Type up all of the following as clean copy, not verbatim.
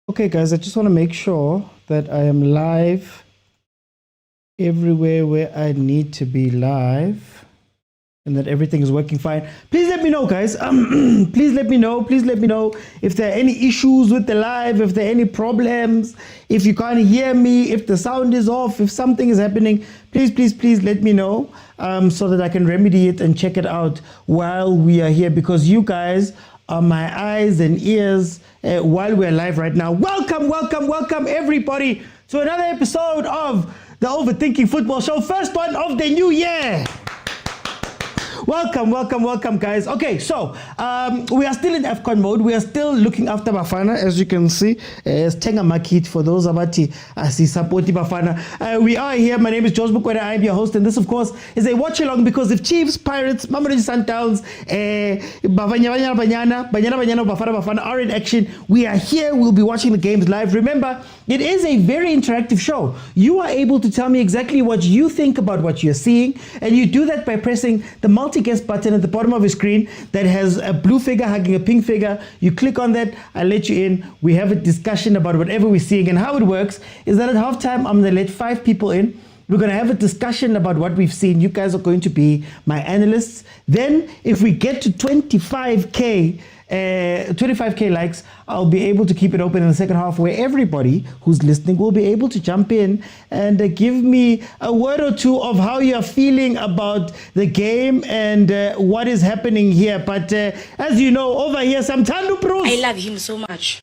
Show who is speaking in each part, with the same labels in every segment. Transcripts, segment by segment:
Speaker 1: Okay, guys, I just want to make sure that I am live everywhere where I need to be live and that everything is working fine. Please let me know, guys. Please let me know. Please let me know if there are any issues with the live, if there are any problems, if you can't hear me, if the sound is off, if something is happening. Please let me know so that I can remedy it and check it out while we are here, because you guys are my eyes and ears while we're live right now. Welcome everybody to another episode of the Overthinking Football Show, first one of the new year. Welcome, guys. Okay, so we are still in AFCON mode. We are still looking after Bafana, as you can see. It's Tenga Makit for those abati asi support Bafana. We are here. My name is George Mokwena. I am your host, and this, of course, is a watch along because if Chiefs, Pirates, Mamelodi Sundowns, Bafana Bafana are in action, we are here. We'll be watching the games live. Remember, it is a very interactive show. You are able to tell me exactly what you think about what you're seeing, and you do that by pressing the multi-guest button at the bottom of your screen that has a blue figure hugging a pink figure. You click on that, I let you in. We have a discussion about whatever we're seeing, and how it works is that at halftime, I'm going to let 5 people in. We're going to have a discussion about what we've seen. You guys are going to be my analysts. Then if we get to 25K likes, I'll be able to keep it open in the second half where everybody who's listening will be able to jump in and give me a word or two of how you're feeling about the game and what is happening here. But as you know, over here, Samtando Pros.
Speaker 2: I love him so much.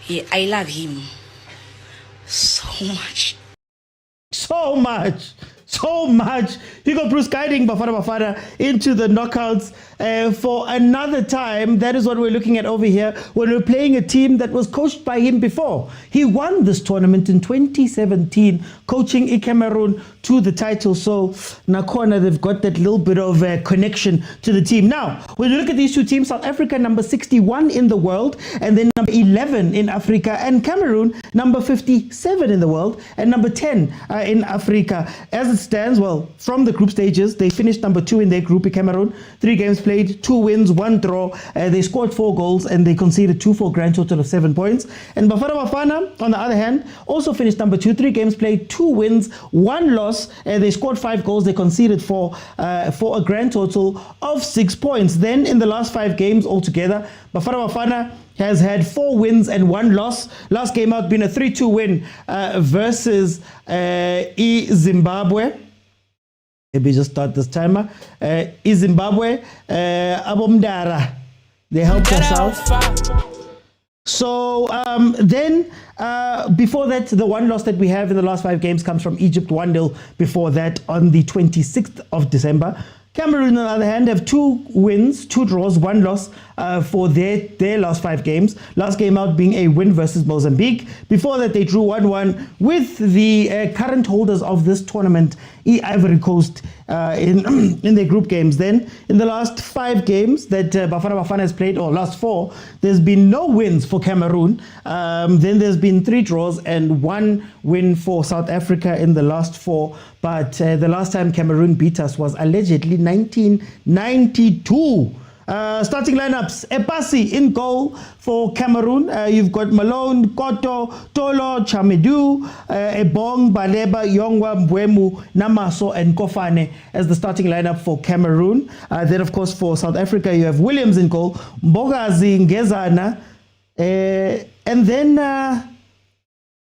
Speaker 2: Yeah, I love him so much. Hugo Bruce guiding Bafana into the knockouts for another time. That is what we're looking at over here when we're playing a team that was coached by him before. He won this tournament in 2017, coaching Cameroon to the title. So Nakona, they've got that little bit of connection to the team. Now, when you look at these two teams, South Africa number 61 in the world, and then number 11 in Africa, and Cameroon number 57 in the world, and number 10 in Africa. As it stands, well, from the group stages, they finished number 2 in their group, Cameroon. 3 games played, 2 wins, 1 draw. They scored 4 goals and they conceded 2 for a grand total of 7 points. And Bafana, on the other hand, also finished number 2, 3 games played, 2 wins, 1 loss. They scored 5 goals. They conceded 4 for a grand total of 6 points. Then in the last 5 games altogether, Bafana has had 4 wins and 1 loss. Last game out being a 3-2 win versus Zimbabwe. Maybe just start this timer. Zimbabwe, Abomdara, they helped us out. So then before that, the 1 loss that we have in the last 5 games comes from Egypt, 1-0 before that on the 26th of December. Cameroon, on the other hand, have 2 wins, 2 draws, 1 loss for their last 5 games. Last game out being a win versus Mozambique. Before that, they drew 1-1 with the current holders of this tournament, Ivory Coast, in their group games. Then, in the last 5 games that Bafana has played, or last 4, there's been no wins for Cameroon. Then there's been 3 draws and 1 win for South Africa in the last 4. But the last time Cameroon beat us was allegedly 1992. Starting lineups: Epasi in goal for Cameroon. You've got Malone, Koto, Tolo, Chamedou, Ebong, Baleba, Yongwa, Mbwemu, Namaso, and Kofane as the starting lineup for Cameroon. Then, of course, for South Africa, you have Williams in goal, Mbogazi, Ngezana, and then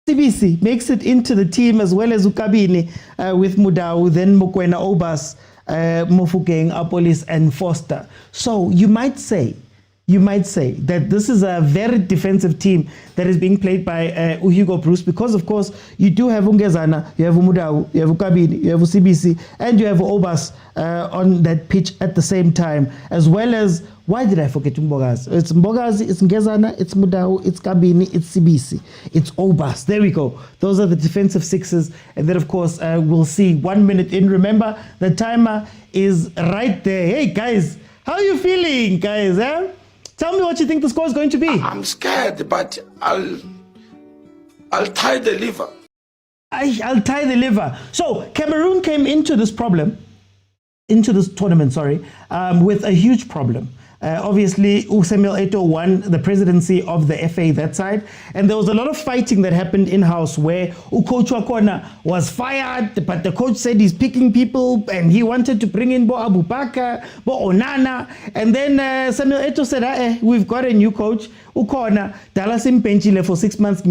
Speaker 2: CBC makes it into the team, as well as Ukabini with Mudau, then Mokwena, Obas, Mofokeng, Apolis, and Foster. So you might say that this is a very defensive team that is being played by Hugo Bruce, because of course you do have Ungezana, you have Mudau, you have Ukabini, you have CBC, and you have Obas on that pitch at the same time, as well as, why did I forget Mbogazi? It's Mbogazi, it's Ngezana, it's Mudau, it's Kabini, it's CBC, it's Obas. There we go. Those are the defensive 6s. And then, of course, we'll see 1 minute in. Remember, the timer is right there. Hey, guys, how are you feeling, guys? Tell me what you think the score is going to be.
Speaker 3: I'm scared, but I'll tie the liver.
Speaker 1: I'll tie the liver. So, Cameroon came into this tournament, with a huge problem.
Speaker 2: Obviously, Samuel Eto'o won the presidency of the FA that side, and there was a lot of fighting that happened in-house where Coach Wakona was fired, but the coach said he's picking people, and he wanted to bring in Bo Abubakar, Bo Onana, and then Samuel Eto'o said, we've got a new coach, Ukona, Dallas Impenchile for 6 months,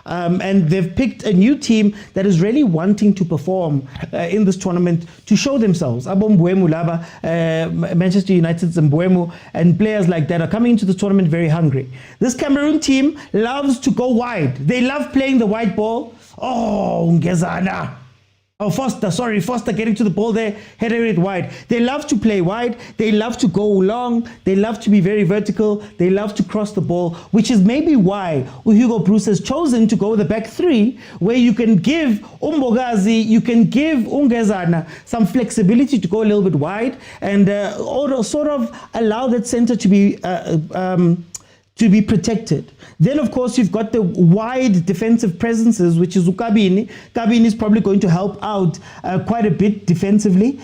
Speaker 2: and they've picked a new team that is really wanting to perform in this tournament to show themselves. Mbeumo Laba, Manchester United's Mbeumo, and players like that are coming into the tournament very hungry. This Cameroon team loves to go wide. They love playing the wide ball. Oh, Ngezana. Oh, Foster getting to the ball there, headed it wide. They love to play wide. They love to go long. They love to be very vertical. They love to cross the ball, which is maybe why Hugo Bruce has chosen to go with the back three, where you can give Umbogazi, you can give Ungezana some flexibility to go a little bit wide and sort of allow that center to be protected. Then, of course, you've got the wide defensive presences, which is Ukabini. Kabini is probably going to help out quite a bit defensively.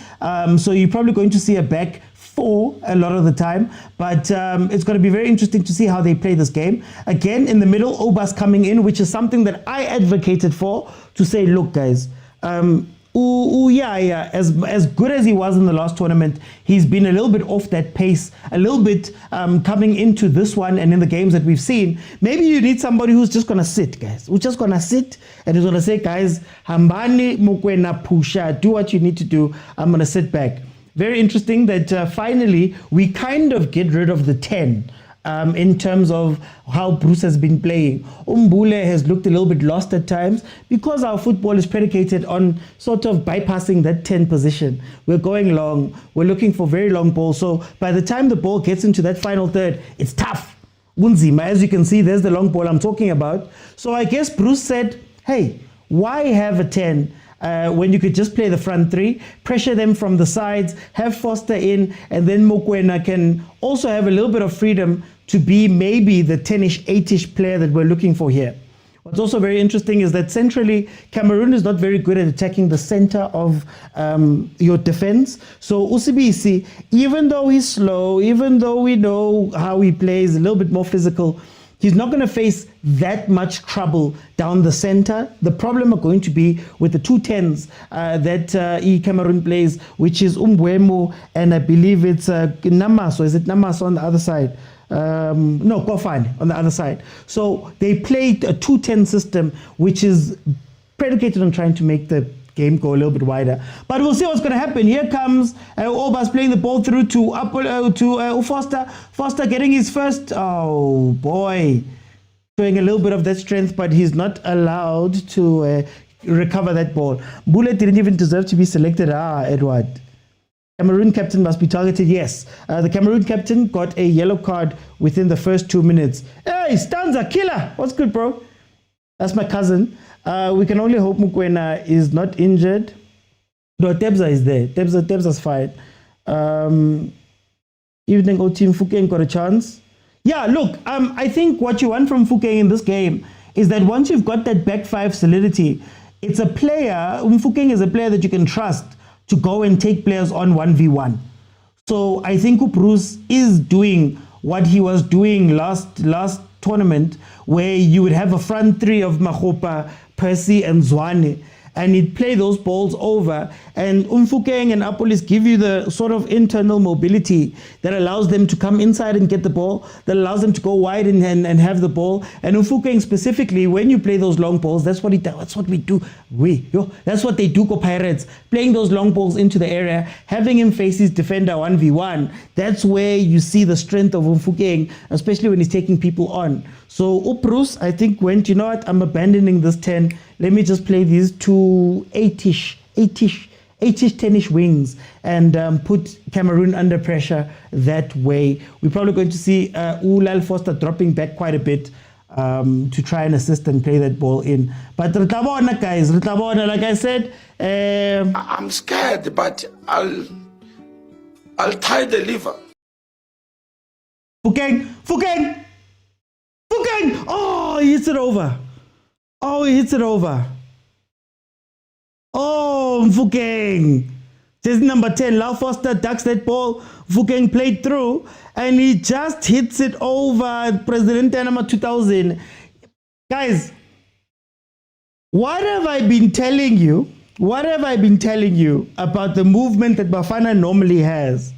Speaker 2: So you're probably going to see a back four a lot of the time. But it's going to be very interesting to see how they play this game. Again, in the middle, Obas coming in, which is something that I advocated for, to say, look, guys, as good as he was in the last tournament, he's been a little bit off that pace, a little bit coming into this one and in the games that we've seen. Maybe you need somebody who's just going to sit, guys. Who's just going to sit and is going to say, guys, hambani, mokwena, pusha, do what you need to do. I'm going to sit back. Very interesting that finally we kind of get rid of the 10. In terms of how Bruce has been playing. Umbule has looked a little bit lost at times because our football is predicated on sort of bypassing that 10 position. We're going long. We're looking for very long balls. So by the time the ball gets into that final third, it's tough. Unzima, as you can see, there's the long ball I'm talking about. So I guess Bruce said, hey, why have a 10? When you could just play the front three, pressure them from the sides, have Foster in, and then Mokwena can also have a little bit of freedom to be maybe the 10-ish, 8-ish player that we're looking for here. What's also very interesting is that centrally, Cameroon is not very good at attacking the center of your defense. So Usibisi, even though he's slow, even though we know how he plays, a little bit more physical, he's not going to face that much trouble down the center. The problem are going to be with the 2 10s that Cameroon plays, which is Mbeumo and I believe it's Namaso. Is it Namaso on the other side? No, Kofane on the other side. So they played a 2-10 system, which is predicated on trying to make the game go a little bit wider. But we'll see what's going to happen. Here comes Obas playing the ball through to Foster. Foster getting his first, oh boy, showing a little bit of that strength, but he's not allowed to recover that ball. Bullet didn't even deserve to be selected. Edward. Cameroon captain must be targeted. Yes, the Cameroon captain got a yellow card within the first 2 minutes. Hey, Stanza, killer. What's good, bro? That's my cousin. We can only hope Mokwena is not injured. No, Tebza is there. Tebza's fine. Evening, O team. Fukeng got a chance. Yeah, look, I think what you want from Fukeng in this game is that once you've got that back five solidity, it's a player, Fukeng is a player that you can trust to go and take players on 1v1. So I think Bruce is doing what he was doing last tournament, where you would have a front three of Mahopa, Percy and Zwane, and he'd play those balls over, and Umfukeng and Apolis give you the sort of internal mobility that allows them to come inside and get the ball, that allows them to go wide and have the ball. And Umfukeng specifically, when you play those long balls, that's what he does. That's what we do. That's what they do, go Pirates. Playing those long balls into the area, having him face his defender 1v1. That's where you see the strength of Umfukeng, especially when he's taking people on. So Uprus, I think, went, you know what, I'm abandoning this 10. Let me just play these 2 8-ish, 10-ish wings and put Cameroon under pressure that way. We're probably going to see Ulal Foster dropping back quite a bit to try and assist and play that ball in. But Ritabona, guys, Ritabona, like I said,
Speaker 3: I'm scared, but I'll tie the liver.
Speaker 2: Fukeng! Oh, he hits it over. Oh, Mfukeng. Jersey number 10, Lau Foster ducks that ball. Vukeng played through, and he just hits it over President number 2000. Guys, what have I been telling you? What have I been telling you about the movement that Bafana normally has?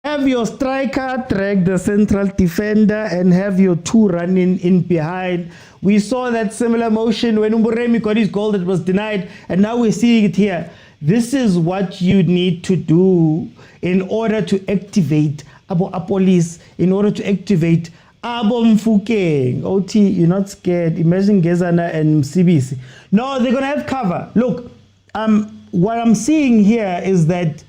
Speaker 2: Have your striker drag the central defender and have your two running in behind. We saw that similar motion when Umburemi got his goal that was denied, and now we're seeing it here. This is what you need to do in order to activate Abo Apolis, in order to activate Abo Mfukeng. OT, you're not scared. Imagine Gezana and CBC. No, they're going to have cover. Look, what I'm seeing here is that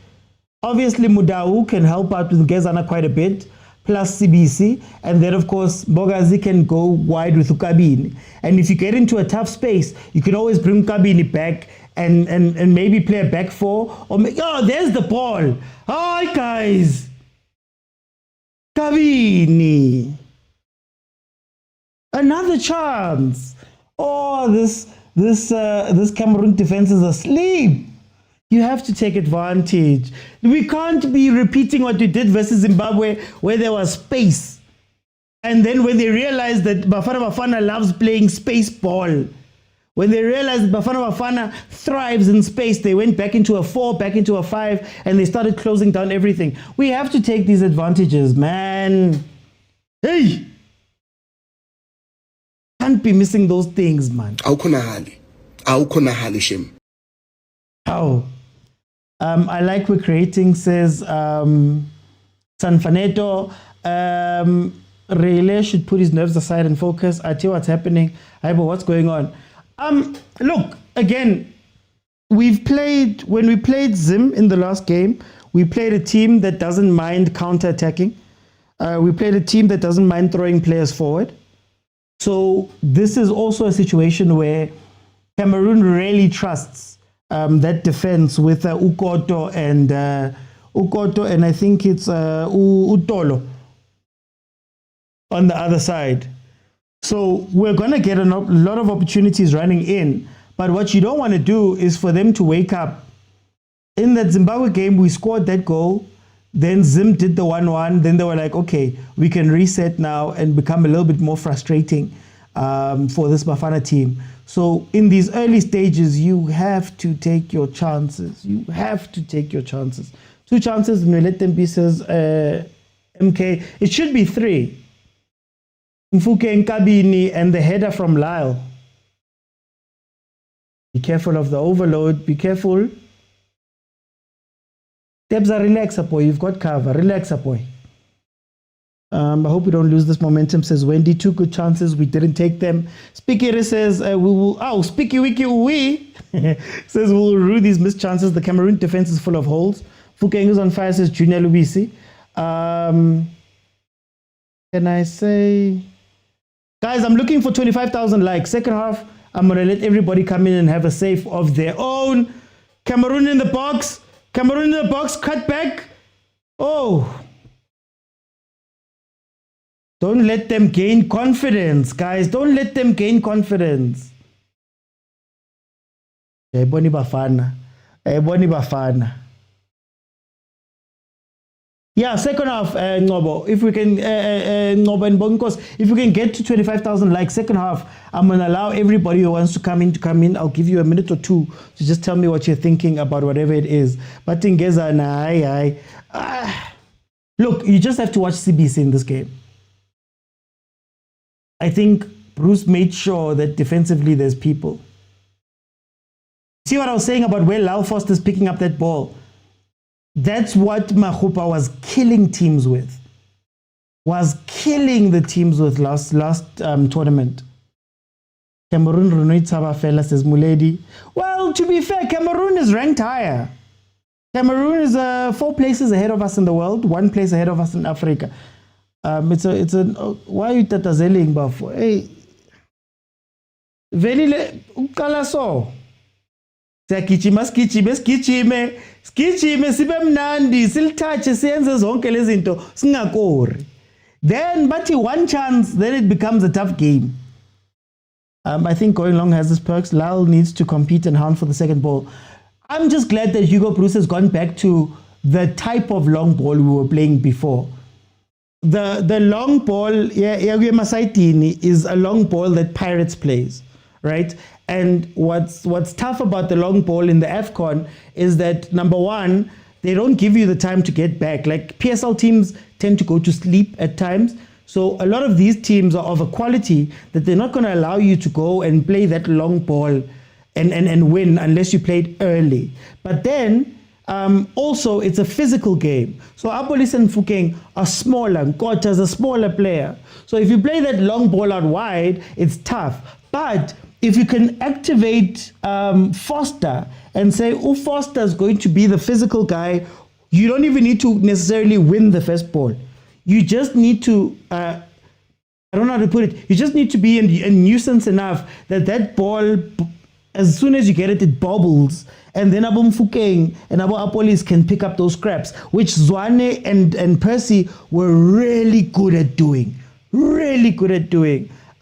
Speaker 2: obviously Mudau can help out with Gezana quite a bit, plus CBC, and then of course Bogazi can go wide with Ukabini. And if you get into a tough space, you can always bring Ukabini back and maybe play a back four. Or oh, there's the ball. Hi guys. Gavin. Another chance. Oh, this Cameroon defense is asleep. You have to take advantage. We can't be repeating what we did versus Zimbabwe, where there was space. And then when they realized that Bafana Bafana loves playing space ball, when they realized that Bafana Bafana thrives in space, they went back into a 4, back into a 5, and they started closing down everything. We have to take these advantages, man. Hey! Can't be missing those things, man. How? I like we're creating, says Sanfaneto. Relay should put his nerves aside and focus. I tell what's happening. I know what's going on. Look, again, when we played Zim in the last game, we played a team that doesn't mind counter-attacking. We played a team that doesn't mind throwing players forward. So this is also a situation where Cameroon really trusts that defense with Ukoto and I think it's Utolo on the other side. So we're going to get a lot of opportunities running in. But what you don't want to do is for them to wake up. In that Zimbabwe game, we scored that goal. Then Zim did the 1-1. Then they were like, okay, we can reset now and become a little bit more frustrating for this Bafana team. So in these early stages, you have to take your chances. You have to take your chances. 2 chances, and we let them be, says MK. It should be 3. Mfuke Nkabini and the header from Lyle. Be careful of the overload. Be careful. Debza, relax, boy. You've got cover. Relax, boy. I hope we don't lose this momentum, says Wendy. 2 good chances. We didn't take them. Speaky says we will. Oh, Speaky Wiki we says we'll rue these missed chances. The Cameroon defense is full of holes. Fukeng is on fire, says Junior Lubisi. Can I say, guys, I'm looking for 25,000 likes. Second half, I'm going to let everybody come in and have a save of their own. Cameroon in the box. Cameroon in the box. Cut back. Oh. Don't let them gain confidence, guys. Don't let them gain confidence. Boni Bafana. Boni Bafana. Yeah, second half, Ngobo. If we can, Ngobo and Bonkos, if we can get to 25,000 likes, second half, I'm going to allow everybody who wants to come in. I'll give you a minute or 2 to just tell me what you're thinking about whatever it is. But Ingeza, look, you just have to watch CBC in this game. I think Bruce made sure that defensively there's people. See what I was saying about where Lau Foster's picking up that ball? That's what Mahupa was killing teams with. Was killing the teams with last tournament. Cameroon Renoi Tsabafela, says Muledi. Well, to be fair, Cameroon is ranked higher. Cameroon is 4 places ahead of us in the world, 1 place ahead of us in Africa. Why are you tatazeling bafo? Hey, Venile ukalaso. Siyagichima sigichime sibe mnandi silithathe siyenze zonke lezi zinto singakori. Then bathi 1 chance, then it becomes a tough game. I think going long has its perks. Lal needs to compete and hunt for the second ball. I'm just glad that Hugo Bruce has gone back to the type of long ball we were playing before. The long ball, is a long ball that Pirates plays, right? And what's tough about the long ball in the AFCON is that, number one, they don't give you the time to get back. Like PSL teams tend to go to sleep at times. So a lot of these teams are of a quality that they're not going to allow you to go and play that long ball and win unless you played early. But then also it's a physical game. So Apolis and Fukeng are smaller. Nkota's a smaller player. So if you play that long ball out wide, it's tough. But if you can activate Foster and say, oh, Foster is going to be the physical guy, you don't even need to necessarily win the first ball. You just need to, I don't know how to put it, you just need to be a nuisance enough that ball, as soon as you get it, it bobbles. And then Abu Mfukeng and Abu Apolis can pick up those scraps, which Zwane and Percy were really good at doing.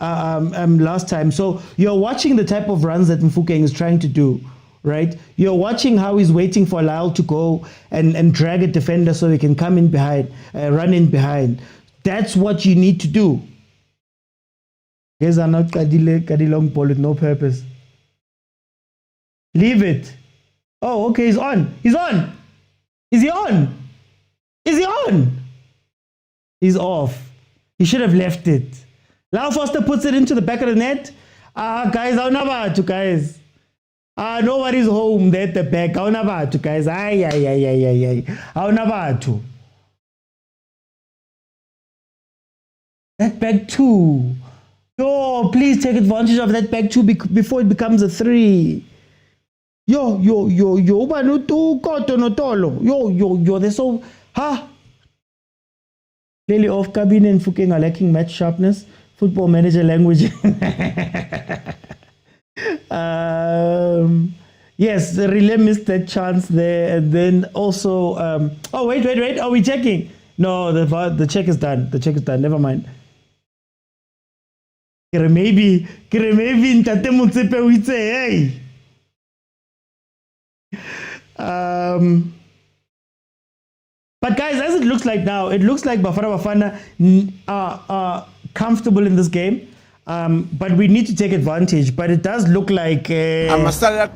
Speaker 2: Last time. So you're watching the type of runs that Mfukeng is trying to do, right? You're watching how he's waiting for Lyle to go and drag a defender so he can come in behind, run in behind. That's what you need to do. Guys are not Kadi long ball with no purpose. Leave it. Oh, okay, he's on. He's on. Is he on? Is he on? He's off. He should have left it. Lau Foster puts it into the back of the net. Guys, guys. Nobody's home there at the back. Guys. That back two. Yo, please take advantage of that back two before it becomes a three. Yo, they're so, clearly off. Gavin and Fukeng are lacking match sharpness. Football manager language. Yes, the relay missed that chance there. And then also, oh, wait. Are we checking? No, the check is done. The check is done. Never mind. Maybe Ntate Motsepe would say, hey. But guys, as it looks like now, it looks like Bafana Bafana are comfortable in this game. But we need to take advantage. But it does look like
Speaker 3: Amasalat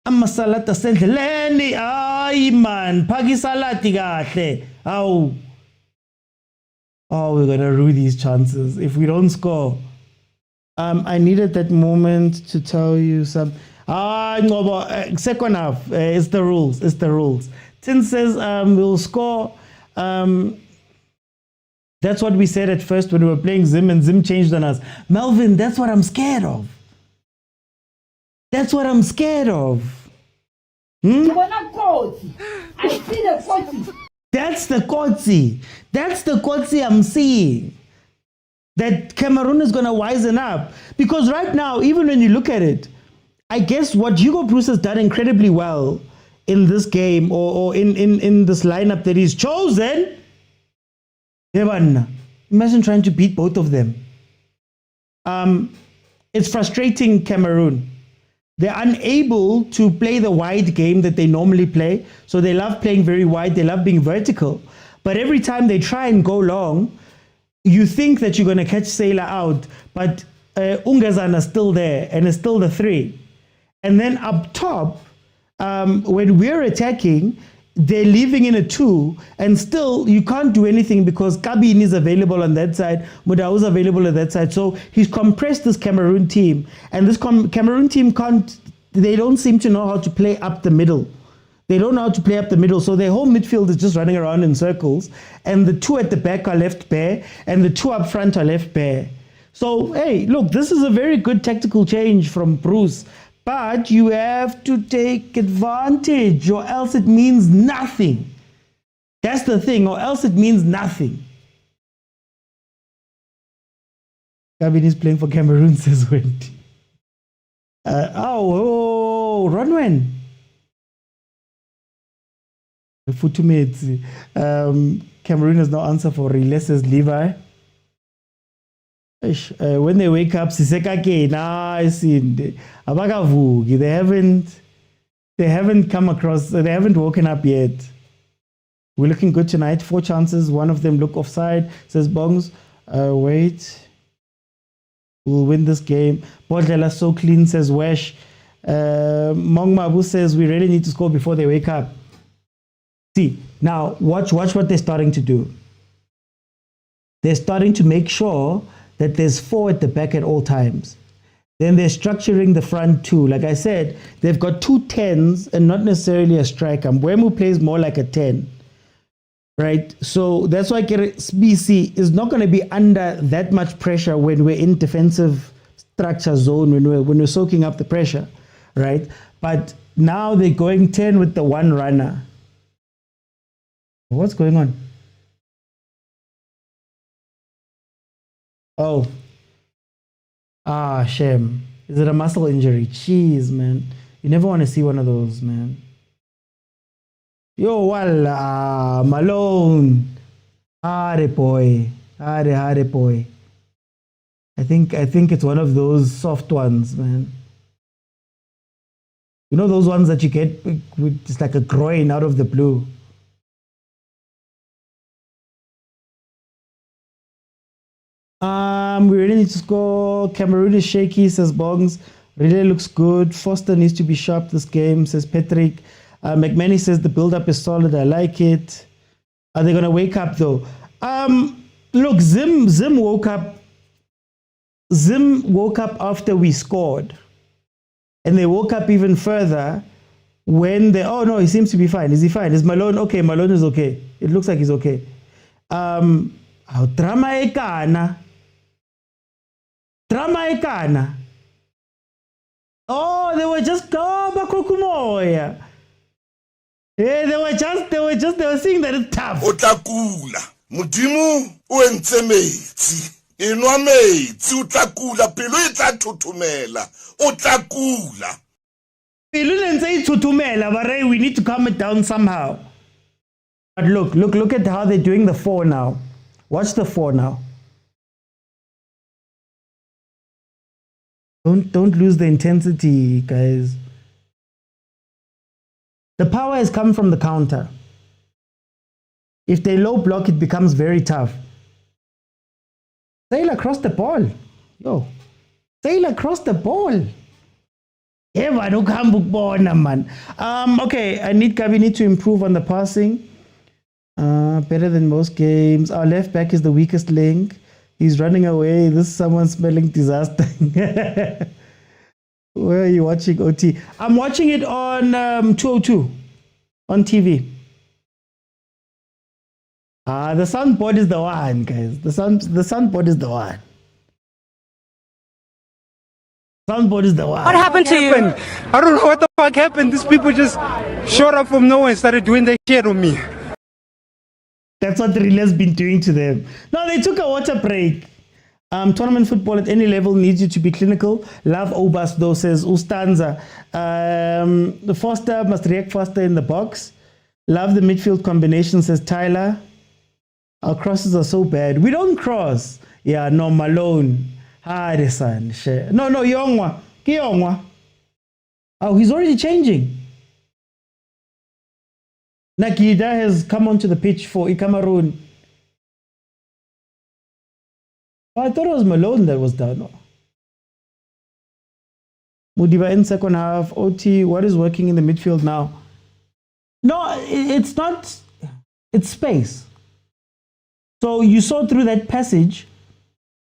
Speaker 3: Sendleni.
Speaker 2: Ay man, Pagisalati gahle. Oh, we're gonna rue these chances if we don't score. I needed that moment to tell you some. No, but second half, it's the rules. Tin says we'll score. That's what we said at first when we were playing Zim, and Zim changed on us. Melvin, that's what I'm scared of. Hmm?
Speaker 4: I see the Kotsi.
Speaker 2: That's the Kotsi I'm seeing. That Cameroon is going to wisen up. Because right now, even when you look at it, I guess what Hugo Bruce has done incredibly well in this game or in this lineup that he's chosen. Imagine trying to beat both of them. It's frustrating Cameroon. They're unable to play the wide game that they normally play. So they love playing very wide. They love being vertical. But every time they try and go long, you think that you're going to catch Sailor out. But Ungazana is still there and it's still the three. And then up top, when we're attacking, they're leaving in a two, and still you can't do anything because Kabin is available on that side, Mudau is available on that side. So he's compressed this Cameroon team, and this Cameroon team they don't seem to know how to play up the middle. They don't know how to play up the middle, so their whole midfield is just running around in circles, and the two at the back are left bare, and the two up front are left bare. So, hey, look, this is a very good tactical change from Bruce. But you have to take advantage, or else it means nothing. That's the thing, or else it means nothing. Gavin is playing for Cameroon, says Wendy. Ronwen. Futumetsi. Cameroon has no answer for relay, says Levi. When they wake up, sisekake na isinde. Abakavuki. They haven't come across. They haven't woken up yet. We're looking good tonight. 4 chances. One of them look offside. Says Bongs. Wait. We'll win this game. Bodlela so clean, says Wesh. Mong Mabu says we really need to score before they wake up. See, now watch what they're starting to do. They're starting to make sure that there's 4 at the back at all times. Then they're structuring the front 2. Like I said, they've got 2 10s and not necessarily a striker. Mbwemu plays more like a 10. Right? So that's why BC is not going to be under that much pressure when we're in defensive structure zone, when we're soaking up the pressure. Right? But now they're going 10 with the 1 runner. What's going on? Oh. Shame. Is it a muscle injury? Jeez, man. You never want to see one of those, man. Yo, walla, Malone. Hare boy. Hare boy. I think it's one of those soft ones, man. You know those ones that you get with just like a groin out of the blue. We really need to score. Cameroon is shaky, says Bongs. Really looks good. Foster needs to be sharp this game, says Patrick. McManny says the build-up is solid. I like it. Are they going to wake up, though? Look, Zim woke up. Zim woke up after we scored. And they woke up even further when they... Oh, no, he seems to be fine. Is he fine? Is Malone okay? Malone is okay. It looks like he's okay. Drama ekana. Drama ekana. Oh, they were just bakokumoya. Yeah, they were saying that it's tough.
Speaker 3: Otakula. Mudimu uentse metsi. Inwa metsi utakula pilu itatutumela. Otakula.
Speaker 2: Pilu nense itutumela, but we need to calm it down somehow. But look at how they're doing the 4 now. Watch the 4 now. Don't lose the intensity, guys. The power has come from the counter. If they low block, it becomes very tough. Sail across the ball. Yo. Sail across the ball. Man. Okay, Gavin need to improve on the passing. Better than most games. Our left back is the weakest link. He's running away. This is someone smelling disaster. Where are you watching OT? I'm watching it on 202 on TV. The soundboard is the one, guys. The soundboard is the one. Soundboard is the one.
Speaker 4: What happened to you?
Speaker 5: I don't know what the fuck happened. These people just showed up from nowhere and started doing their shit on me.
Speaker 2: That's what the relay's been doing to them. No, they took a water break. Tournament football at any level needs you to be clinical. Love Obas though, says Ustanza. The Foster must react faster in the box. Love the midfield combination, says Tyler. Our crosses are so bad. We don't cross. Yeah, no, Malone. Harisan. No, Yongwa. Kiyongwa. Oh, he's already changing. Nakida has come onto the pitch for Cameroon. Oh, I thought it was Malone that was down. Mudiba in second half. OT, what is working in the midfield now? No, it's not. It's space. So you saw through that passage,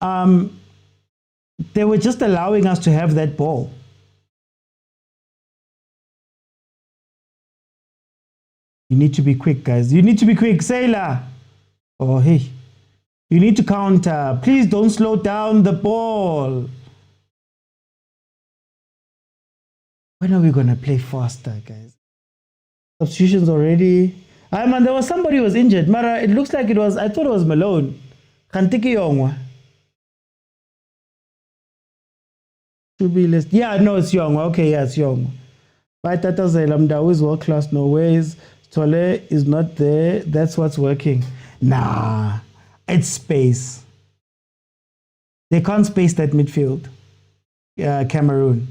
Speaker 2: they were just allowing us to have that ball. You need to be quick, guys. You need to be quick. Sailor. Oh, hey. You need to counter. Please don't slow down the ball. When are we going to play faster, guys? Substitutions already. Man, there was somebody who was injured. Mara, it looks like it was, I thought it was Malone. Kantiki Yongwa. Should be list. Yeah, no, it's Yongwa. Okay, yeah, it's Yongwa. But Tata Zailamda is world class. No ways. Tole is not there. That's what's working. Nah, it's space. They can't space that midfield. Cameroon.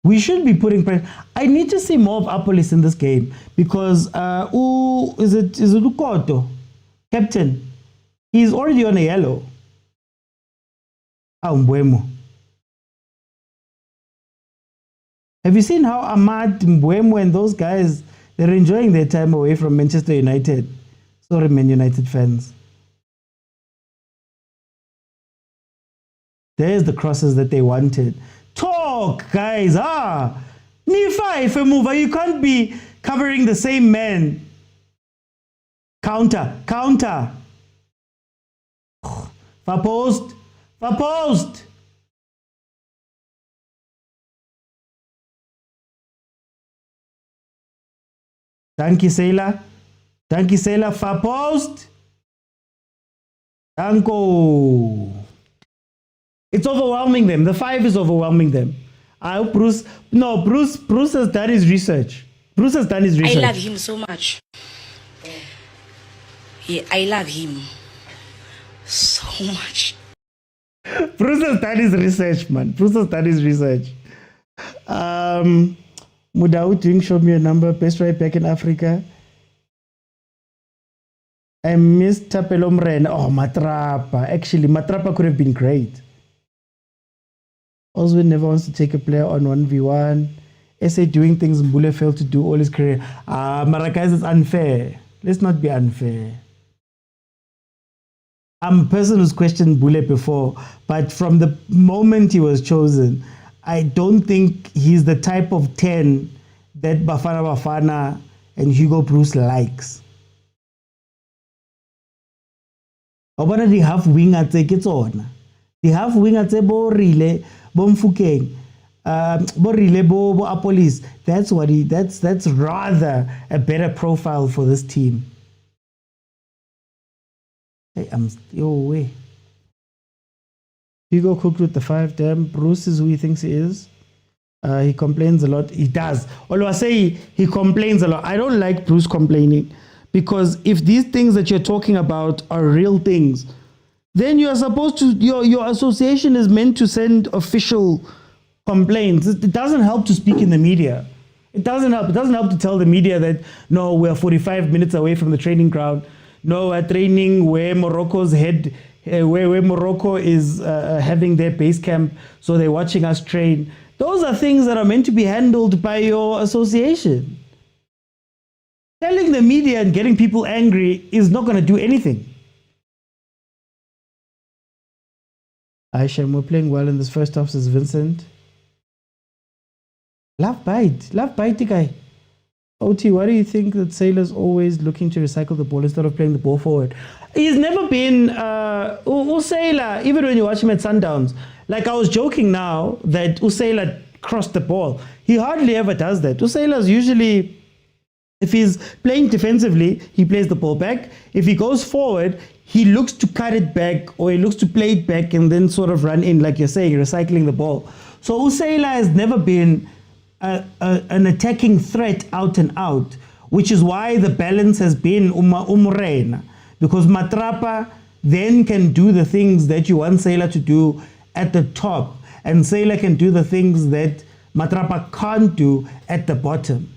Speaker 2: We should be putting pressure. I need to see more of Apolis in this game because is it Ukoto, captain? He's already on a yellow. Mbeumo. Have you seen how Ahmad, Mbeumo and those guys, they're enjoying their time away from Manchester United? Sorry, Man United fans. There's the crosses that they wanted. Talk, guys. Nifa, if a mover, you can't be covering the same man. Counter. For post. Thank you, Sailor. For post. Danko. It's overwhelming them. The 5 is overwhelming them. I hope Bruce has done his research.
Speaker 4: I love him so much. Yeah, I love him so much.
Speaker 2: Bruce has done his research, man. Mudau doing show me a number. Best right back in Africa. I missed Tapelomren. Oh, Matrapa. Actually, Matrapa could have been great. Oswin never wants to take a player on 1v1. SA doing things Mbule failed to do all his career. Maracais is unfair. Let's not be unfair. I'm a person who's questioned Mbule before, but from the moment he was chosen, I don't think he's the type of 10 that Bafana Bafana and Hugo Bruce likes. Obana di half wing at the on. The half wing at the bo relay. Bomfukeng, Borile Bo Apolis. That's rather a better profile for this team. Hey, way. Hugo cooked with the 5. Damn, Bruce is who he thinks he is. He complains a lot. He does. Although I say he complains a lot. I don't like Bruce complaining because if these things that you're talking about are real things, then you are supposed to, your association is meant to send official complaints. It doesn't help to speak in the media. It doesn't help. It doesn't help to tell the media that, no, we're 45 minutes away from the training ground. No, we're training where Morocco's head, where Morocco is having their base camp, so they're watching us train. Those are things that are meant to be handled by your association. Telling the media and getting people angry is not going to do anything. Aisha, we're playing well in this first half, says Vincent. Love bite guy. OT, why do you think that Sailor's always looking to recycle the ball instead of playing the ball forward? He's never been Sailor, even when you watch him at Sundowns. Like I was joking now that Sailor crossed the ball. He hardly ever does that. Sailor's usually, if he's playing defensively, he plays the ball back. If he goes forward, he looks to cut it back or he looks to play it back and then sort of run in, like you're saying, recycling the ball. So Usaila has never been an attacking threat out and out, which is why the balance has been Umrena. Because Matrapa then can do the things that you want Sailor to do at the top, and Sailor can do the things that Matrapa can't do at the bottom.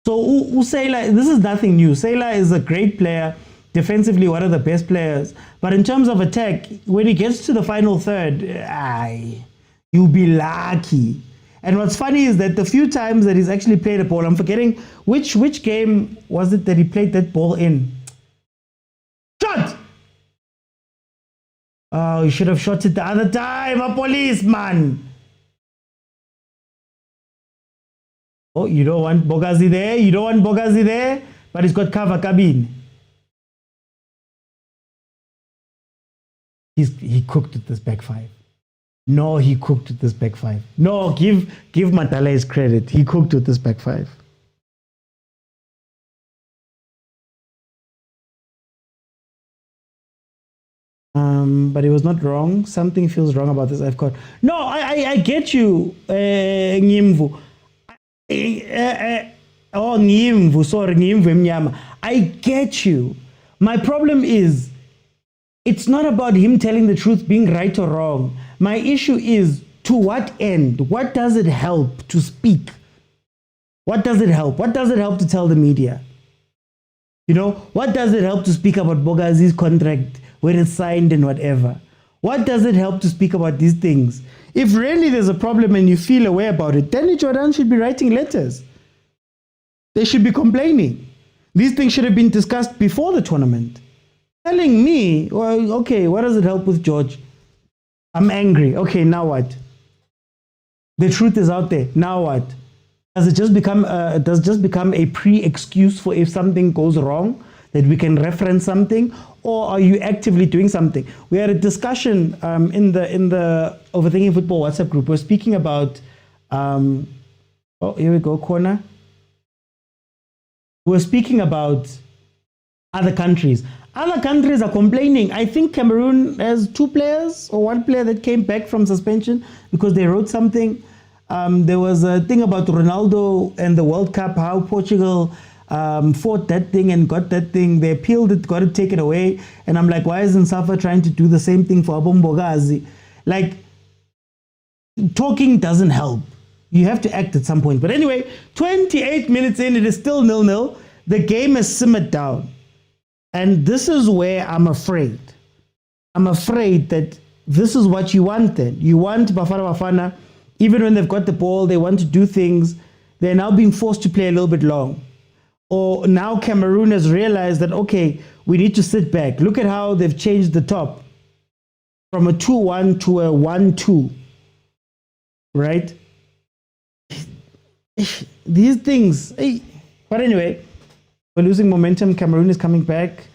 Speaker 2: So Usaila, this is nothing new. Sailor is a great player. Defensively, one of the best players. But in terms of attack, when he gets to the final third, you'll be lucky. And what's funny is that the few times that he's actually played a ball, I'm forgetting which game was it that he played that ball in. Shot! Oh, he should have shot it the other time. A policeman. Oh, you don't want Bogazi there? But he's got cover cabin. He cooked with this back 5. No, he cooked with this back 5. No, give Matala his credit. He cooked with this back 5. But he was not wrong. Something feels wrong about this. I've got I get you, Ngimvu. Oh, ngimvu, sorry, ngimvu emnyama. I get you. My problem is, it's not about him telling the truth, being right or wrong. My issue is, to what end? What does it help to speak? What does it help? What does it help to tell the media? You know, what does it help to speak about Bogazi's contract, when it's signed and whatever? What does it help to speak about these things? If really there's a problem and you feel aware about it, then Jordaan should be writing letters. They should be complaining. These things should have been discussed before the tournament. Telling me, well, okay, what does it help with George? I'm angry. Okay, now what? The truth is out there. Now what? Does it just become a pre-excuse for if something goes wrong, that we can reference something, or are you actively doing something? We had a discussion in the Overthinking Football WhatsApp group. We're speaking about oh, here we go, corner. We're speaking about other countries. Other countries are complaining. I think Cameroon has 2 players or 1 player that came back from suspension because they wrote something. There was a thing about Ronaldo and the World Cup, how Portugal fought that thing and got that thing. They appealed it, got it taken away. And I'm like, why isn't Safa trying to do the same thing for Abombogazi? Like, talking doesn't help. You have to act at some point. But anyway, 28 minutes in, it is still 0-0. The game has simmered down. And this is where I'm afraid. I'm afraid that this is what you want then. You want Bafana Bafana, even when they've got the ball, they want to do things. They're now being forced to play a little bit long. Or now Cameroon has realized that, okay, we need to sit back. Look at how they've changed the top from a 2-1 to a 1-2. Right? These things. Hey. But anyway, we're losing momentum. Cameroon is coming back.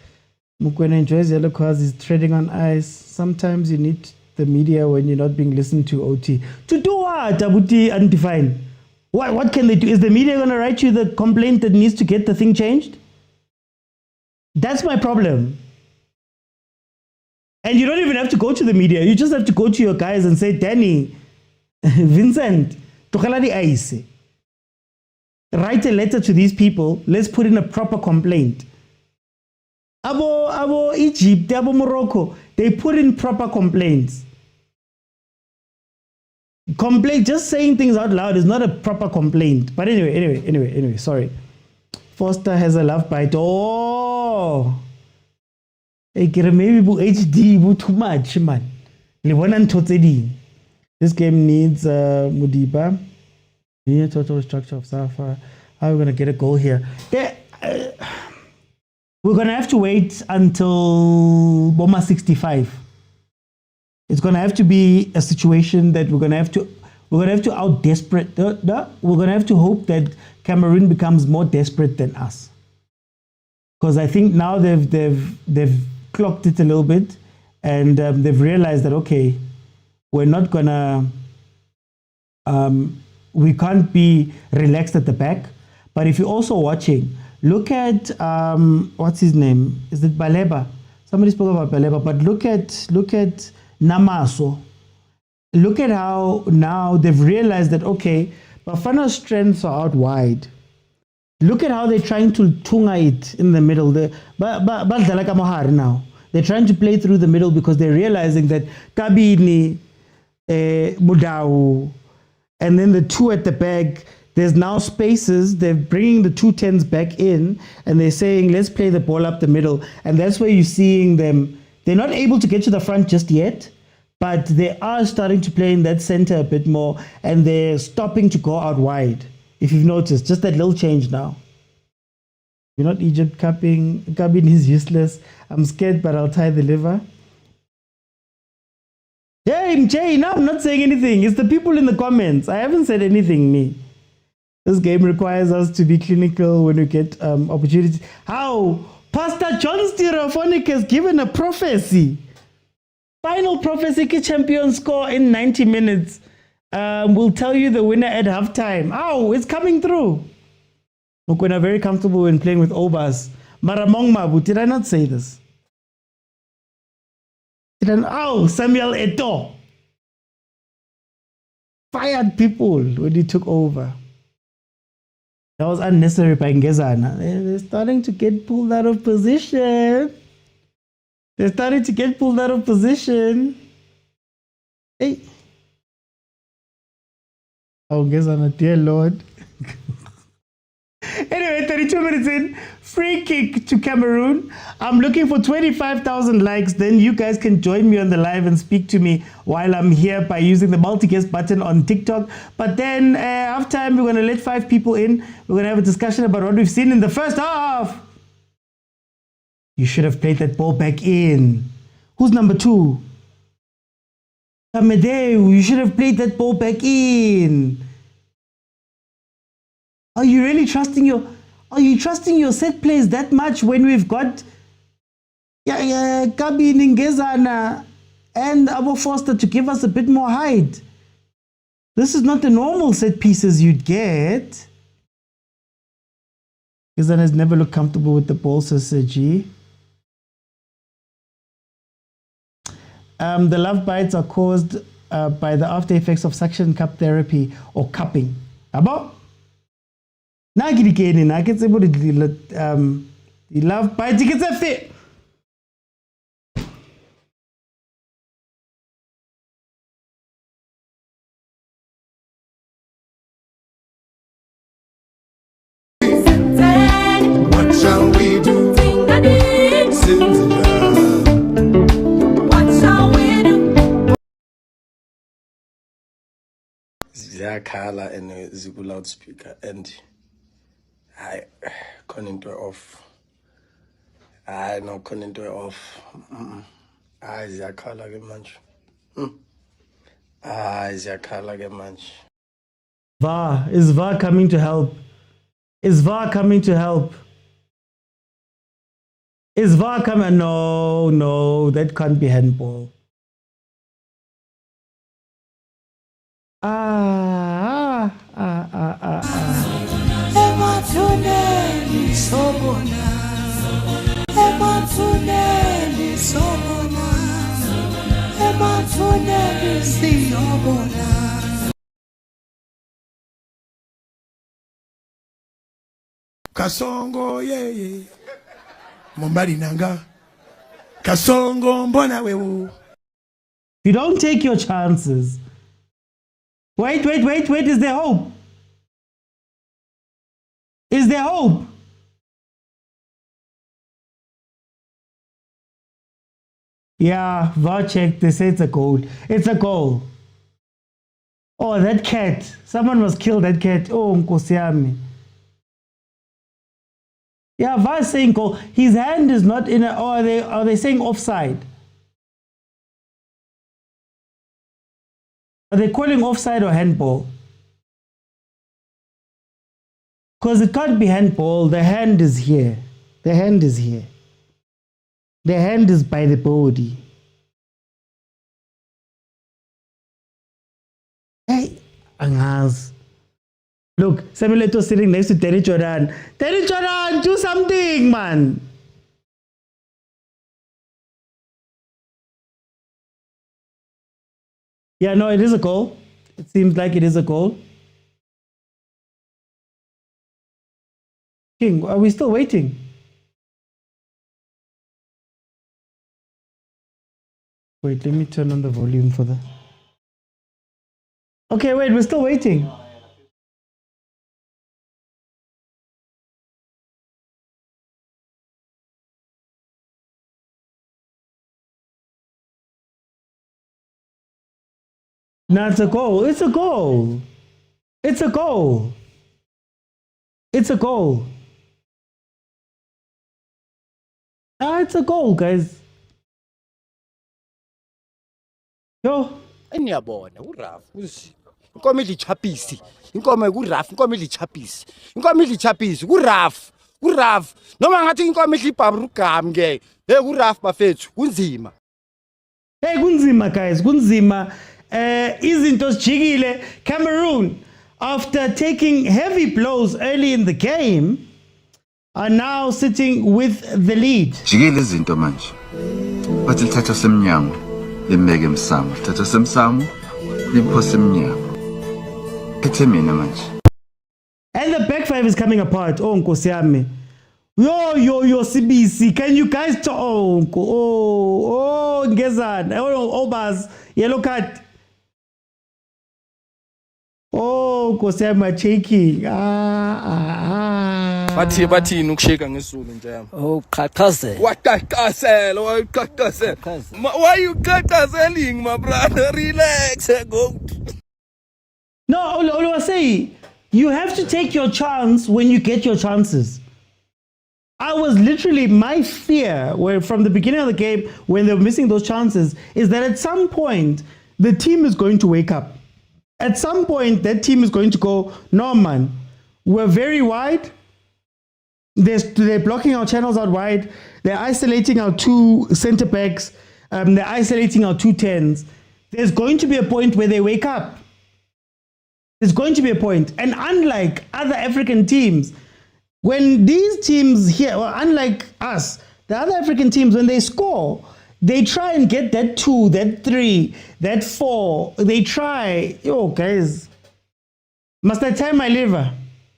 Speaker 2: Mokwena enjoys yellow cards. He's treading on ice. Sometimes you need the media when you're not being listened to, OT. To do what, Abuti, undefined? What can they do? Is the media going to write you the complaint that needs to get the thing changed? That's my problem. And you don't even have to go to the media. You just have to go to your guys and say, Danny, Vincent, tokala di ice. Write a letter to these people. Let's put in a proper complaint. Abo Egypt, abo Morocco, they put in proper complaints. Complaint, just saying things out loud is not a proper complaint. But anyway, sorry. Foster has a love bite. Oh, maybe HD too much, man. This game needs Mudiba. Total structure of Safa. How are we going to get a goal here? We're going to have to wait until Boma 65. It's going to have to be a situation that we're going to have to out desperate. We're going to have to hope that Cameroon becomes more desperate than us. Because I think now they've clocked it a little bit, and they've realized that, okay, we're not going to, we can't be relaxed at the back. But if you're also watching, look at, what's his name? Is it Baleba? Somebody spoke about Baleba, but look at Namaso. Look at how now they've realized that, okay, Bafana's strengths are out wide. Look at how they're trying to tunga it in the middle. Now they're trying to play through the middle because they're realizing that Kabini, Mudau, and then the 2 at the back, there's now spaces. They're bringing the 2 10s back in, and they're saying, let's play the ball up the middle. And that's where you're seeing them. They're not able to get to the front just yet, but they are starting to play in that center a bit more, and they're stopping to go out wide. If you've noticed, just that little change now. You're not Egypt cupping. Gavin is useless. I'm scared, but I'll tie the liver. Jay, no, I'm not saying anything. It's the people in the comments. I haven't said anything, me. This game requires us to be clinical when we get opportunities. How? Pastor John Stereophonic has given a prophecy. Final prophecy, champion score in 90 minutes. We'll tell you the winner at halftime. Oh, it's coming through. Mokwena very comfortable when playing with Obas. Maramong Mabu, did I not say this? Oh, Samuel Eto'o fired people when he took over. That was unnecessary by Ngezana. They're starting to get pulled out of position. They're starting to get pulled out of position. Hey. Oh, Ngezana, dear Lord. Anyway, 32 minutes in, free kick to Cameroon. I'm looking for 25,000 likes. Then you guys can join me on the live and speak to me while I'm here by using the multi-guest button on TikTok. But then half time, we're going to let 5 people in. We're going to have a discussion about what we've seen in the first half. You should have played that ball back in. Who's number 2? Amedeo, you should have played that ball back in. Are you really trusting your set plays that much when we've got Gavin, Ngezana and Abo Foster to give us a bit more height? This is not the normal set pieces you'd get. Ngezana has never looked comfortable with the ball, says Sergi. The love bites are caused by the after effects of suction cup therapy or cupping. Abo? Now get again, I get able to the love bite. You get that fit.
Speaker 6: What shall we do? What shall we do?
Speaker 3: Ziyakhala and ziku loudspeaker and I can't into it off. I no can't into it off. I ziyakhala ke manje. I ziyakhala ke manje.
Speaker 2: VAR, is VAR coming to help? Is VAR coming to help? Is VAR coming? No, that can't be handball.
Speaker 6: Kasongo ye Mombari nanga Kasongo mbona wewe.
Speaker 2: You don't take your chances. Wait, is there hope? Is there hope? Yeah, VAR checked, they say it's a goal. It's a goal. Oh, that cat. Someone must kill that cat. Oh, Nkosiami. Yeah, VAR is saying goal. His hand is not in a, or are they saying offside? Are they calling offside or handball? Because it can't be handball. The hand is here. The hand is here. The hand is by the body. Hey, Angaz. Look, Samuel sitting next to Terry Jordaan. Terry Jordaan, do something, man. Yeah, no, it is a goal. It seems like it is a goal. King, are we still waiting? Wait, let me turn on the volume for the... Okay, wait, we're still waiting. No, it's a goal. It's a goal. It's a goal. It's a goal. Ah, it's a goal, guys. Yo.
Speaker 7: Eniyabona uRaf uzi inkomo idlichapisi inkomo kuRaf inkomo idlichapisi inkomo idlichapisi kuRaf noma ngathi inkomo idlibharugam ke hey kuRaf bafethu kunzima.
Speaker 2: Hey, kunzima guys, kunzima. Izinto zijikile. Cameroon, after taking heavy blows early in the game, are now sitting with the lead.
Speaker 8: Jikile izinto manje. Bathi lithatha semnyango limeke emsamo. Lithatha semsamo liphose emnyango. Ethe mina manje.
Speaker 2: And the back five is coming apart. Oh, Nkosi yami. Yo, CBC. Can you guys talk? Oh, Ngezan. Oh, Obaz. Yellow card. Oh, Nkosi yami, shaking.
Speaker 9: bathi ukusheka ngesulu nje yami.
Speaker 10: Oh, qhaqhazela.
Speaker 9: Waqhaqhazela, why you qhaqhazeling, my brother? Relax, go.
Speaker 2: No, Olu say you have to take your chance when you get your chances. I was literally, my fear from the beginning of the game when they were missing those chances is that at some point the team is going to wake up. At some point that team is going to go, no man, we're very wide. They're blocking our channels out wide. They're isolating our two center backs. They're isolating our 2 10s. There's going to be a point where they wake up. There's going to be a point. And unlike other African teams, when these teams here, well, unlike us, the other African teams, when they score, they try and get that 2, that 3, that 4. They try. Yo, guys, must I tie my liver?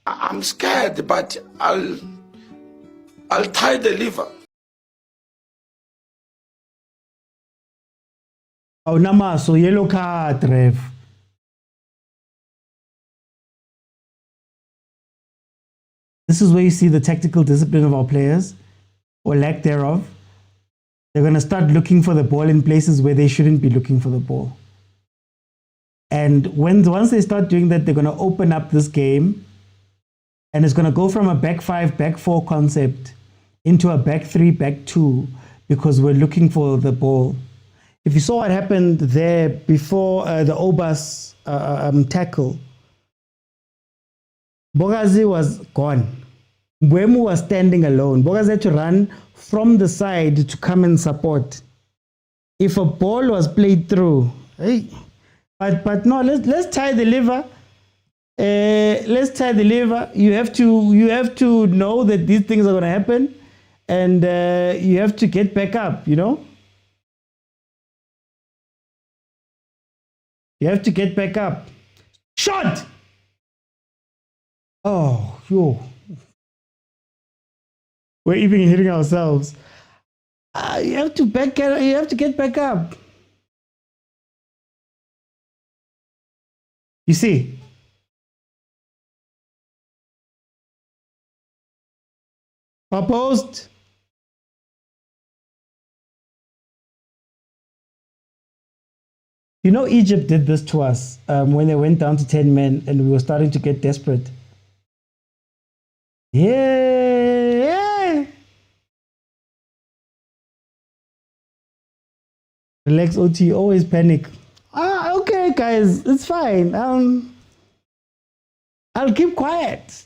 Speaker 6: I'm scared, but I'll tie the liver.
Speaker 2: Oh, Namaso, yellow card, Rev. This is where you see the tactical discipline of our players, or lack thereof. They're going to start looking for the ball in places where they shouldn't be looking for the ball. And once they start doing that, they're going to open up this game, and it's going to go from a back 5, back 4 concept into a back 3, back 2, because we're looking for the ball. If you saw what happened there before the Obas tackle, Bogazi was gone. Mbwemu was standing alone. Bogazi had to run from the side to come and support. If a ball was played through, hey, but no, let's tie the liver. Let's tie the liver. You have to know that these things are going to happen, and you have to get back up. You know, you have to get back up. Shot. Oh, yo. We're even hitting ourselves. You have to get back up. You see? Opposed. You know, Egypt did this to us when they went down to 10 men and we were starting to get desperate. Yeah. Relax, OT. Always panic. Okay, guys, it's fine. I'll keep quiet.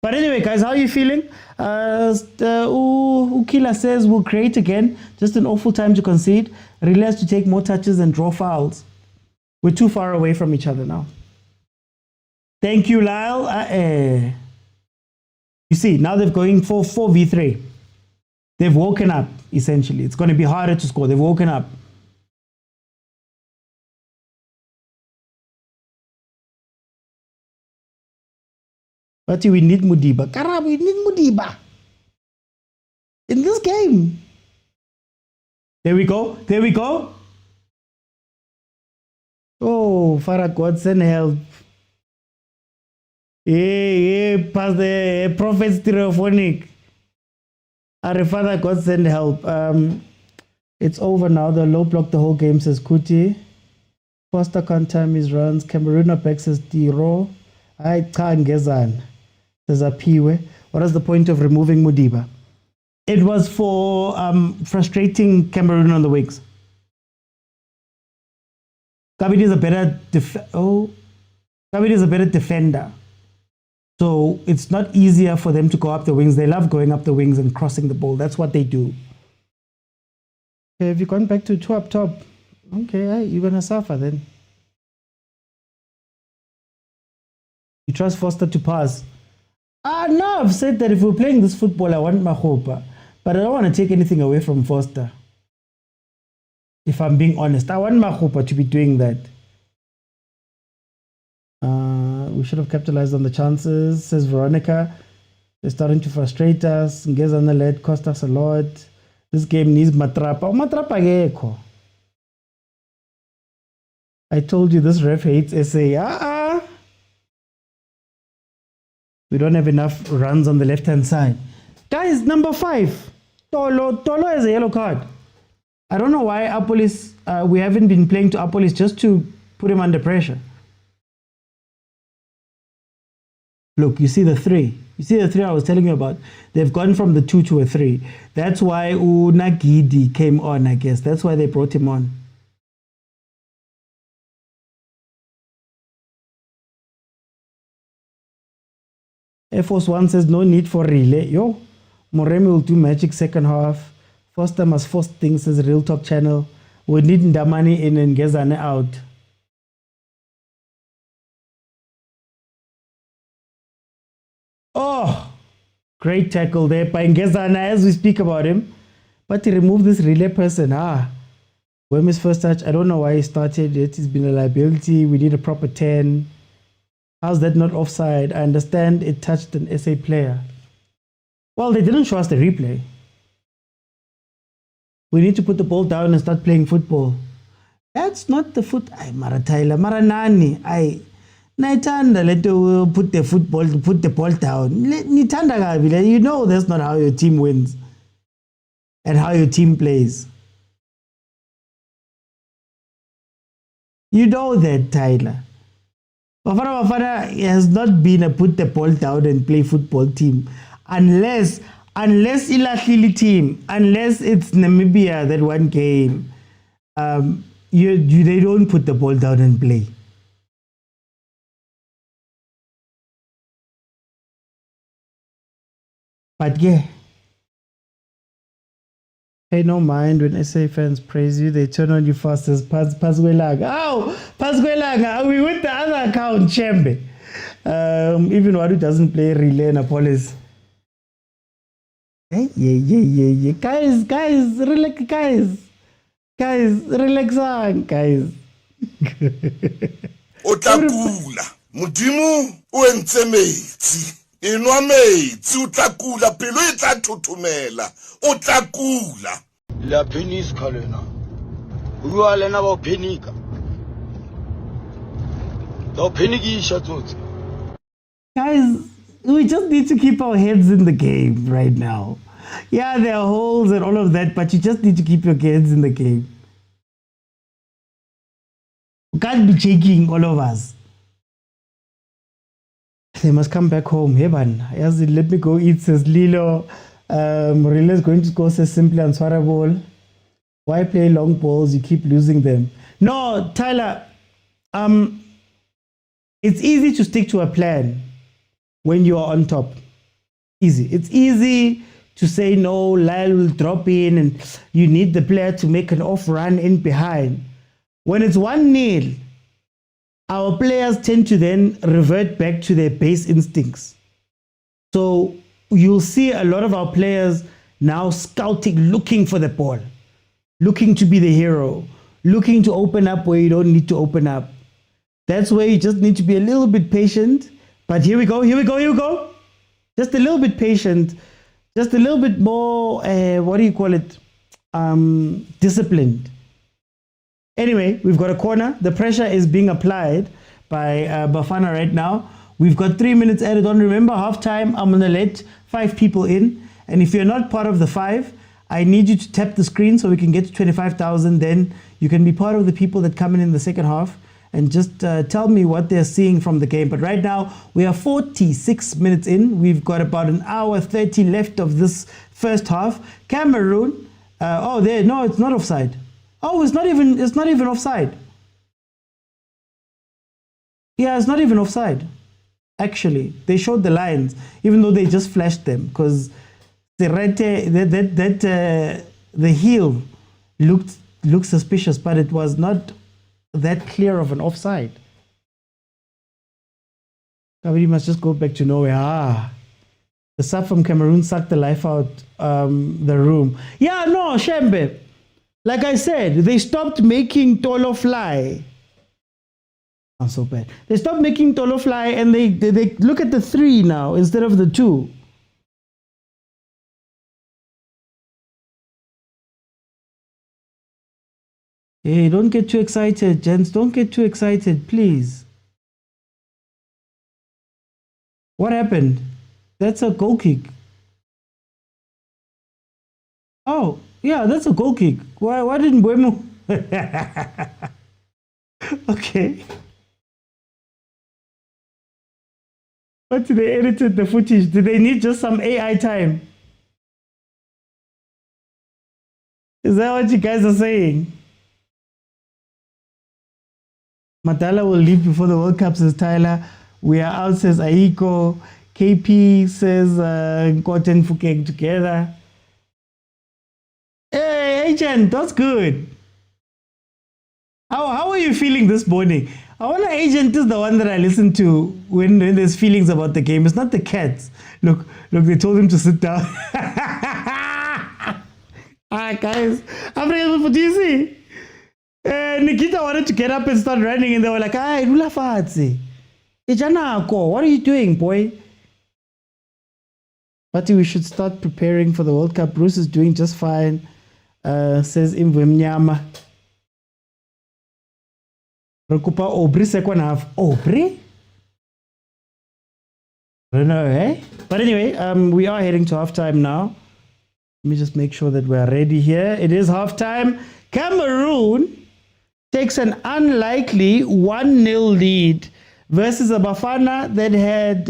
Speaker 2: But anyway, guys, how are you feeling? Ukila says we'll create again. Just an awful time to concede. Really has to take more touches and draw fouls. We're too far away from each other now. Thank you, Lyle. You see, now they're going for 4v3. They've woken up, essentially. It's going to be harder to score. They've woken up. But we need Mudiba. Karab, we need Mudiba. In this game. There we go. There we go. Oh, Farah, God send help. Yeah, pass the prophet stereophonic. Our Father, God send help. It's over now. The low block the whole game, says Kuti. Foster can't time his runs. Cameroon back, says Diro. I can't gezan. Says Apiwe. What is the point of removing Mudiba? It was for frustrating Cameroon on the wings. Gavin is a better Gavin is a better defender. So it's not easier for them to go up the wings. They love going up the wings and crossing the ball. That's what they do. Okay, have you gone back to 2 up top? Okay, you're going to suffer then. You trust Foster to pass? No, I've said that if we're playing this football, I want Mahopa. But I don't want to take anything away from Foster. If I'm being honest, I want Mahopa to be doing that. We should have capitalized on the chances, says Veronica. They're starting to frustrate us. Ngezana led cost us a lot. This game needs matrapa. Matrapa geko. I told you this ref hates SA. We don't have enough runs on the left-hand side. Guys, number 5. Tolo has a yellow card. I don't know why Apolis, we haven't been playing to Apolis just to put him under pressure. Look, you see the 3. You see the 3 I was telling you about? They've gone from the 2 to a 3. That's why Unagidi came on, I guess. That's why they brought him on. Air Force One says no need for relay. Yo, Moremi will do magic second half. Foster must force things, says Real Talk Channel. We need Ndamani in and Ngezane out. Oh, great tackle there by Ngezana as we speak about him. But he removed this relay person. Wemi's first touch. I don't know why he started it. He's been a liability. We need a proper 10. How's that not offside? I understand it touched an SA player. Well, they didn't show us the replay. We need to put the ball down and start playing football. That's not the foot. Ay, Marataila, Maranani. Ay, Naitanda, let put the ball down. Nitanda, you know that's not how your team wins and how your team plays. You know that, Tyler. Bafana Bafana has not been a put the ball down and play football team unless Ilahlili team, unless it's Namibia that one game, they don't put the ball down and play. But yeah, pay no mind when SA fans praise you, they turn on you fast as Pasquelaga. Oh, Pasquelaga, are we with the other account, Chembe? Even Wadu doesn't play relay in Apolis. Hey, yeah. Guys, relax, guys.
Speaker 6: Otakula, mudimu uentse metsi. Inwa metsi utakula pelo itatutumela. Otakula.
Speaker 7: La penis kalena. Uwa lena ba penika. Da penikisha tsotsi.
Speaker 2: Guys, we just need to keep our heads in the game right now. Yeah, there are holes and all of that, but you just need to keep your heads in the game. We can't be shaking, all of us. They must come back home. Hey, man. Let me go eat, says Lilo. Morilla is going to score, says Simply Answarable. Why play long balls? You keep losing them. No, Tyler. It's easy to stick to a plan when you are on top. Easy. It's easy to say no, Lyle will drop in and you need the player to make an off run in behind. When it's 1-0, our players tend to then revert back to their base instincts. So you'll see a lot of our players now scouting, looking for the ball, looking to be the hero, looking to open up where you don't need to open up. That's where you just need to be a little bit patient. But here we go. Just a little bit patient, just a little bit more, disciplined. Anyway, we've got a corner. The pressure is being applied by Bafana right now. We've got 3 minutes added on. Remember, halftime, I'm going to let 5 people in. And if you're not part of the 5, I need you to tap the screen so we can get to 25,000. Then you can be part of the people that come in the second half and just tell me what they're seeing from the game. But right now, we are 46 minutes in. We've got about an hour 30 left of this first half. Cameroon, no, it's not offside. Oh, it's not even offside. Yeah, it's not even offside. Actually, they showed the lines, even though they just flashed them, because the heel looked suspicious, but it was not that clear of an offside. We must just go back to nowhere. The sub from Cameroon sucked the life out the room. Yeah, no, Shembe. Like I said, they stopped making Tolo fly. Not so bad. They stopped making Tolo fly and they look at the 3 now instead of the 2. Hey, don't get too excited, gents. Don't get too excited, please. What happened? That's a goal kick. Oh, yeah, that's a goal kick. Why didn't Buemo? Okay. What did they edit the footage? Did they need just some AI time? Is that what you guys are saying? Matala will leave before the World Cup, says Tyler. We are out, says Aiko. KP says Nkoten Fukeng together. Hey, agent, that's good. How are you feeling this morning? Our agent is the one that I listen to when there's feelings about the game. It's not the cats. Look, they told him to sit down. Guys, I'm ready for DC. Nikita wanted to get up and start running, and they were like, "Hey, Rula Fatsi, what are you doing, boy?" But we should start preparing for the World Cup. Bruce is doing just fine, says Imvemnyama. Rekupa Obri second half. Obri? I don't know, eh? But anyway, we are heading to halftime now. Let me just make sure that we're ready here. It is halftime. Cameroon takes an unlikely 1-0 lead versus a Bafana that had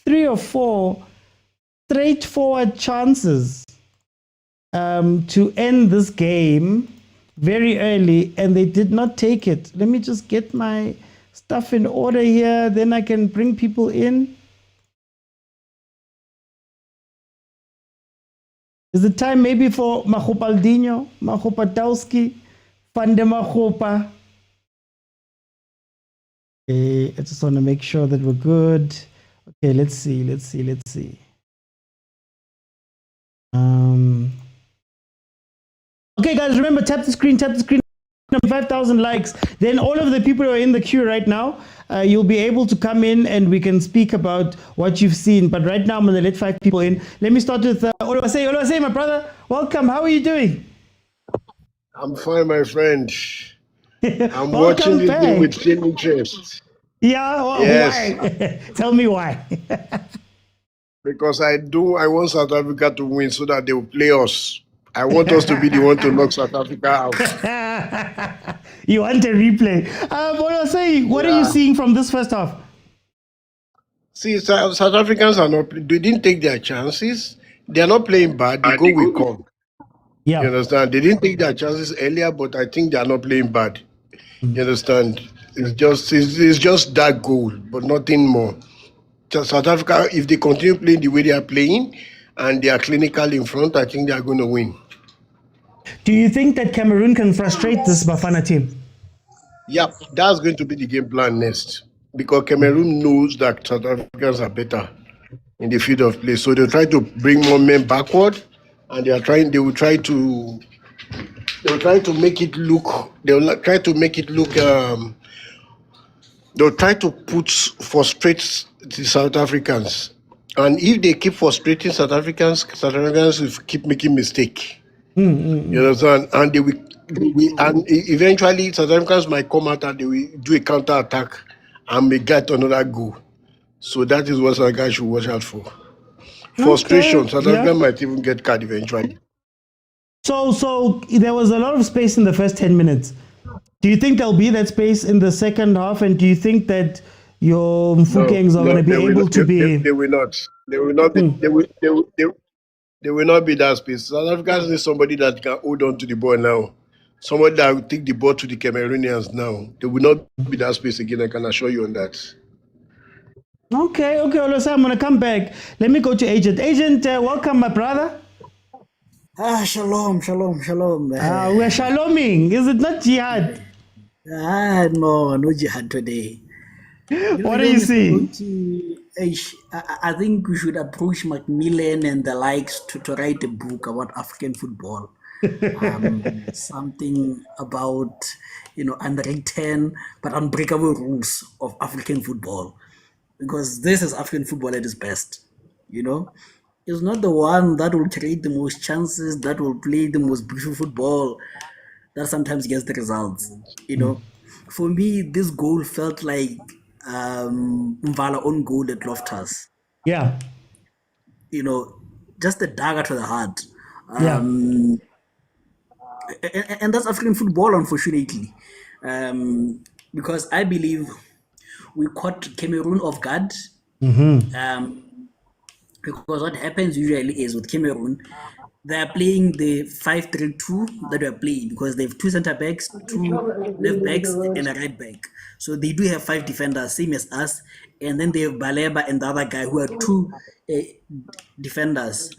Speaker 2: 3 or 4 straightforward chances to end this game very early, and they did not take it. Let me just get my stuff in order here, then I can bring people in. Is it time maybe for Mahopaldinho, Mahopatowski, Van de Mahopa? Okay, I just want to make sure that we're good. Okay, let's see. Okay, guys, remember, tap the screen, 5,000 likes. Then all of the people who are in the queue right now, you'll be able to come in and we can speak about what you've seen. But right now, I'm going to let 5 people in. Let me start with Oluwase, my brother. Welcome. How are you doing?
Speaker 10: I'm fine, my friend. I'm watching this game with same interest.
Speaker 2: Yeah?
Speaker 10: Yes.
Speaker 2: Why? Tell me why.
Speaker 10: Because I want South Africa to win so that they will play us. I want us to be the one to knock South Africa out.
Speaker 2: You want a replay. What are you seeing from this first half?
Speaker 10: See, South Africans are not, they didn't take their chances. They are not playing bad. The goal will come.
Speaker 2: Yeah.
Speaker 10: You understand? They didn't take their chances earlier, but I think they are not playing bad. You understand? It's just that goal, but nothing more. South Africa, if they continue playing the way they are playing and they are clinical in front, I think they are going to win.
Speaker 2: Do you think that Cameroon can frustrate this Bafana team?
Speaker 10: Yeah, that's going to be the game plan next. Because Cameroon knows that South Africans are better in the field of play. So they'll try to bring more men backward, and they'll try to make it look, they'll try to frustrate the South Africans. And if they keep frustrating South Africans will keep making mistakes. You understand? And and eventually South Africans might come out and they will do a counter attack and may get another goal. So that is what South Africa should watch out for. Frustration. South Africa might even get card eventually.
Speaker 2: So there was a lot of space in the first 10 minutes. Do you think there'll be that space in the second half? And do you think that your Mfukengs are going to be able to be?
Speaker 10: They will not. They will not be. They will not be that space. South Africans need somebody that can hold on to the ball now. Somebody that will take the ball to the Cameroonians now. They will not be that space again. I can assure you on that.
Speaker 2: Okay, Olosa, I'm going to come back. Let me go to Agent. Agent, welcome, my brother.
Speaker 11: Shalom.
Speaker 2: We're shaloming. Is it not jihad?
Speaker 11: No jihad today.
Speaker 2: What are you seeing?
Speaker 11: I think we should approach Macmillan and the likes to write a book about African football. Something about, unwritten but unbreakable rules of African football. Because this is African football at its best. It's not the one that will create the most chances, that will play the most beautiful football, that sometimes gets the results. For me, this goal felt like Mvala own goal at Loftus.
Speaker 2: Yeah.
Speaker 11: Just a dagger to the heart.
Speaker 2: Yeah.
Speaker 11: And that's African football, unfortunately, because I believe we caught Cameroon off guard. Because what happens usually is with Cameroon, they are playing the 5-3-2 that we are playing because they have 2 center backs, 2 left backs, and a right back. So they do have 5 defenders, same as us, and then they have Baleba and the other guy who are 2 defenders.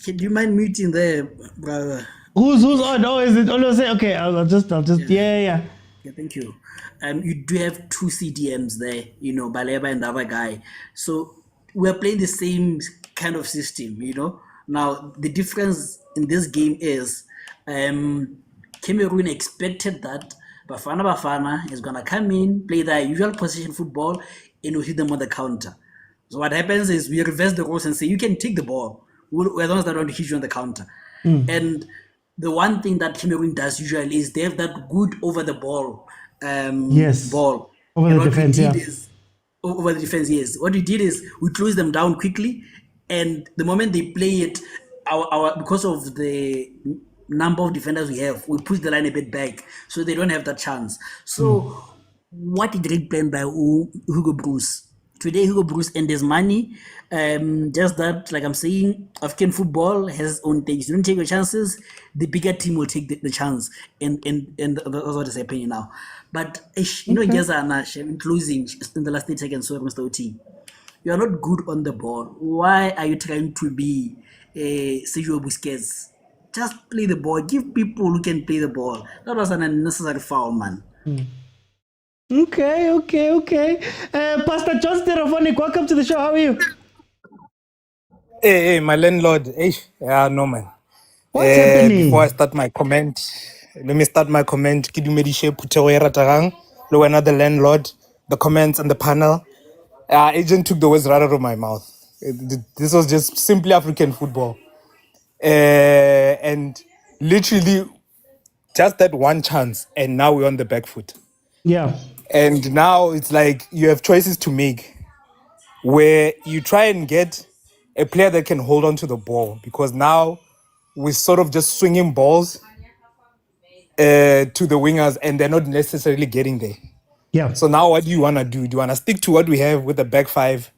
Speaker 11: Can you mind muting there, brother?
Speaker 2: Who's on? Oh, is it always say? Okay, I'll just yeah.
Speaker 11: Yeah, thank you. You do have 2 CDMs there, Baleba and the other guy. So we're playing the same kind of system, Now, the difference in this game is Cameroon expected that Bafana Bafana is going to come in, play their usual position football, and we'll hit them on the counter. So what happens is we reverse the roles and say, you can take the ball. We're the ones that want to hit you on the counter. And the one thing that Cameroon does usually is they have that good over the ball ball.
Speaker 2: Over the defense,
Speaker 11: over the defense, yes. What we did is we closed them down quickly, and the moment they play it, our because of the number of defenders we have, we push the line a bit back so they don't have that chance. So what a great plan by Hugo Bruce. Today, Hugo Bruce and his money, just that, like I'm saying, African football has its own things. You don't take your chances, the bigger team will take the chance, and that's what is happening now. But, in closing, in the last 30 seconds, sorry, Mr. OT, you are not good on the ball. Why are you trying to be Sergio Busquets? Just play the ball. Give people who can play the ball. That was an unnecessary foul, man.
Speaker 2: Okay. Pastor John Sterophonic, welcome to the show. How are you?
Speaker 5: Hey, my landlord. Hey, yeah, no man.
Speaker 2: What's happening?
Speaker 5: Before I start my comment, let me start my comment. Kidumedishe Putewe Ratarang, Lo another landlord, the comments and the panel. Agent took the words right out of my mouth. This was just simply African football. And literally just that one chance, and now we're on the back foot.
Speaker 2: Yeah.
Speaker 5: And now it's like you have choices to make where you try and get a player that can hold on to the ball, because now we're sort of just swinging balls to the wingers and they're not necessarily getting there.
Speaker 2: Yeah.
Speaker 5: So now what do you want to do? Do you want to stick to what we have with the back 5,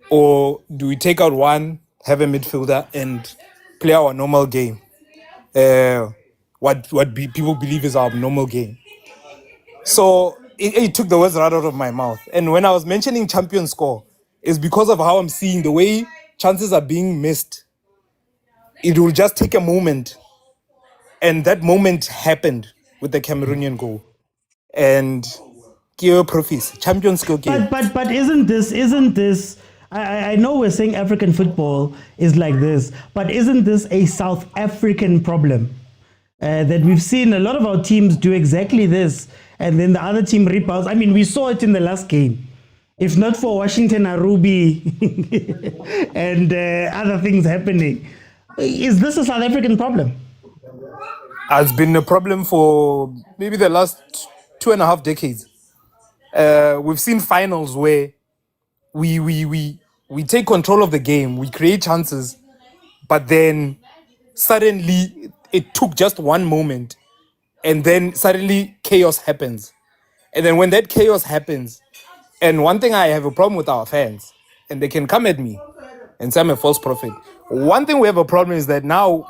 Speaker 5: or do we take out one, have a midfielder and play our normal game? What people believe is our normal game. So it took the words right out of my mouth. And when I was mentioning champion score, it's because of how I'm seeing the way chances are being missed. It will just take a moment. And that moment happened with the Cameroonian goal. And Kio Profis, champion score game.
Speaker 2: But isn't this I know we're saying African football is like this, but isn't this a South African problem? That we've seen a lot of our teams do exactly this, and then the other team rebounds. I mean, we saw it in the last game. If not for Washington Arubi and other things happening, is this a South African problem?
Speaker 5: Has been a problem for maybe the last 2.5 decades. We've seen finals where we take control of the game, we create chances, but then suddenly it took just one moment, and then suddenly chaos happens. And then when that chaos happens, and one thing I have a problem with our fans, and they can come at me and say I'm a false prophet. One thing we have a problem is that now,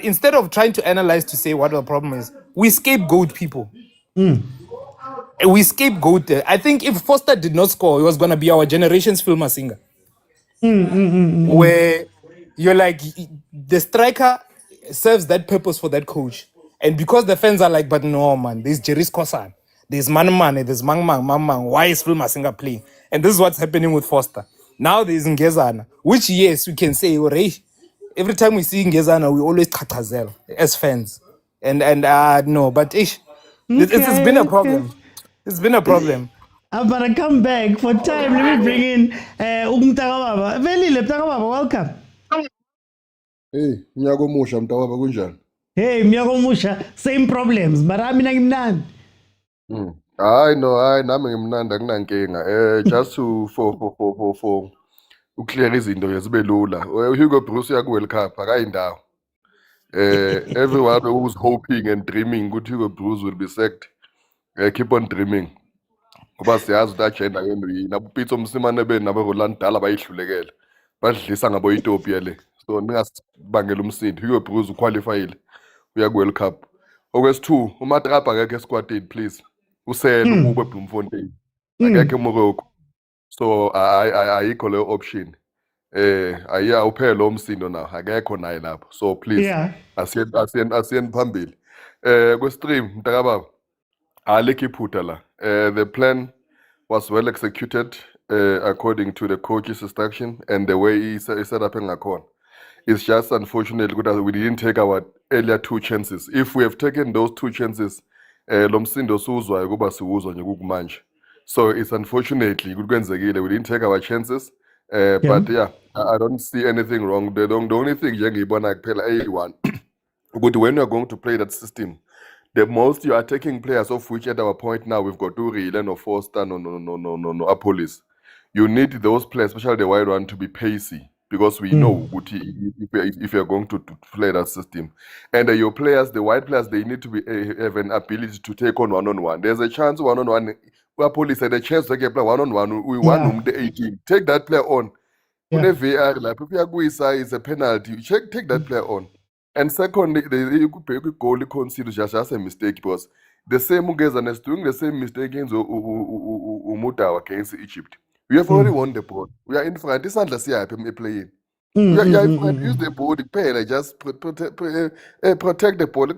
Speaker 5: instead of trying to analyze to say what the problem is, we scapegoat people. We scapegoat. I think if Foster did not score, he was going to be our generation's Filmer singer. Where you're like, the striker serves that purpose for that coach. And because the fans are like, but no, man, there's Jerry's Kosan, there's Man, there's Mang, why is Filmer singer playing? And this is what's happening with Foster. Now there's Ngezana, which yes, we can say, every time we see Ngezana, we always khathazel as fans. And no, but it's been a problem. It's been a problem.
Speaker 2: I'm gonna come back for time. Let me bring in Mtakababa. Velile Mtakababa, welcome.
Speaker 12: Hey, mnyaka omusha mntawaba kunjani?
Speaker 2: Hey, mnyaka omusha, same problems, mara mina ngimnandi.
Speaker 12: Hayi nami ngimnandi akunankinga. Just for uclear izinto zibe lula. Hugo Bruce uya ku World Cup akayindawo. Everyone who's hoping and dreaming ukuthi Hugo Bruce will be sacked. Keep on dreaming. Ngoba siyazi ukuthi agenda yenu yini. Pitso Mosimane nabo Rulani dala bayihlulekele. Badlisa ngabo Ethiopia le. So ningasibangela umsindi. Hugo Bruce uqualified uya ku World Cup. Okwesi-2 uMatrapa akekho esquadini please. Usele ube Bloemfontein. Akekho eMorocco. So ayikho leyo option. Ayiya uphele lo msindo na akekho naye lapho. So please asiyeni phambili. Kwesi-3 Mntakababa alikho iphutha la. The plan was well executed according to the coach's instruction and the way he set up ngakhona. It's just unfortunate that we didn't take our earlier 2 chances. If we have taken those 2 chances, lo msindo suzwayo kuba siwuzwa nje kukumanje. So it's unfortunately we didn't take our chances. But yeah, I don't see anything wrong. The only thing njengiyibona kuphela A1 ukuthi when you're going to play that system, the most you are taking players of which at our point now we've got Urile, no Forster, no Apolis. You need those players, especially the wide one, to be pacey because we know if you're going to play that system. And your players, the wide players, they need to be have an ability to take on one-on-one. There's a chance one-on-one. Apolis had a chance to get play one-on-one. We want the 18. Take that player on. If it's a penalty, take that player on. And secondly, the goal considered just a mistake because the same Ngezana is doing the same mistake against Motaung against Egypt. We have already won the ball. We are in front. This is not playing. We are in front. Use the ball. Just protect the ball.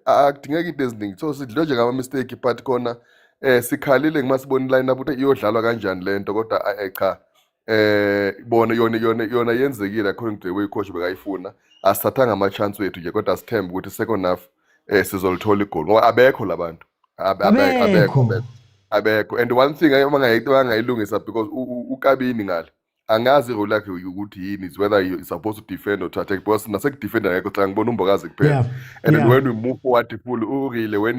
Speaker 12: I think there's nothing. So it's logic. I'm a mistake. But corner. Sikhalile ngimasibona line up ukuthi iyodlalwa kanjani lento kodwa cha bona yona yenzekile according to the way coach bekayifuna asithathanga ama chance wethu nje kodwa sithemba ukuthi second half sizolithola igoli ngoba abekho labantu abekho and one thing abangayilungisa because ukabini ngale angazi role yakhe ukuthi yini is whether you is supposed to defend or to attack because nasekudefend akekho xa ngibona umbokazi kuphela and then when we move forward full urile when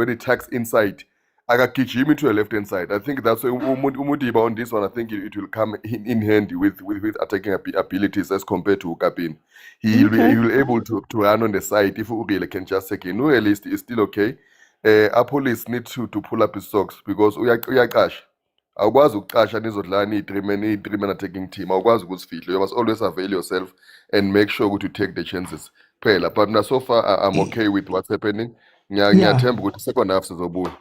Speaker 12: he attacks inside akagijima into the left hand side. I think that's why Umudiba on this one. I think it will come in handy with attacking abilities as compared to Ukapin. He will be able to run on the side if Uriele can just take in. Uriele is still okay. Apolis needs to pull up his socks because uyaqasha. Awukwazi ukuqasha nizodlala i-3-man attacking team. Awukwazi ukuzifihla. You must always avail yourself and make sure to take the chances. Phela, but now so far I'm okay with what's happening. Ngiyathemba ukuthi second half sizobuya.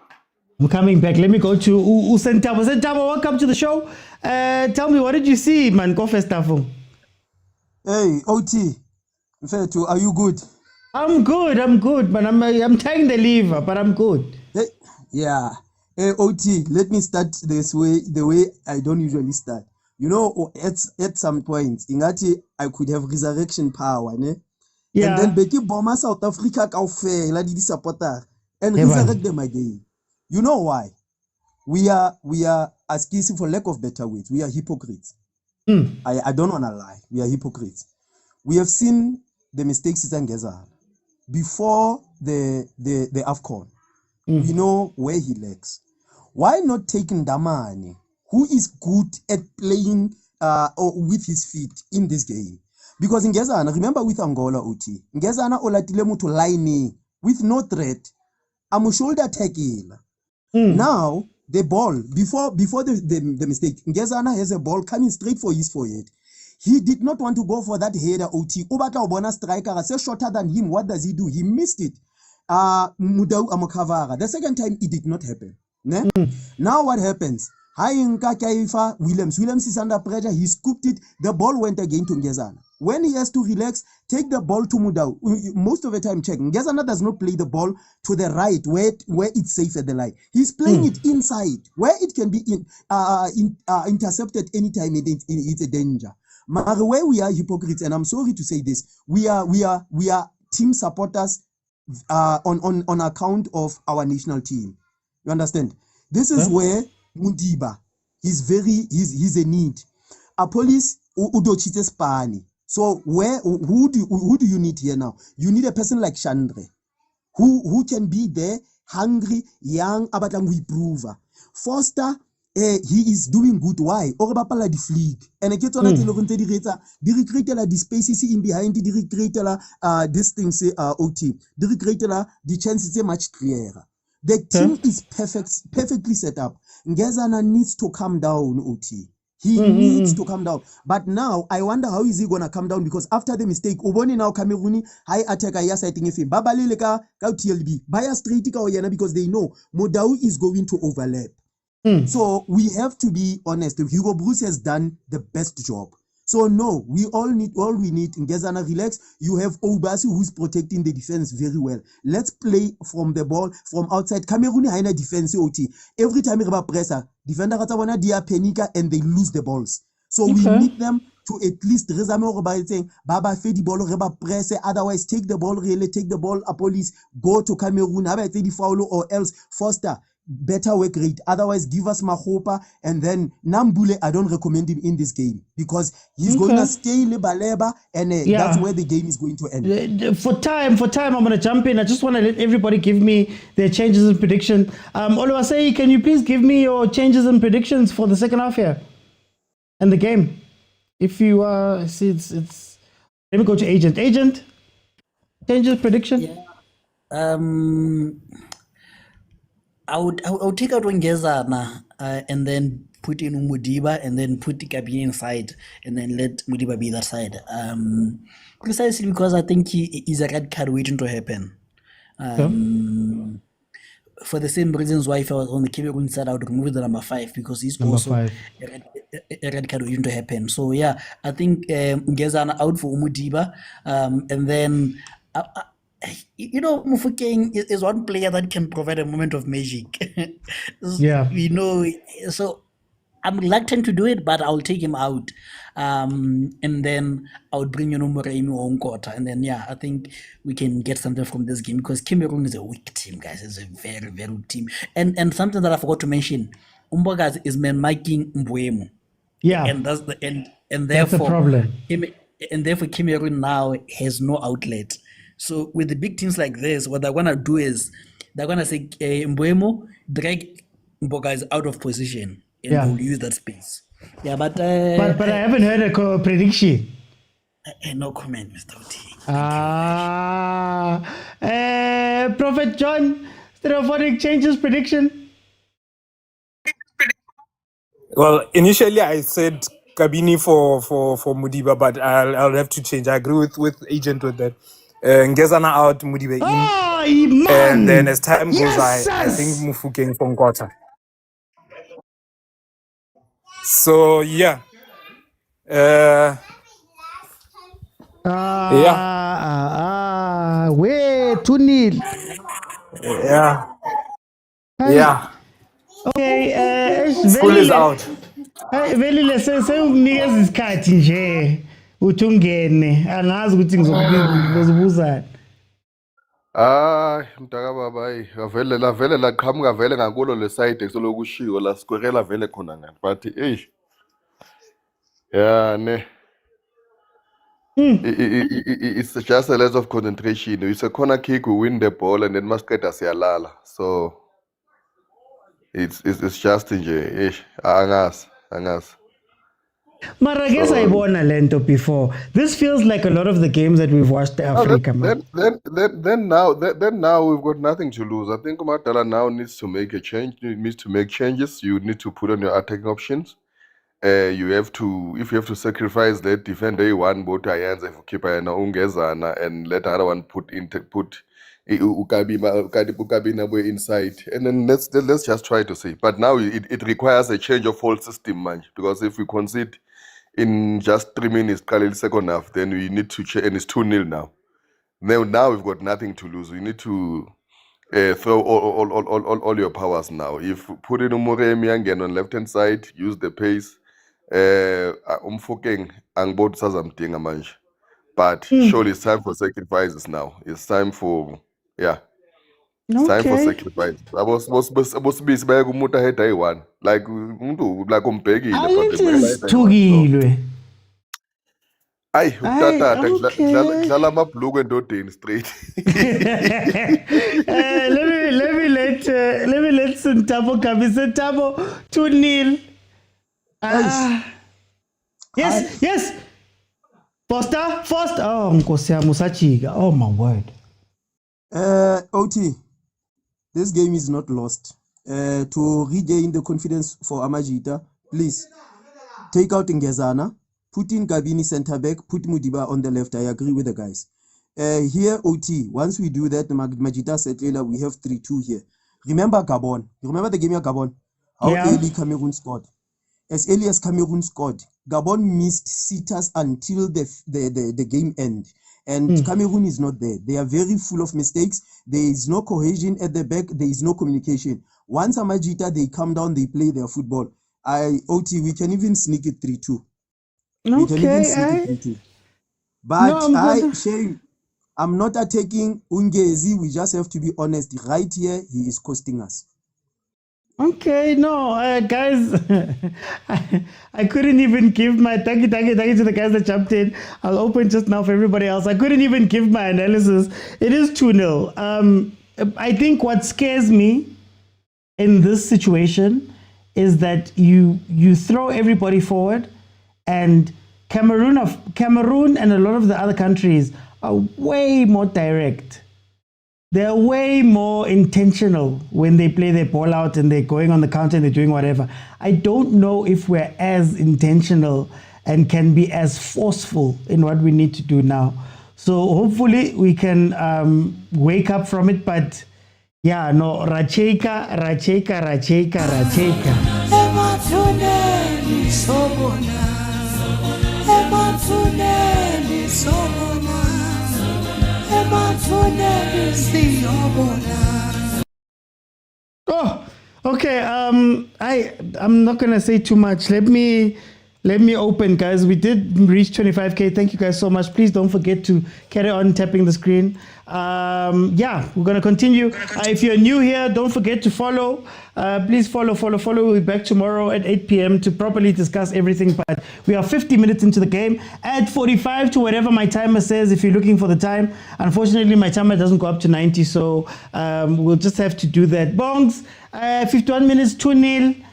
Speaker 2: I'm coming back. Let me go to Sentabo. Sentabo, welcome to the show. Tell me, what did you see, man? Go first, Tafo.
Speaker 13: Hey, OT. Fetu, are you good?
Speaker 2: I'm good, but I'm tying the lever, but I'm good.
Speaker 13: Hey, yeah. Hey, OT, let me start the way I don't usually start. You know, at some point, ingati I could have resurrection power, ne? Yeah. And then Becky Bomber South Africa kaufe la di supporter and resurrect them again. You know why? We are as for lack of better words, we are hypocrites. I don't want to lie. We are hypocrites. We have seen the mistakes in Ngezana before the AFCON. We know where he lacks. Why not taking Damani, who is good at playing with his feet in this game? Because Ngezana, remember with Angola, Uti, Ngezana olatilemu to lining with no threat. I'm a shoulder tackle. Now the ball before the mistake, Ngezana has a ball coming straight for his forehead. He did not want to go for that header. OT Ubata Obona striker say shorter than him. What does he do? He missed it. Mudau Amokavara. The second time it did not happen. Now what happens? Williams is under pressure. He scooped it. The ball went again to Ngezana. When he has to relax, take the ball to Mudau. Most of the time, check. Ngezana does not play the ball to the right where it's safe at the line. He's playing it inside where it can be intercepted anytime. It's a danger. But where we are hypocrites, and I'm sorry to say this, we are team supporters on account of our national team. You understand? This is where Mundiba, he's a need. A police udochite spani. So who do you need here now? You need a person like Chandre, who can be there, hungry, young, abatang improver. Foster, he is doing good. Why? Orebapala the fleet. And I get on the recreator the spaces in behind the recreator this thing say OT. The recreator the chances are much clearer. The team is perfectly set up. Ngezana needs to come down, OT. He needs to come down. But now, I wonder how is he going to come down, because after the mistake, Uboni now Cameroon, high attacker, yes, I think if him, Babalileka, TLB, Baya straight because they know Modau is going to overlap. So we have to be honest. Hugo Bruce has done the best job. So no, we need Ngezana relax. You have Obasi who's protecting the defense very well. Let's play from the ball from outside. Cameroon haina defense OT. Every time we presser, defender wana dia penika and they lose the balls. So we need them to at least saying Baba Fedi ball reba press, otherwise take the ball a police, go to Cameroon, have a Fedi Faulo or else Foster. Better work rate, otherwise give us Mahopa, and then Nambule, I don't recommend him in this game because he's going to stay leba and that's where the game is going to end.
Speaker 2: For time, I'm going to jump in. I just want to let everybody give me their changes and prediction. Oluwasei, can you please give me your changes and predictions for the second half here and the game? If you see it's let me go to agent, changes, prediction.
Speaker 11: I would take out Ngezana and then put in Mudiba and then put Gavin inside and then let Mudiba be that side. Precisely because I think he is a red card waiting to happen. For the same reasons why if I was on the Cameroon side, I would remove the number 5 because he's also a red card waiting to happen. So yeah, I think Ngezana out for Mudiba and then... you know, Mufokeng is one player that can provide a moment of magic. You know, so I'm reluctant to do it, but I'll take him out. And then I would bring, Moreno on quarter. And then, I think we can get something from this game because Cameroon is a weak team, guys. It's a very, very weak team. And something that I forgot to mention, Umbogas is man-marking Mbeumo. And that's and therefore, that's the problem. And therefore, Cameroon now has no outlet. So with the big teams like this, what they're gonna do is they're gonna say Mbeumo, drag Mboga out of position, and they'll use that space. But
Speaker 2: I haven't heard a prediction.
Speaker 11: No comment, Mr. Oti.
Speaker 2: Prophet John, stereophonic changes prediction.
Speaker 5: Well, initially I said Kabini for Mudiba, but I'll have to change. I agree with agent with that. Ngezana out, Mudiba in. And then as time goes by, I think Mufokeng from quarter. So yeah.
Speaker 2: Wait, 2-0.
Speaker 5: Yeah.
Speaker 2: Okay,
Speaker 5: school is out.
Speaker 2: Vele sewukunikeza isikhathi nje uthi ungene angazi ukuthi ngizokubuzana.
Speaker 12: Mntaka baba vele laqhamuka vele ngakulo le side eselokushiwo la sigwerela vele khona ngani but it's just a lot of concentration. It's a corner kick, we win the ball and then masqeda siyalala. So it's just nje angazi.
Speaker 2: But I guess I won a lento before. This feels like a lot of the games that we've watched Africa.
Speaker 12: Then now we've got nothing to lose. I think Madala now needs to make a change. Needs to make changes. You need to put on your attacking options. If you have to sacrifice that defender one, both Ayanza for keeper and Ungezana, and let the other one put Ukabina inside, and then let's just try to see. But now it requires a change of whole system, man. Because if we concede in just 3 minutes, Khalil second half, then we need to check, and it's 2-0 now. Now we've got nothing to lose. We need to throw all your powers now. If put in Umuremi again on left hand side, use the pace. Umfokeng angibod sazamdinga manje. But surely it's time for sacrifices now. It's time for It's time for sacrifice. Abosibisi bayeka umuntu ahead ayi-1 like umuntu like umbhekile
Speaker 2: Alithukilwe.
Speaker 12: Ayi ukutatata kudlala amabhuluku endodeni straight.
Speaker 2: Let me let Sintabo come. It's Sintabo 2-0. Yes. Foster. Oh, Nkosi Musachiga. Oh my word.
Speaker 13: OT, this game is not lost. To regain the confidence for Amajita, please take out Ngezana, put in Gavin center back, put Mudiba on the left. I agree with the guys. Here, OT, once we do that, Majita said earlier, we have 3-2 here. Remember Gabon. You remember the game of Gabon? How early Cameroon scored. As early as Cameroon scored, Gabon missed sitters until the game end. And Cameroon is not there. They are very full of mistakes. There is no cohesion at the back. There is no communication. Once Amajita, they come down, they play their football. OT, we can even sneak it 3-2. We can even sneak it 3-2. But Shane, I'm not attacking Ungezi. We just have to be honest. Right here, he is costing us.
Speaker 2: Okay, no, guys, I couldn't even give my thank you to the guys that jumped in. I'll open just now for everybody else. I couldn't even give my analysis. It is 2-0. I think what scares me in this situation is that you throw everybody forward, and Cameroon and a lot of the other countries are way more direct. They're way more intentional when they play their ball out and they're going on the counter and they're doing whatever. I don't know if we're as intentional and can be as forceful in what we need to do now. So hopefully we can wake up from it. But yeah, no, Racheka. Oh, okay. I'm not gonna say too much. Let me open, guys. We did reach 25K. Thank you guys so much. Please don't forget to carry on tapping the screen. Yeah, we're gonna continue. If you're new here, don't forget to follow. Please follow. We'll be back tomorrow at 8 p.m. to properly discuss everything. But we are 50 minutes into the game. Add 45 to whatever my timer says if you're looking for the time. Unfortunately, my timer doesn't go up to 90, so we'll just have to do that. Bongs, 51 minutes, 2-0.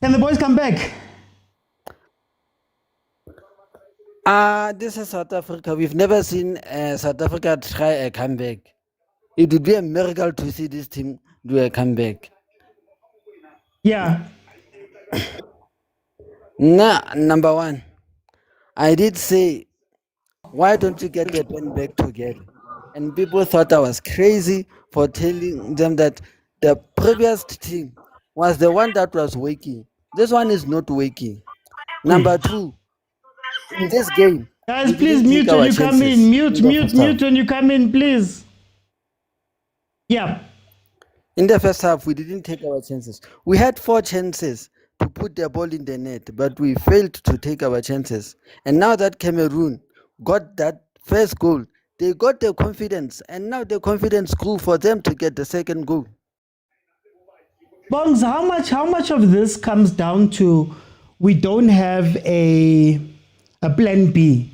Speaker 2: Can the boys come back?
Speaker 14: This is South Africa. We've never seen South Africa try a comeback. It would be a miracle to see this team do a comeback.
Speaker 2: Yeah.
Speaker 14: Number one, I did say, why don't you get the band back together? And people thought I was crazy for telling them that the previous team was the one that was working. This one is not working. Number two, in this game,
Speaker 2: guys, please mute when you come in. Mute when you come in, please. Yeah.
Speaker 14: In the first half, we didn't take our chances. We had 4 chances to put the ball in the net, but we failed to take our chances. And now that Cameroon got that first goal, they got the confidence, and now the confidence grew for them to get the second goal.
Speaker 2: Bongs, how much of this comes down to we don't have a plan B?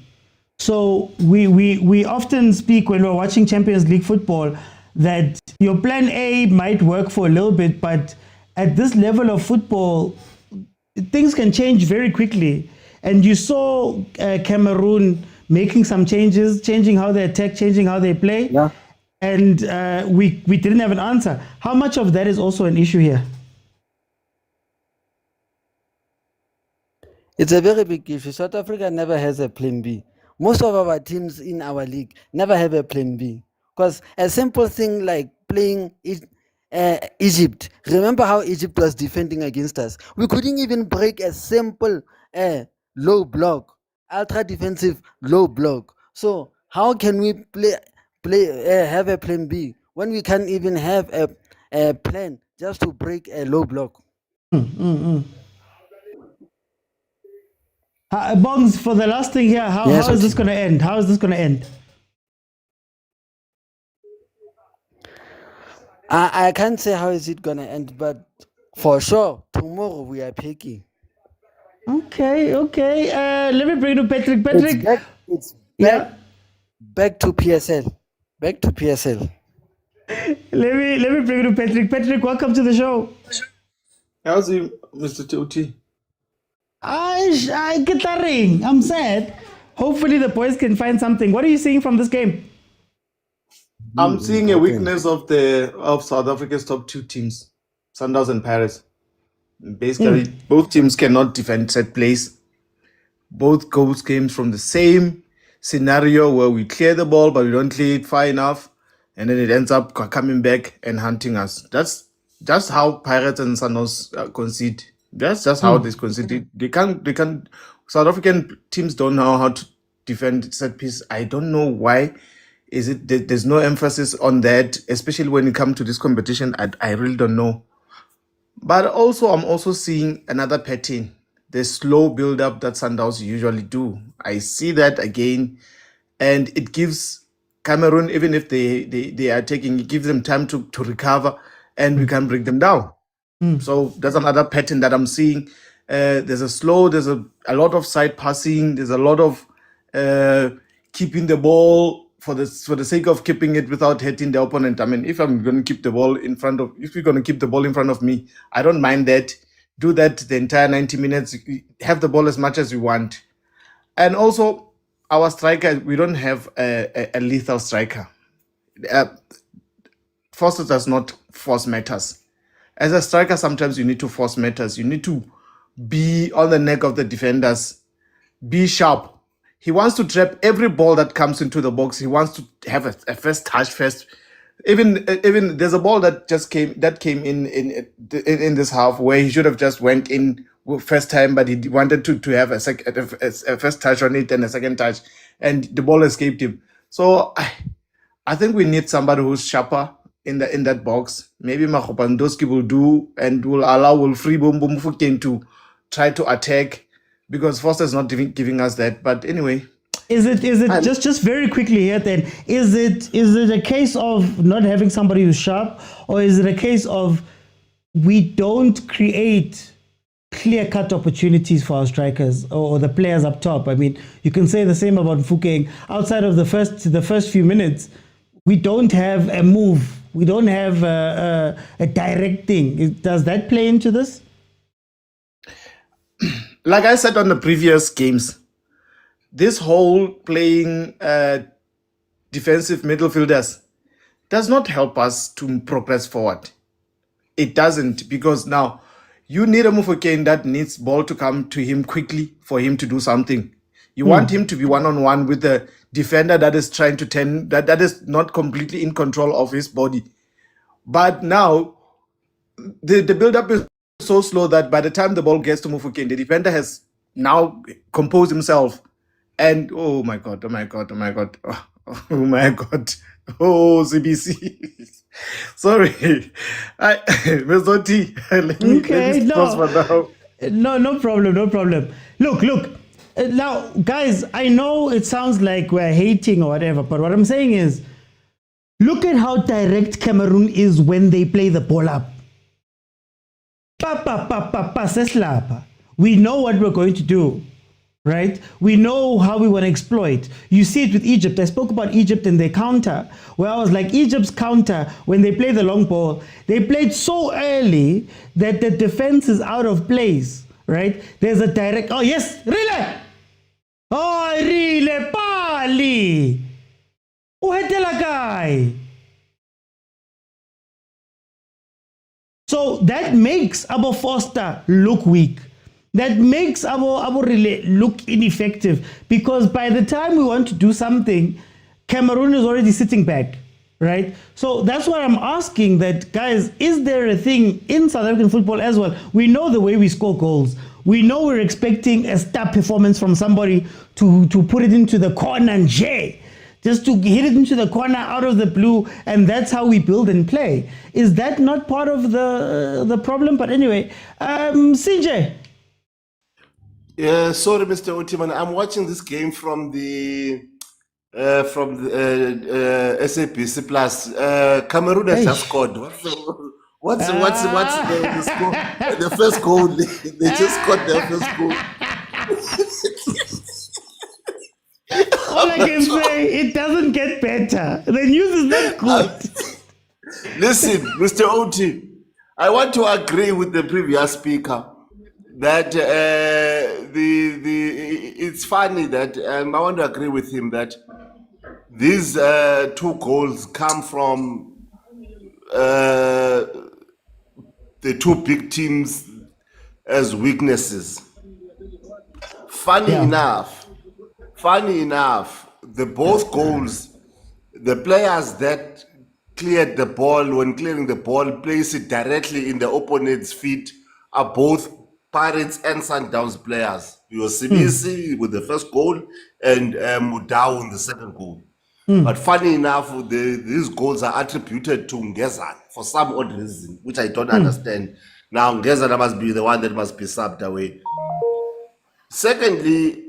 Speaker 2: So we often speak when we're watching Champions League football that your plan A might work for a little bit, but at this level of football, things can change very quickly. And you saw Cameroon making some changes, changing how they attack, changing how they play.
Speaker 14: Yeah.
Speaker 2: And we didn't have an answer. How much of that is also an issue here?
Speaker 14: It's a very big issue. South Africa never has a plan B. Most of our teams in our league never have a plan B. Because a simple thing like playing Egypt, remember how Egypt was defending against us? We couldn't even break a simple low block, ultra defensive, low block. So how can we have a plan B when we can't even have a plan just to break a low block?
Speaker 2: Bongs, for the last thing here, how is this going to end? How is this going to end?
Speaker 14: I can't say how is it going to end, but for sure, tomorrow we are picking.
Speaker 2: Okay. Let me bring to Patrick. Patrick,
Speaker 14: Back to PSL. Back to PSL.
Speaker 2: let me bring to Patrick. Patrick, welcome to the show.
Speaker 15: How's you, Mr. T.O.T.?
Speaker 2: I get that ring. I'm sad. Hopefully the boys can find something. What are you seeing from this game?
Speaker 15: I'm seeing a weakness of South Africa's top two teams, Sundowns and Paris. Basically, both teams cannot defend set plays. Both goals came from the same scenario where we clear the ball, but we don't clear it far enough, and then it ends up coming back and hunting us. That's just how Pirates and Sundowns concede. That's just how they concede. They can't. South African teams don't know how to defend set piece. I don't know why. Is it there's no emphasis on that, especially when it comes to this competition? I really don't know. But also, I'm also seeing another pattern, the slow build-up that Sundowns usually do. I see that again, and it gives Cameroon, even if they are taking, it gives them time to recover, and we can break them down. So that's another pattern that I'm seeing. There's a lot of side passing, there's a lot of keeping the ball for the sake of keeping it without hitting the opponent. I mean, if I'm going to keep the ball in front of, if you're going to keep the ball in front of me, I don't mind that. Do that the entire 90 minutes. Have the ball as much as you want. And also, our striker, we don't have a lethal striker. Foster does not force matters. As a striker, sometimes you need to force matters. You need to be on the neck of the defenders. Be sharp. He wants to trap every ball that comes into the box. He wants to have a first touch first. Even there's a ball that came in this half where he should have just went in first time, but he wanted to have a first touch on it and a second touch, and the ball escaped him. So I think we need somebody who's sharper in that box. Maybe Mahopandoski will do and will allow Wilfried Mufokeng to try to attack, because Foster's not giving us that. But anyway,
Speaker 2: is it just very quickly here then? Is it a case of not having somebody who's sharp, or is it a case of we don't create clear-cut opportunities for our strikers or the players up top? I mean, you can say the same about Mofokeng. Outside of the first few minutes, we don't have a move. We don't have a direct thing. Does that play into this?
Speaker 15: Like I said on the previous games, this whole playing defensive midfielders does not help us to progress forward. It doesn't, because now you need a Mofokeng that needs ball to come to him quickly for him to do something. You want him to be one-on-one with the defender that is trying to that is not completely in control of his body. But now the build-up is so slow that by the time the ball gets to Mofokeng, the defender has now composed himself. And oh my God. Oh, CBC. Sorry. Mr. T, let me pause for now.
Speaker 2: No problem. Look. Now, guys, I know it sounds like we're hating or whatever, but what I'm saying is, look at how direct Cameroon is when they play the ball up. We know what we're going to do, right? We know how we want to exploit. You see it with Egypt. I spoke about Egypt and their counter, where I was like, Egypt's counter, when they play the long ball, they played so early that the defense is out of place, right? There's a direct, oh yes, relay! Oh, relay, pali! Uhetela guy! So that makes Abo Foster look weak. That makes Abo relay look ineffective, because by the time we want to do something, Cameroon is already sitting back, right? So that's why I'm asking that, guys, is there a thing in South African football as well? We know the way we score goals. We know we're expecting a star performance from somebody to put it into the corner and just to hit it into the corner out of the blue, and that's how we build and play. Is that not part of the problem? But anyway, CJ.
Speaker 10: Yeah, sorry, Mr. Otiman. I'm watching this game from the SABC Plus. Cameroon has just scored. What's the score? The first goal. They just scored their first goal.
Speaker 2: All I can say, it doesn't get better. The news is not good.
Speaker 10: Listen, Mr. Oti, I want to agree with the previous speaker that it's funny that I want to agree with him that these 2 goals come from the 2 big teams as weaknesses. Funny enough, the both goals, the players that cleared the ball, when clearing the ball, place it directly in the opponent's feet, are both Pirates and Sundowns players. You Sibisi with the first goal and Motaung the second goal. But funny enough, these goals are attributed to Ngezana for some odd reason, which I don't understand. Now, Ngezana must be the one that must be subbed away. Secondly,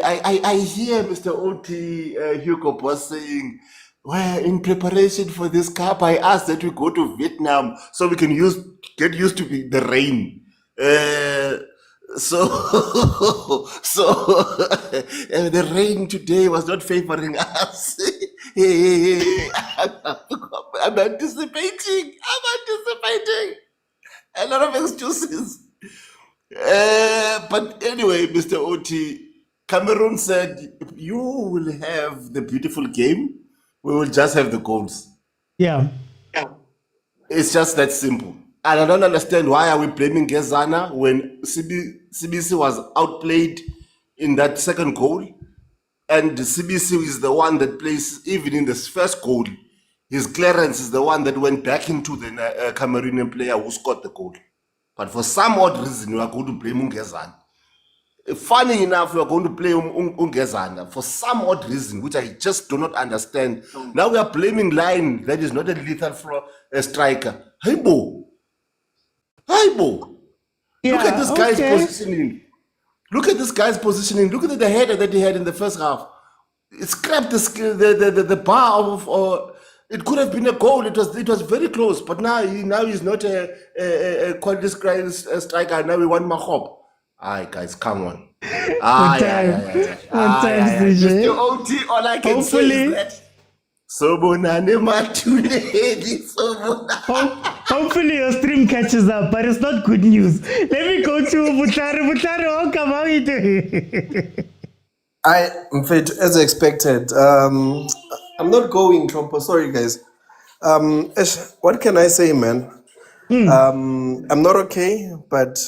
Speaker 10: I hear Mr. Oti Hugo Boss saying, well, in preparation for this cup, I asked that we go to Vietnam so we can get used to the rain. So the rain today was not favoring us. I'm anticipating a lot of excuses. But anyway, Mr. Oti, Cameroon said, you will have the beautiful game. We will just have the goals.
Speaker 2: Yeah.
Speaker 10: It's just that simple. And I don't understand why are we blaming Ngezana when CBC was outplayed in that second goal. And CBC is the one that plays, even in this first goal, his clearance is the one that went back into the Cameroonian player who scored the goal. But for some odd reason, we are going to blame Ngezana. Funny enough, we are going to play Ngezana for some odd reason, which I just do not understand. Now we are blaming Line that is not a lethal striker. Hey, Bo.
Speaker 2: Yeah,
Speaker 10: look at this guy's positioning. Look at this guy's positioning. Look at the header that he had in the first half. It scrapped the bar of. It could have been a goal. It was very close. But now he's not a quality striker. Now we want Mahop. Aye, guys, come on. Mr. OT, all I can say is that.
Speaker 2: Hopefully your stream catches up, but it's not good news. Let me go to Butare. Butare, welcome. How are you doing?
Speaker 16: In fact, as expected, I'm not going, Trumpo. Sorry, guys. What can I say, man? I'm not okay, but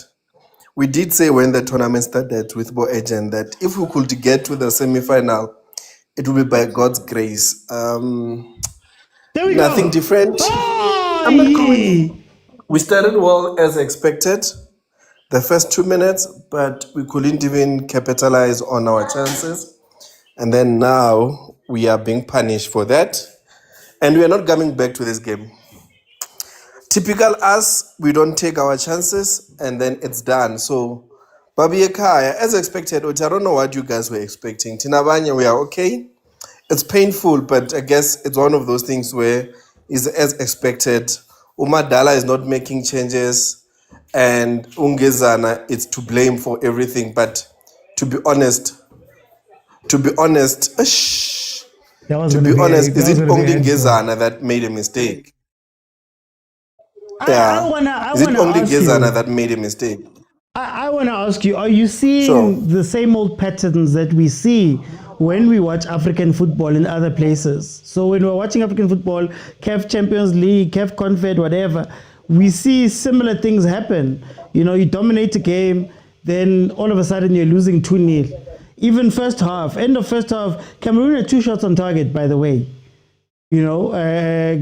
Speaker 16: we did say when the tournament started with Bo Agent that if we could get to the semi-final, it will be by God's grace. Nothing different. I'm not going. We started well as expected, the first 2 minutes, but we couldn't even capitalize on our chances. And then now we are being punished for that. And we are not coming back to this game. Typical us, we don't take our chances and then it's done. So, Babi Ekaya, as expected, I don't know what you guys were expecting. Tinabanya, we are okay. It's painful, but I guess it's one of those things where it's as expected. Umadala is not making changes and Ngezana is to blame for everything. But to be honest, is it only Ngezana that made a mistake? Is it only Ngezana that made a mistake?
Speaker 2: I want to ask you, are you seeing the same old patterns that we see when we watch African football in other places? So when we're watching African football, CAF Champions League, CAF Confed, whatever, we see similar things happen. You know, you dominate a game, then all of a sudden you're losing 2-0. Even first half, end of first half, Cameroon had 2 shots on target, by the way. You know,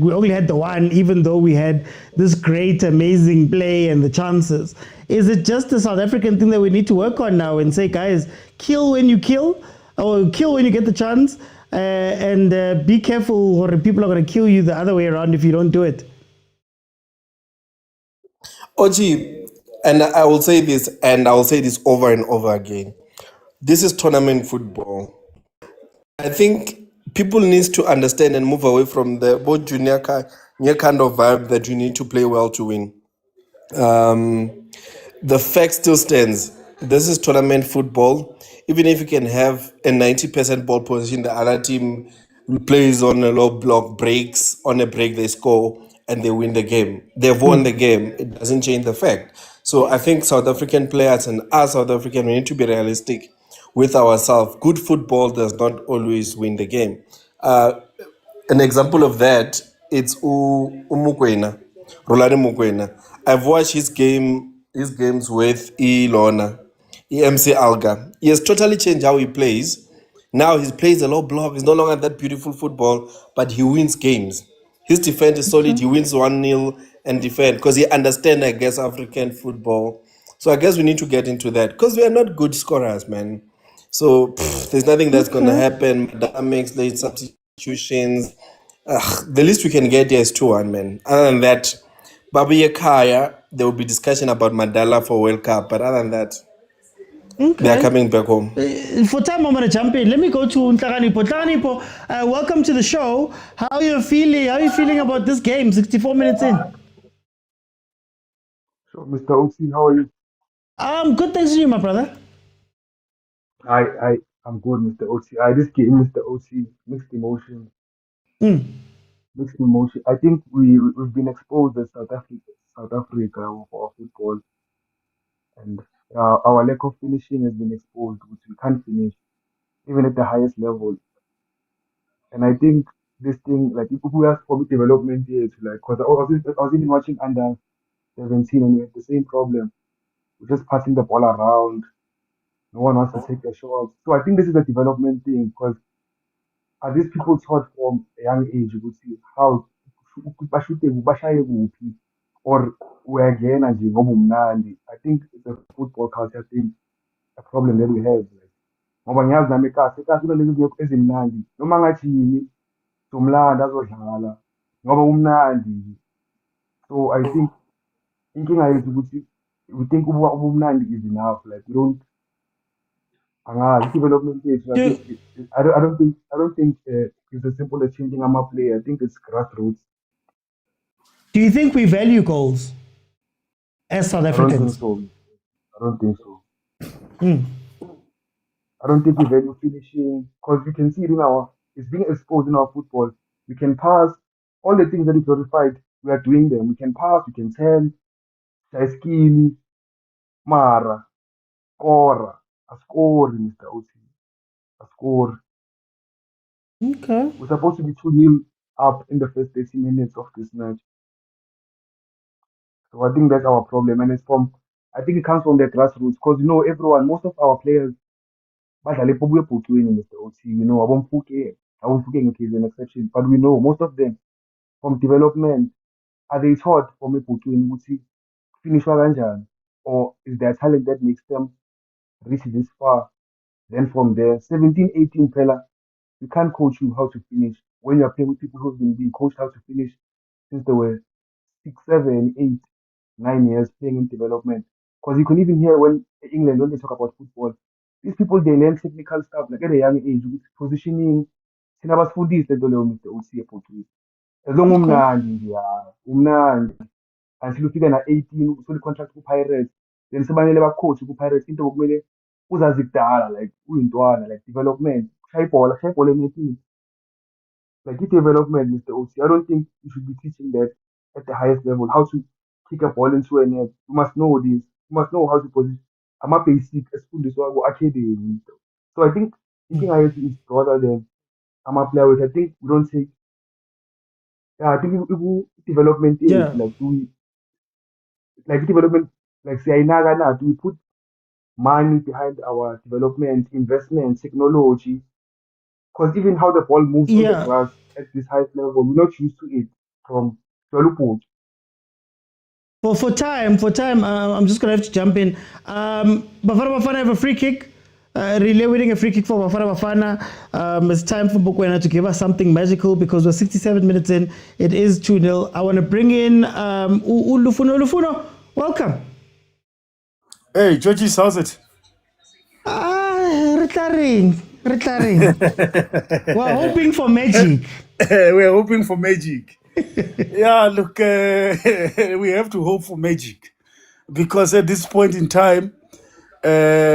Speaker 2: we only had the one, even though we had this great, amazing play and the chances. Is it just a South African thing that we need to work on now and say, guys, kill when you kill, or kill when you get the chance, and be careful, or people are going to kill you the other way around if you don't do it?
Speaker 16: Oji, and I will say this, and I will say this over and over again. This is tournament football. I think people need to understand and move away from the both junior kind of vibe that you need to play well to win. The fact still stands. This is tournament football. Even if you can have a 90% ball position, the other team plays on a low block, breaks on a break, they score and they win the game. They've won the game. It doesn't change the fact. So I think South African players and us South African, we need to be realistic with ourselves. Good football does not always win the game. An example of that, it's Mokwena, Rulani Mokwena. I've watched his games with Ilona, EMC Alga. He has totally changed how he plays. Now he plays a low block. It's no longer that beautiful football, but he wins games. His defense is solid. He wins 1-0 and defend because he understands, I guess, African football. So I guess we need to get into that because we are not good scorers, man. So there's nothing that's going to happen. That makes late substitutions. The least we can get here is 2-1, man. Other than that, Babi Kaya, there will be discussion about Mandala for World Cup. But other than that, they are coming back home.
Speaker 2: For time, I'm going to jump in. Let me go to Ntaganipo. Ntaganipo, welcome to the show. How are you feeling? How are you feeling about this game? 64 minutes in.
Speaker 17: So, Mr. Oxy, how are you?
Speaker 2: I'm good, thanks to you, my brother.
Speaker 17: I'm good, Mr. Oxy. This game, Mr. Oxy, mixed emotions. Mixed emotion. I think we've been exposed as South Africa for our football, and our lack of finishing has been exposed, which we can't finish even at the highest level. And I think this thing, like if we ask for development here, to like, because I was even watching under 17 and we had the same problem. We're just passing the ball around. No one wants to take the shots. So I think this is a development thing because are these people taught from a young age ukuthi how bashude bashaye kuphi or uyangena nje ngoba umnandi. I think it's a football culture thing, a problem that we have. Like, ngoba ngiyazi nami ekhaya kunalezi zinto ezimnandi noma ngathi yini somlanda azodlala ngoba umnandi. So I think inkinga yethu ukuthi we think ubumnandi is enough. Like we don't development yethu. I don't think it's as simple as changing a play. I think it's grassroots.
Speaker 2: Do you think we value goals as South Africans?
Speaker 17: I don't think so. I don't think we value finishing because you can see it in it's being exposed in our football. We can pass all the things that we glorified. We are doing them. We can pass. We can turn. Sky Mara, Cora, a score, Mr. Oti, a score.
Speaker 2: Okay.
Speaker 17: We're supposed to be 2-0 up in the first 30 minutes of this match. So I think that's our problem. And I think it comes from the grassroots because, most of our players, badlala ePobuya Bhutweni, Mr. Oti, Abomfuke is an exception, but we know most of them from development, are they taught from eBhutweni ukuthi finishwa kanjani, or is there talent that makes them reach this far? Then from there, 17, 18 fella, we can't coach you how to finish when you're playing with people who've been being coached how to finish since they were 6, 7, 8, 9 years playing in development. Because you can even hear when England, when they talk about football, these people, they learn technical stuff like at a young age, with positioning. Sinabasifundise into leyo Mr. Usiye Portuguese. As long umnandi nje, umnandi. Until ufike na-18 uthole i-contract ku-Pirates, then sebanele bacoach ku-Pirates into okumele uzazi kudala, like uyintwana, like development. Shaya ibhola enethini. Like development, Mr. Osi. I don't think you should be teaching that at the highest level. How to kick a ball into a net. You must know this. You must know how to position. I'm a basic esifundiswa ku-academy. So I think thinking is broader than I'm a player with. I think we don't take. Yeah, I think development is like development, like siyayinaka na, do we put money behind our development, investment, technology? Because even how the ball moves on the
Speaker 2: Yeah.
Speaker 17: grass at this high level, we're not used to it from Jwalupo.
Speaker 2: For time, I'm just gonna have to jump in. Bafana Bafana have a free kick. Relay winning a free kick for Bafana Bafana. It's time for mokwena to give us something magical because we're 67 minutes in. It is 2-0. I want to bring in Lufuno. Welcome.
Speaker 18: Hey, Georgie, how's it?
Speaker 2: Retiring. We're hoping for magic.
Speaker 18: We're hoping for magic. Yeah, look, we have to hope for magic because at this point in time,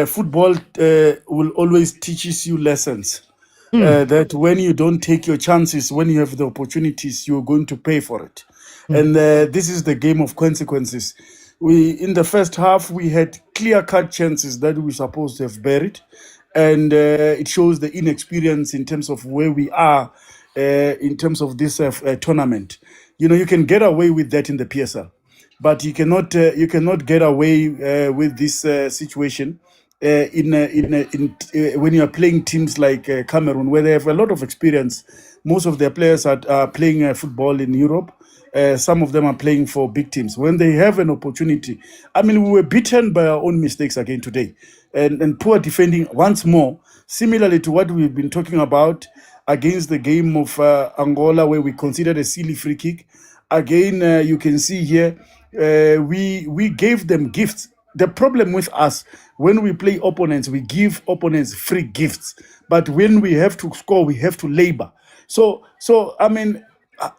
Speaker 18: football will always teaches you lessons. That when you don't take your chances, when you have the opportunities, you're going to pay for it. And this is the game of consequences. In the first half, we had clear-cut chances that we were supposed to have buried. And it shows the inexperience in terms of where we are in terms of this tournament. You know, you can get away with that in the PSL, but you cannot get away with this situation when you are playing teams like Cameroon, where they have a lot of experience. Most of their players are playing football in Europe. Some of them are playing for big teams. When they have an opportunity, I mean, we were beaten by our own mistakes again today, and poor defending once more, similarly to what we've been talking about against the game of Angola, where we considered a silly free kick. Again, you can see here, we gave them gifts. The problem with us, when we play opponents, we give opponents free gifts. But when we have to score, we have to labor. So I mean,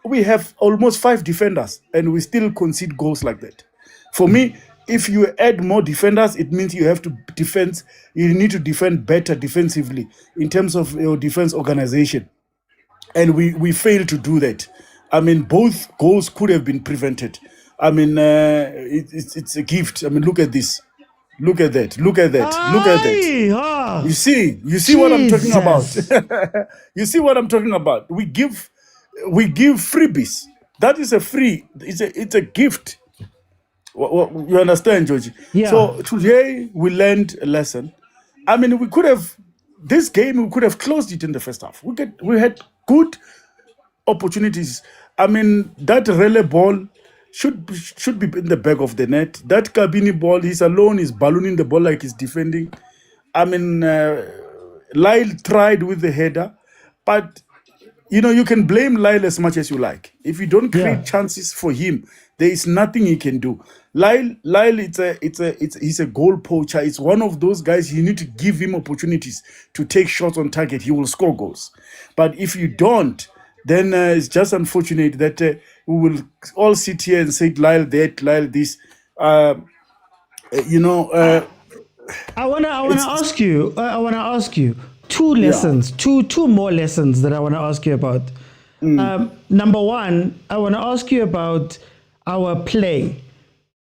Speaker 18: we have almost 5 defenders, and we still concede goals like that. For me, if you add more defenders, it means you have to defend. You need to defend better defensively in terms of your defense organization. And we failed to do that. I mean, both goals could have been prevented. I mean, it's a gift. I mean, look at this. Look at that. Look at that. Look at that. You see what I'm talking about. You see what I'm talking about. We give freebies. That is a free. It's a gift. You understand, Georgie?
Speaker 2: Yeah.
Speaker 18: So today we learned a lesson. I mean, we could have closed it in the first half. We had good opportunities. I mean, that relay ball should be in the back of the net. That Kabini ball, he's alone, he's ballooning the ball like he's defending. I mean, Lyle tried with the header, but you know, you can blame Lyle as much as you like. If you don't create chances for him, there is nothing he can do. Lyle, he's a goal poacher. It's one of those guys, you need to give him opportunities to take shots on target. He will score goals. But if you don't, then it's just unfortunate that we will all sit here and say Lyle that, Lyle this.
Speaker 2: I wanna ask you 2 lessons, two more lessons that I wanna ask you about. Number one, I wanna ask you about our play.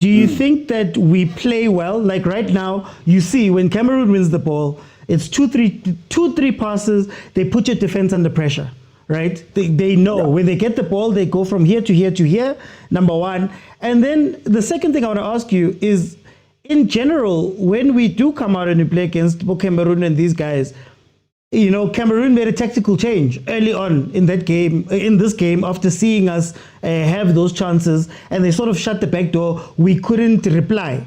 Speaker 2: Do you think that we play well? Like right now, you see when Cameroon wins the ball, it's 2-3 passes. They put your defense under pressure, right? They know when they get the ball, they go from here to here to here. Number one, and then the second thing I want to ask you is, in general, when we do come out and we play against Cameroon and these guys, you know, Cameroon made a tactical change early on in this game, after seeing us have those chances, and they sort of shut the back door. We couldn't reply.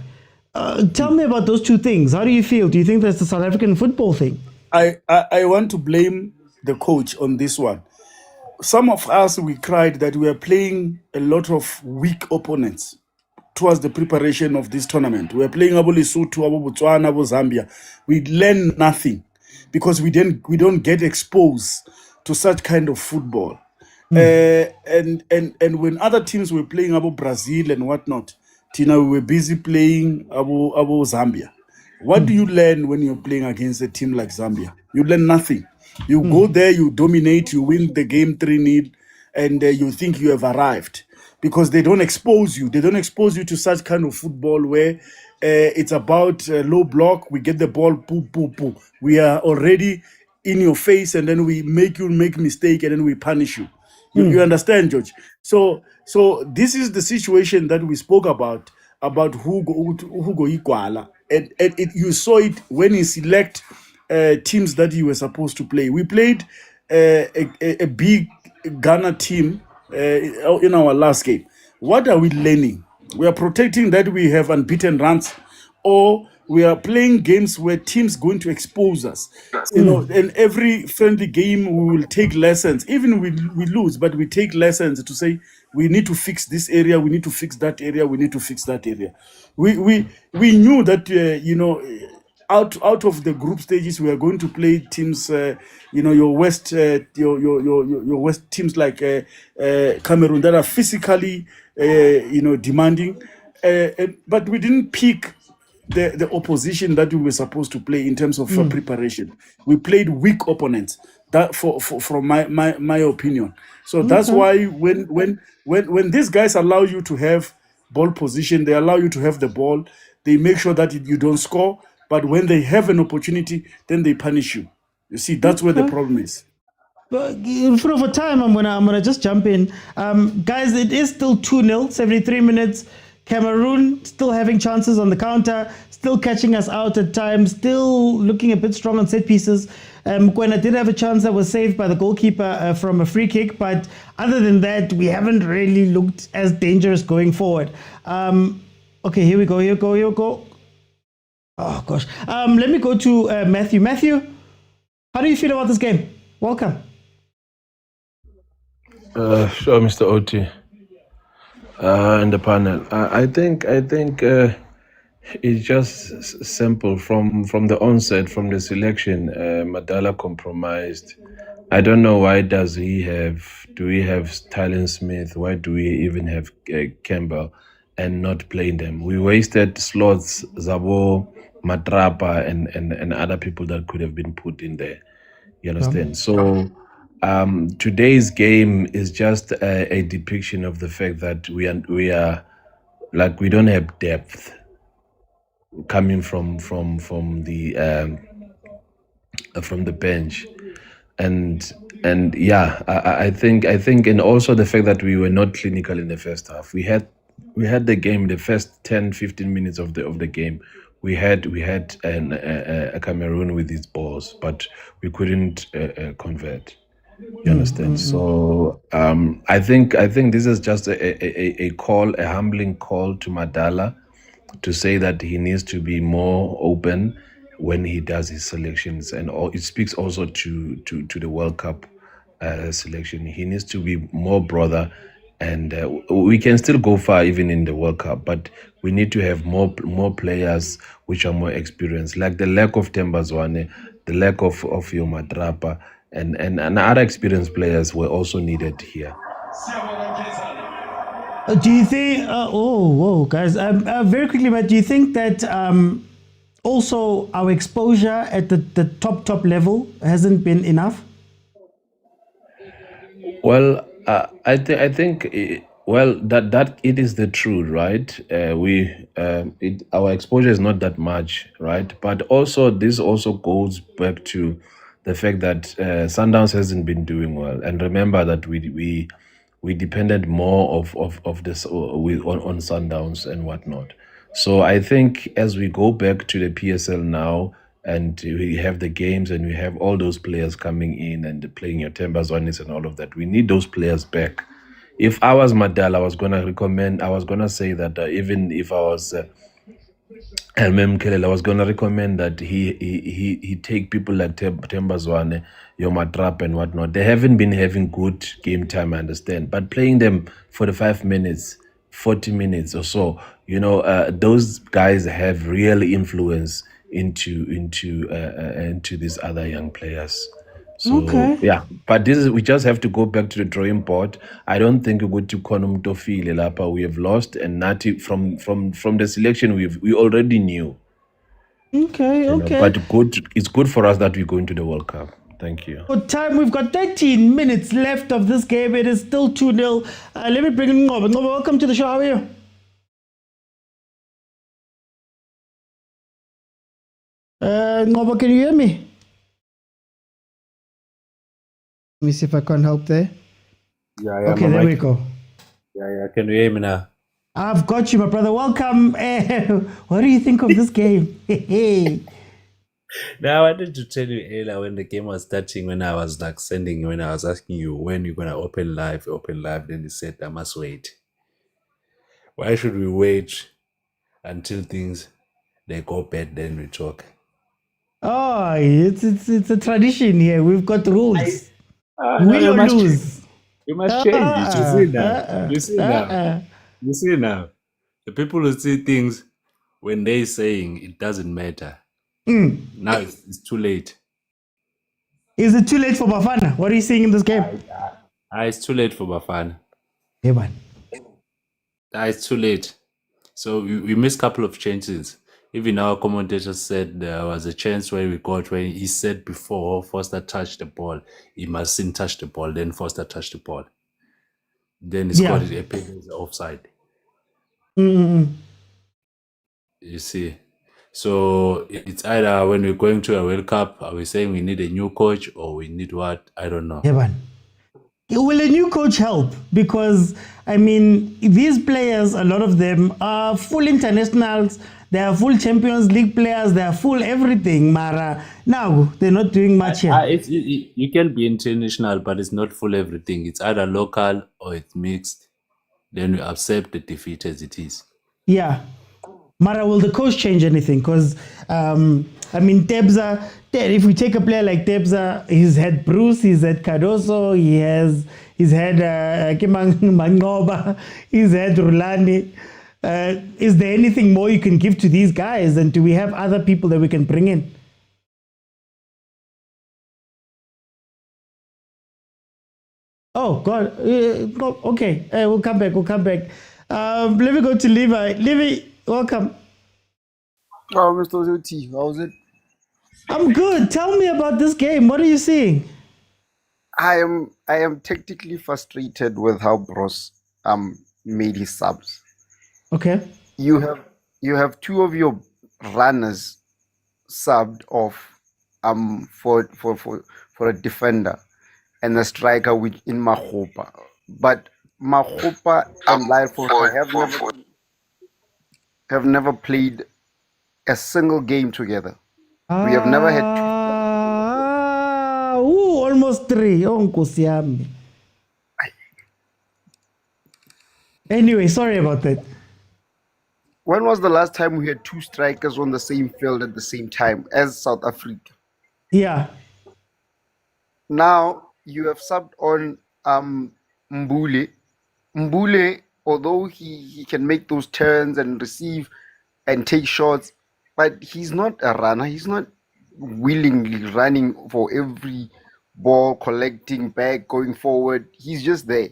Speaker 2: Tell me about those 2 things. How do you feel? Do you think that's the South African football thing?
Speaker 18: I want to blame the coach on this one. Some of us, we cried that we are playing a lot of weak opponents towards the preparation of this tournament. We are playing Abo Lesotho, Abo Botswana, Abo Zambia. We learn nothing because we don't get exposed to such kind of football. And when other teams were playing Abo Brazil and whatnot, Tina, we were busy playing Abo Zambia. What do you learn when you're playing against a team like Zambia? You learn nothing. You go there, you dominate, you win the game 3-0, and you think you have arrived. Because they don't expose you. They don't expose you to such kind of football where it's about low block. We get the ball, poo, poo, poo. We are already in your face, and then we make you make mistake, and then we punish you. You understand, George? So this is the situation that we spoke about Hugo Ikwala. And you saw it when he select teams that you were supposed to play. We played a big Ghana team in our last game. What are we learning? We are protecting that we have unbeaten runs, or we are playing games where teams going to expose us. You know, in every friendly game, we will take lessons. Even we lose, but we take lessons to say we need to fix this area, we need to fix that area, we need to fix that area. We knew that out of the group stages, we are going to play teams. Your West, your West teams like Cameroon that are physically, demanding. But we didn't pick the opposition that we were supposed to play in terms of preparation. We played weak opponents. That from my opinion. So that's why when these guys allow you to have ball position, they allow you to have the ball. They make sure that you don't score. But when they have an opportunity, then they punish you. You see, that's where the problem is.
Speaker 2: But in front of time, I'm gonna just jump in, guys. It is still 2-0, 73 minutes. Cameroon still having chances on the counter, still catching us out at times, still looking a bit strong on set pieces. Mokwena did have a chance that was saved by the goalkeeper from a free kick, but other than that, we haven't really looked as dangerous going forward. Okay, here we go. Oh gosh. Let me go to Matthew. Matthew, how do you feel about this game? Welcome.
Speaker 19: Sure, Mr. Oti. And the panel. I think it's just simple from the onset, from the selection. Madala compromised. I don't know why do we have Tylen Smith? Why do we even have Campbell and not playing them? We wasted slots, Zabo, Matrapa, and other people that could have been put in there. You understand? So today's game is just a depiction of the fact that we are like we don't have depth coming from the bench, and yeah, I think and also the fact that we were not clinical in the first half. We had the game, the first 10-15 minutes of the game. We had a Cameroon with its balls, but we couldn't convert. You understand? So I think this is just a call, a humbling call to Madala to say that he needs to be more open when he does his selections, and it speaks also to the World Cup selection. He needs to be more brother, and we can still go far even in the World Cup, but we need to have more players which are more experienced, like the lack of Tembazwane, the lack of your Matrapa, and other experienced players were also needed here.
Speaker 2: Do you think? Whoa, guys! Very quickly, Matt. Do you think that also our exposure at the top level hasn't been enough?
Speaker 19: Well, I think that it is the truth, right? Our exposure is not that much, right? But also this also goes back to the fact that Sundowns hasn't been doing well, and remember that we depended more of this on Sundowns and whatnot. So I think as we go back to the PSL now, and we have the games and we have all those players coming in and playing your Tembazwanis and all of that, we need those players back. If I was Madala, I was gonna say that even if I was Kelele, I was gonna recommend that he take people like Tembazwane, Yomatrap and whatnot. They haven't been having good game time, I understand, but playing them 45 minutes, 40 minutes or so, those guys have real influence into these other young players. So yeah, but we just have to go back to the drawing board. I don't think we go to Konum Tofile Lapa. We have lost, and Nati from the selection we already knew.
Speaker 2: Okay.
Speaker 19: But it's good for us that we go into the World Cup. Thank you.
Speaker 2: For time, we've got 13 minutes left of this game. It is still 2-0. Let me bring in Ngobo. Ngobo, welcome to the show. How are you? Ngobo, can you hear me? Let me see if I can't help there.
Speaker 20: Yeah,
Speaker 2: okay, there we go.
Speaker 20: Yeah. Can you hear me now?
Speaker 2: I've got you, my brother. Welcome. What do you think of this game?
Speaker 20: Now, I wanted to tell you earlier when the game was starting, when I was asking you when you're gonna open live, then you said I must wait. Why should we wait until things they go bad, then we talk?
Speaker 2: Oh, it's a tradition here. We've got rules.
Speaker 20: No,
Speaker 2: Win
Speaker 20: you
Speaker 2: or
Speaker 20: must
Speaker 2: lose.
Speaker 20: you must change it. You see now. You see now.
Speaker 2: uh-uh.
Speaker 20: You see now. The people who see things when they saying it doesn't matter. Now it's too late.
Speaker 2: Is it too late for Bafana? What are you seeing in this game?
Speaker 20: It's too late for Bafana.
Speaker 2: Yeah, man.
Speaker 20: It's too late. So we missed a couple of chances. Even our commentator said there was a chance where we got when he said before Foster touched the ball, he mustn't touch the ball. Then Foster touched the ball. Then he scored it a penalty offside.
Speaker 2: Mm-mm.
Speaker 20: You see. So it's either when we're going to a World Cup, are we saying we need a new coach or we need what? I don't know.
Speaker 2: Yeah, man. Will a new coach help? Because, I mean, these players, a lot of them are full internationals. They are full Champions League players. They are full everything. Mara, now they're not doing much here.
Speaker 20: You can be international, but it's not full everything. It's either local or it's mixed. Then we accept the defeat as it is.
Speaker 2: Yeah. Mara, will the coach change anything? Because, I mean, Tebza, if we take a player like Tebza, he's had Bruce, he's had Cardoso, he's had Mangoba, he's had Rulani. Is there anything more you can give to these guys? And do we have other people that we can bring in? Oh, God. Okay. We'll come back. Let me go to Levi. Levi, welcome.
Speaker 21: Oh, Mr. Zoti, how's it?
Speaker 2: I'm good. Tell me about this game. What are you seeing?
Speaker 21: I am tactically frustrated with how Bros made his subs.
Speaker 2: Okay.
Speaker 21: You have two of your runners subbed off for a defender and a striker in Mahopa. But Mahopa and Lyle have never played a single game together. We have never had
Speaker 2: almost 3. Oh, Nkosi yami. Anyway, sorry about that.
Speaker 21: When was the last time we had two strikers on the same field at the same time as South Africa?
Speaker 2: Yeah.
Speaker 21: Now you have subbed on Mbule. Mbule, although he can make those turns and receive and take shots, but he's not a runner. He's not willingly running for every ball, collecting back, going forward. He's just there.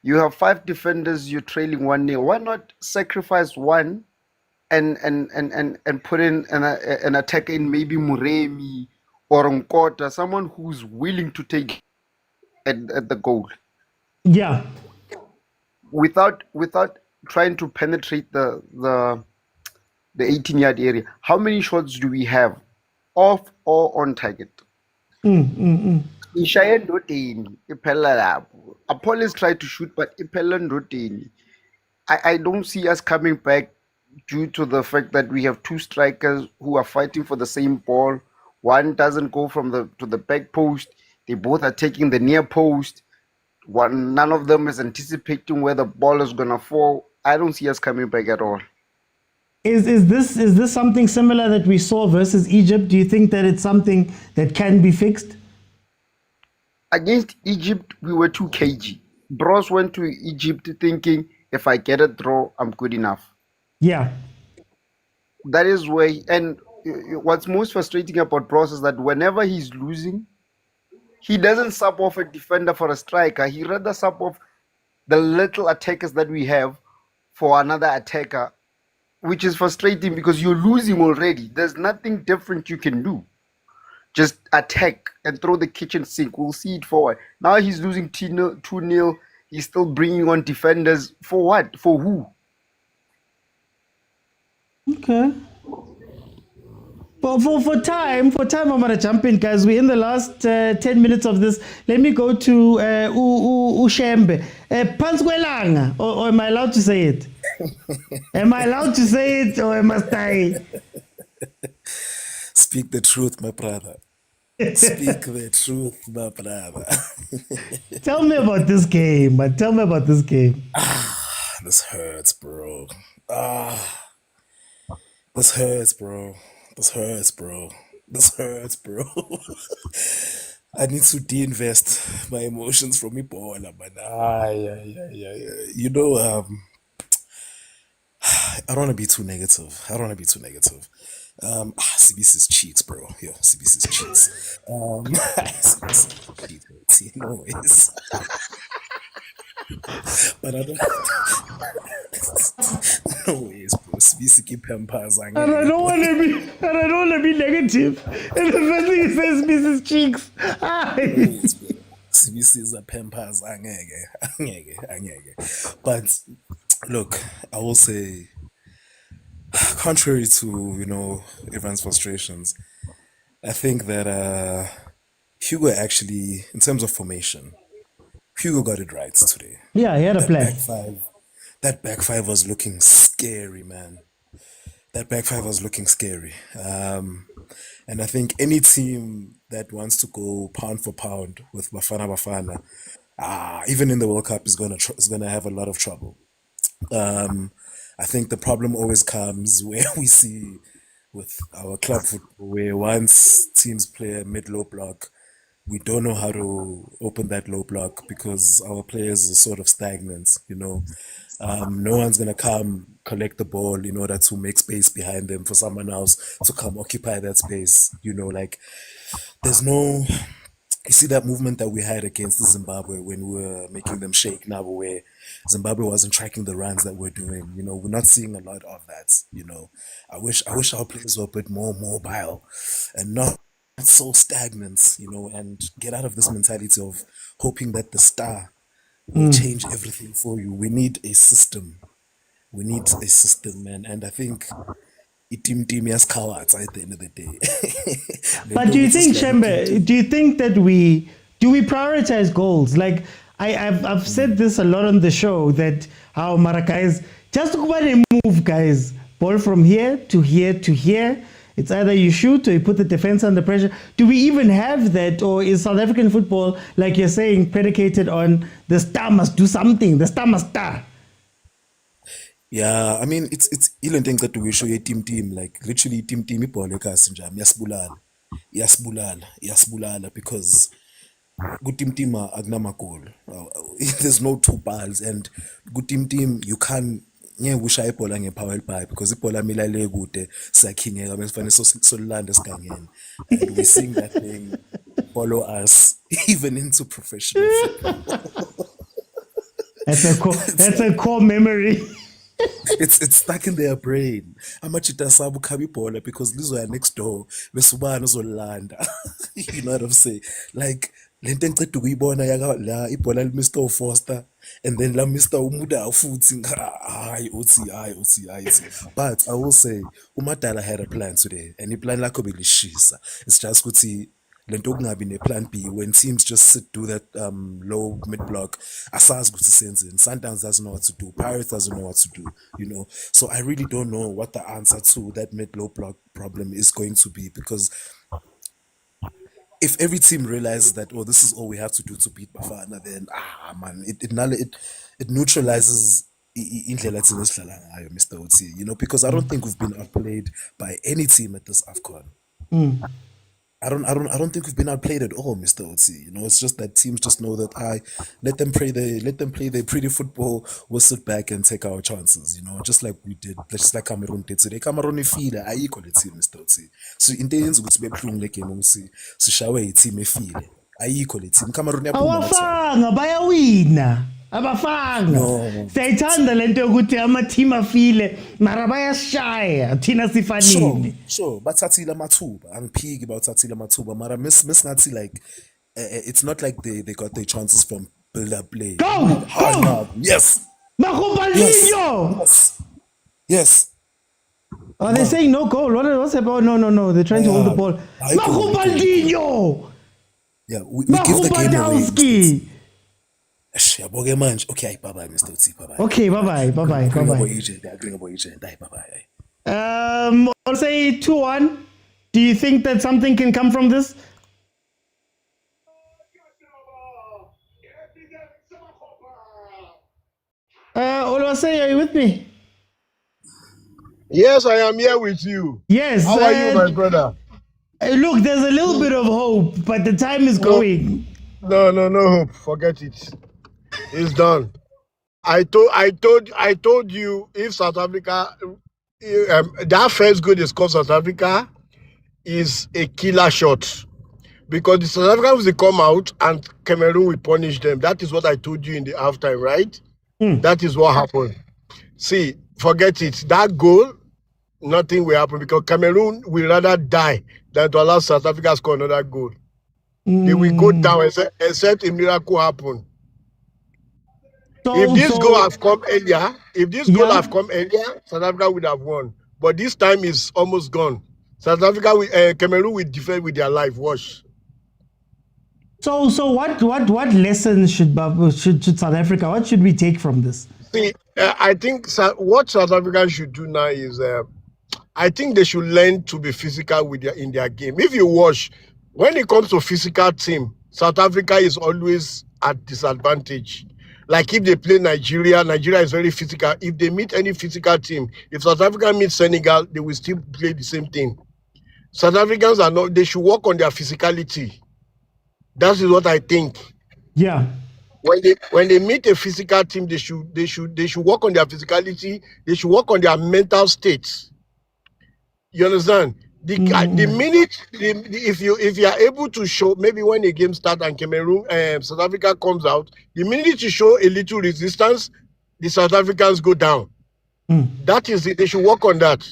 Speaker 21: You have 5 defenders, you're trailing 1-0. Why not sacrifice one and put in an attacker in maybe Muremi or Nkota, someone who's willing to take at the goal?
Speaker 2: Yeah.
Speaker 21: Without trying to penetrate the 18-yard area. How many shots do we have off or on target? Ishaya ndodeni iphela lapho. Apollos tried to shoot, but iphela ndodeni. I don't see us coming back due to the fact that we have 2 strikers who are fighting for the same ball. One doesn't go to the back post. They both are taking the near post. None of them is anticipating where the ball is gonna fall. I don't see us coming back at all.
Speaker 2: Is this something similar that we saw versus Egypt? Do you think that it's something that can be fixed?
Speaker 21: Against Egypt, we were too cagey. Bros went to Egypt thinking, if I get a draw, I'm good enough.
Speaker 2: Yeah.
Speaker 21: That is where, and what's most frustrating about Bros is that whenever he's losing, he doesn't sub off a defender for a striker. He rather sub off the little attackers that we have for another attacker, which is frustrating because you're losing already. There's nothing different you can do. Just attack and throw the kitchen sink. We'll see it forward. Now he's losing 2-0. He's still bringing on defenders. For what? For who?
Speaker 2: Okay. Well, for time, I'm gonna jump in, guys. We're in the last 10 minutes of this. Let me go to Ushembe. Panskwelanga, or am I allowed to say it? Am I allowed to say it, or must I?
Speaker 1: Speak the truth, my brother. Speak the truth, my brother.
Speaker 2: Tell me about this game, man. Tell me about this game.
Speaker 1: This hurts, bro. This hurts, bro. This hurts, bro. This hurts, bro. I need to de-invest my emotions from Ebola, man. You know, I don't want to be too negative. CBC's cheeks, bro. Yo, CBC's cheeks. CBC's cheeks, no ways. But I don't. No ways, bro. CBC keep pampers.
Speaker 2: And I don't want to be negative. And the first thing he says, Mrs. Cheeks.
Speaker 1: CBC is a pampers. But look, I will say, contrary to, you know, everyone's frustrations, I think that Hugo actually, in terms of formation, Hugo got it right today.
Speaker 2: Yeah, he had a plan.
Speaker 1: That back five was looking scary, man. That back five was looking scary. And I think any team that wants to go pound for pound with Bafana Bafana, even in the World Cup, is gonna have a lot of trouble. I think the problem always comes where we see with our club football, where once teams play a mid-low block, we don't know how to open that low block because our players are sort of stagnant, you know. No one's going to come collect the ball in order to make space behind them for someone else to come occupy that space, you know, like there's no... You see that movement that we had against Zimbabwe when we were making them shake now, where Zimbabwe wasn't tracking the runs that we're doing. You know, we're not seeing a lot of that. You know, I wish our players were a bit more mobile and not so stagnant. You know, and get out of this mentality of hoping that the star will change everything for you. We need a system. We need a system, man. And I think team has cowards at the end of the day.
Speaker 2: But do you think, Chembe, do you think that we prioritize goals? Like I've said this a lot on the show, that how Maracais just go and move, guys. Ball from here to here to here. It's either you shoot or you put the defense under pressure. Do we even have that, or is South African football, like you're saying, predicated on the star must do something, the star must star?
Speaker 1: Yeah, I mean, it's ilan thing that we show a team, like literally team ibhola ekhasi njami yasibulala because good team akunamagoli. There's no two balls, and good team you can't usha ibhola ngepower elibhayi because ibhola mila le kude siyakhingeka bese fanele solilanda esigangeni, and we seeing that thing follow us even into professional football.
Speaker 2: That's a core memory.
Speaker 1: It's stuck in their brain. Amachita sabu khabi ibhola because lizoya next door bese ubani uzolanda. You know what I'm saying? Like lento engiceda ukuyibona yaka la ibhola Mr. Foster and then la Mr. Umuda futhi hayi uthi. But I will say uMadala had a plan today, and the plan lakho belishisa. It's just ukuthi lento kungabi ne-plan B when teams just do that low mid block. Asazi ukuthi senzeni. Sundowns doesn't know what to do. Pirates doesn't know what to do. You know, so I really don't know what the answer to that mid low block problem is going to be, because if every team realizes that, oh, this is all we have to do to beat Bafana, then man, it neutralizes indlela thina esidlala ngayo, Mr. Ot. You know, because I don't think we've been outplayed by any team at this AFCON. I don't think we've been outplayed at all, Mr. Ot. You know, it's just that teams just know that let them play their pretty football. We'll sit back and take our chances. You know, just like we did, just like Cameroon did today. Cameroon ifile ayikho le team, Mr. Ot. So into yenza ukuthi bebuhlungu le game ukuthi sishawe i-team efile. Ayikho le team. Cameroon yaphuma
Speaker 2: Awafanga bayawina. Abafanga. Siyayithanda lento yokuthi ama-team afile mara bayashaya thina sifanele.
Speaker 1: Sure, bathathile amathuba. Angiphiki bathathile amathuba mara ngathi like it's not like they got their chances from build-up play.
Speaker 2: Go!
Speaker 1: Yes! Yes!
Speaker 2: Are they saying no goal? What's about? No. They're trying to hold the ball. Marubaldinho!
Speaker 1: Yeah, we give the game away. Okay, bye-bye, Mr. Ot. Bye-bye.
Speaker 2: Okay, bye-bye.
Speaker 1: Bye-bye.
Speaker 2: I'll say 2-1. Do you think that something can come from this? Olwase, are you with me?
Speaker 10: Yes, I am here with you.
Speaker 2: Yes.
Speaker 10: How are you, my brother?
Speaker 2: Look, there's a little bit of hope, but the time is going.
Speaker 10: No hope. Forget it. It's done. I told you if South Africa, that first goal they scored South Africa is a killer shot because the South Africans will come out and Cameroon will punish them. That is what I told you in the halftime, right? That is what happened. See, forget it. That goal, nothing will happen because Cameroon will rather die than to allow South Africa to score another goal. They will go down except a miracle happen. If this goal have come earlier, South Africa would have won. But this time is almost gone. South Africa, Cameroon will defend with their life. Watch.
Speaker 2: So what lessons should South Africa? What should we take from this?
Speaker 10: See, I think what South Africa should do now is, I think they should learn to be physical in their game. If you watch, when it comes to physical team, South Africa is always at disadvantage. Like if they play Nigeria is very physical. If they meet any physical team, if South Africa meets Senegal, they will still play the same thing. South Africans are not, they should work on their physicality. That is what I think.
Speaker 2: Yeah.
Speaker 10: When they meet a physical team, they should work on their physicality. They should work on their mental state. You understand? The minute if you are able to show, maybe when the game starts and Cameroon South Africa comes out, the minute you show a little resistance, the South Africans go down. That is it. They should work on that.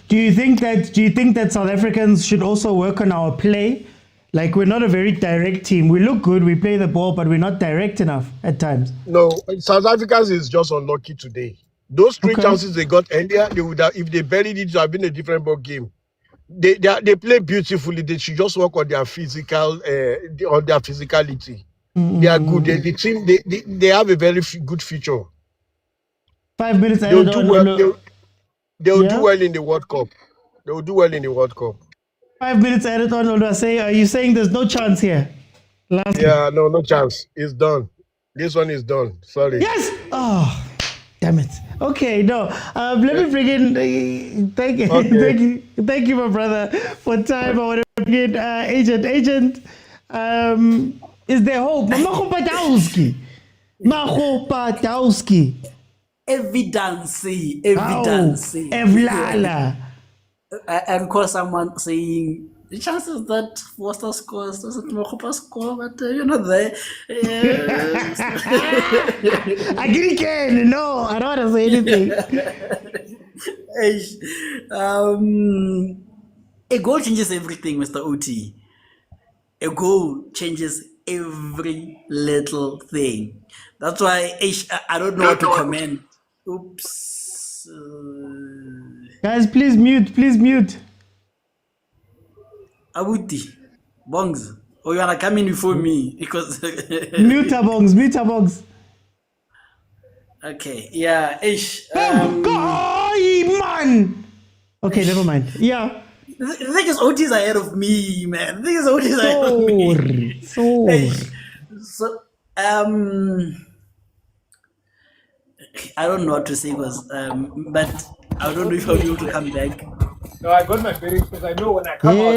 Speaker 2: Do you think that South Africans should also work on our play? Like, we're not a very direct team. We look good, we play the ball, but we're not direct enough at times.
Speaker 10: No, South Africans is just unlucky today. Those three chances they got earlier, they would have, if they buried it, it would have been a different ball game. They play beautifully. They should just work on their physical, on their physicality. They are good. The team, they have a very good future.
Speaker 2: 5 minutes.
Speaker 10: They'll do well. They'll do well in the World Cup. They will do well in the World Cup.
Speaker 2: 5 minutes added on. Are you saying there's no chance here?
Speaker 10: Yeah, no chance. It's done. This one is done. Sorry.
Speaker 2: Yes. Oh, damn it. Okay, no. Let me bring in. Thank you, my brother, for time. I want to bring in Agent. Is there hope? Macho Patowski.
Speaker 11: Evidence.
Speaker 2: Evlala.
Speaker 11: I recall someone saying the chances that Foster scores doesn't Mokopa score, but you're not there.
Speaker 2: I can't. No, I don't want to say anything.
Speaker 11: A goal changes everything, Mr. OT. A goal changes every little thing. That's why I don't know what to comment. Oops.
Speaker 2: Guys, please mute.
Speaker 11: Abuti, Bongs, or you wanna come in before me because
Speaker 2: mute a Bongs.
Speaker 11: Okay, yeah,
Speaker 2: man. Okay, never mind. Yeah.
Speaker 11: The thing is, OT is ahead of me, man. The thing is, OT is ahead of me. So, I don't know what to say, but I don't know if I'll be able to come back.
Speaker 5: No, I got my bearings because I know when I come out.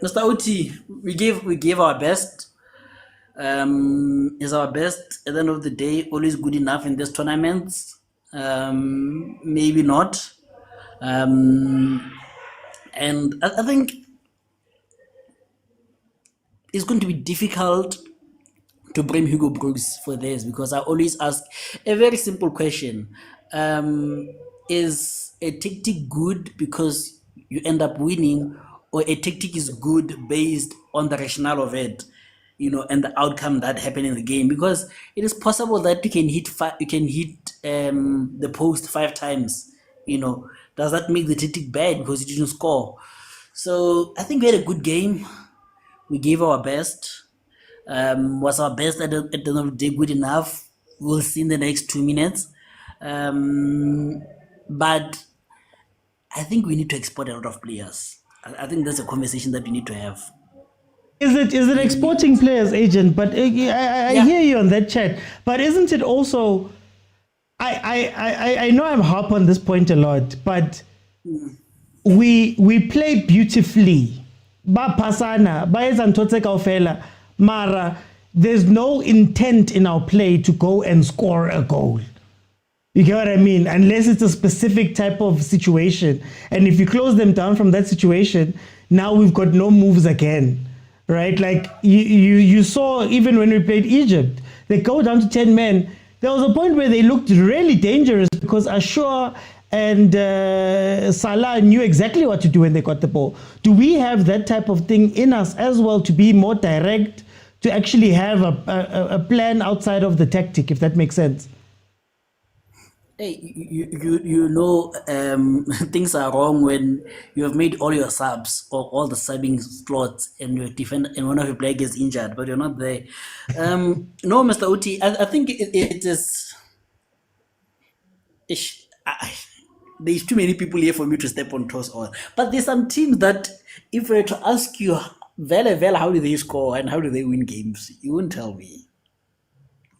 Speaker 11: Mr. OT, we gave our best. Is our best at the end of the day always good enough in this tournaments? Maybe not. And I think it's going to be difficult to blame Hugo Broos for this because I always ask a very simple question. Is a tactic good because you end up winning, or a tactic is good based on the rationale of it, and the outcome that happened in the game? Because it is possible that you can hit the post 5 times. Does that make the tactic bad because you didn't score? So I think we had a good game. We gave our best. Was our best at the end of the day good enough? We'll see in the next 2 minutes. But I think we need to export a lot of players. I think that's a conversation that we need to have.
Speaker 2: Is it exporting players, agent? But I hear you on that chat. But isn't it also? I know I'm harp on this point a lot, but we play beautifully. Ba pasana, ba ezantotse kaofela, mara there's no intent in our play to go and score a goal. You get what I mean? Unless it's a specific type of situation. And if you close them down from that situation, now we've got no moves again. Right? Like you saw even when we played Egypt, they go down to 10 men. There was a point where they looked really dangerous because Ashur and Salah knew exactly what to do when they got the ball. Do we have that type of thing in us as well, to be more direct, to actually have a plan outside of the tactic, if that makes sense?
Speaker 11: Hey, you know, things are wrong when you have made all your subs or all the subbing slots and your defender and one of your players gets injured, but you're not there. No, Mr. Uti, I think it is. There's too many people here for me to step on toes on. But there's some teams that, if I were to ask you, how do they score and how do they win games, you wouldn't tell me.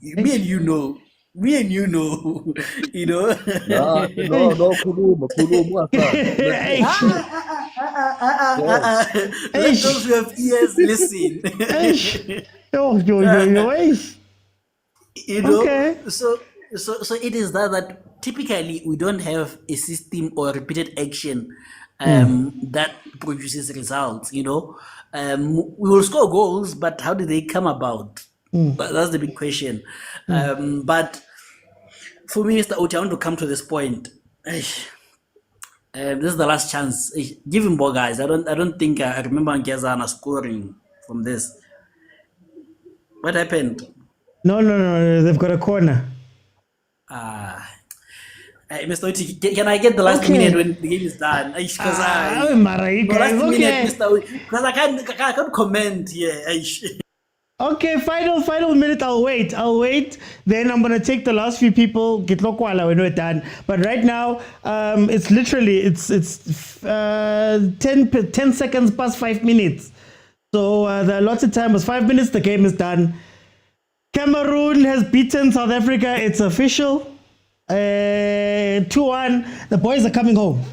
Speaker 11: Me and you know. Me and you know, you know.
Speaker 9: No, khuluma.
Speaker 11: Let those who have ears listen. You know,
Speaker 2: Okay.
Speaker 11: so it is that typically we don't have a system or repeated action that produces results. You know, we will score goals, but how do they come about? That's the big question. But for me, Mr. Oti, I want to come to this point. This is the last chance. Give him ball, guys. I don't think I remember Ngezana scoring from this. What happened?
Speaker 2: No. They've got a corner.
Speaker 11: Mr. Oti, can I get the last minute when the game is done? Because I can't comment here.
Speaker 2: Okay, final minute. I'll wait. Then I'm gonna take the last few people. Get lokwala when we're done. But right now, it's literally 10 seconds past 5 minutes. So the allotted time was 5 minutes. The game is done. Cameroon has beaten South Africa. It's official. 2-1. The boys are coming home.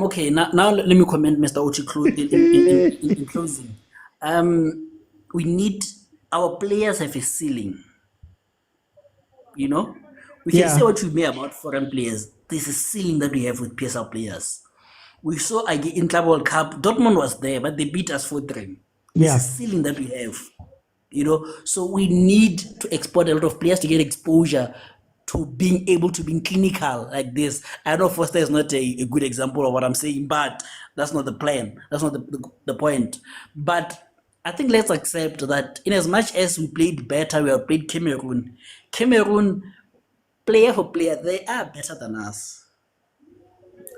Speaker 11: Okay. Now let me comment, Mr. Ochi, in closing. We need, our players have a ceiling. You know, we can say what we may about foreign players. There's a ceiling that we have with PSL players. We saw in Club World Cup, Dortmund was there, but they beat us 4-3. There's a ceiling that we have. You know, so we need to export a lot of players to get exposure to being able to be clinical like this. I know Foster is not a good example of what I'm saying, but that's not the plan. That's not the point. But I think let's accept that in as much as we played better, we have played Cameroon, player for player, they are better than us.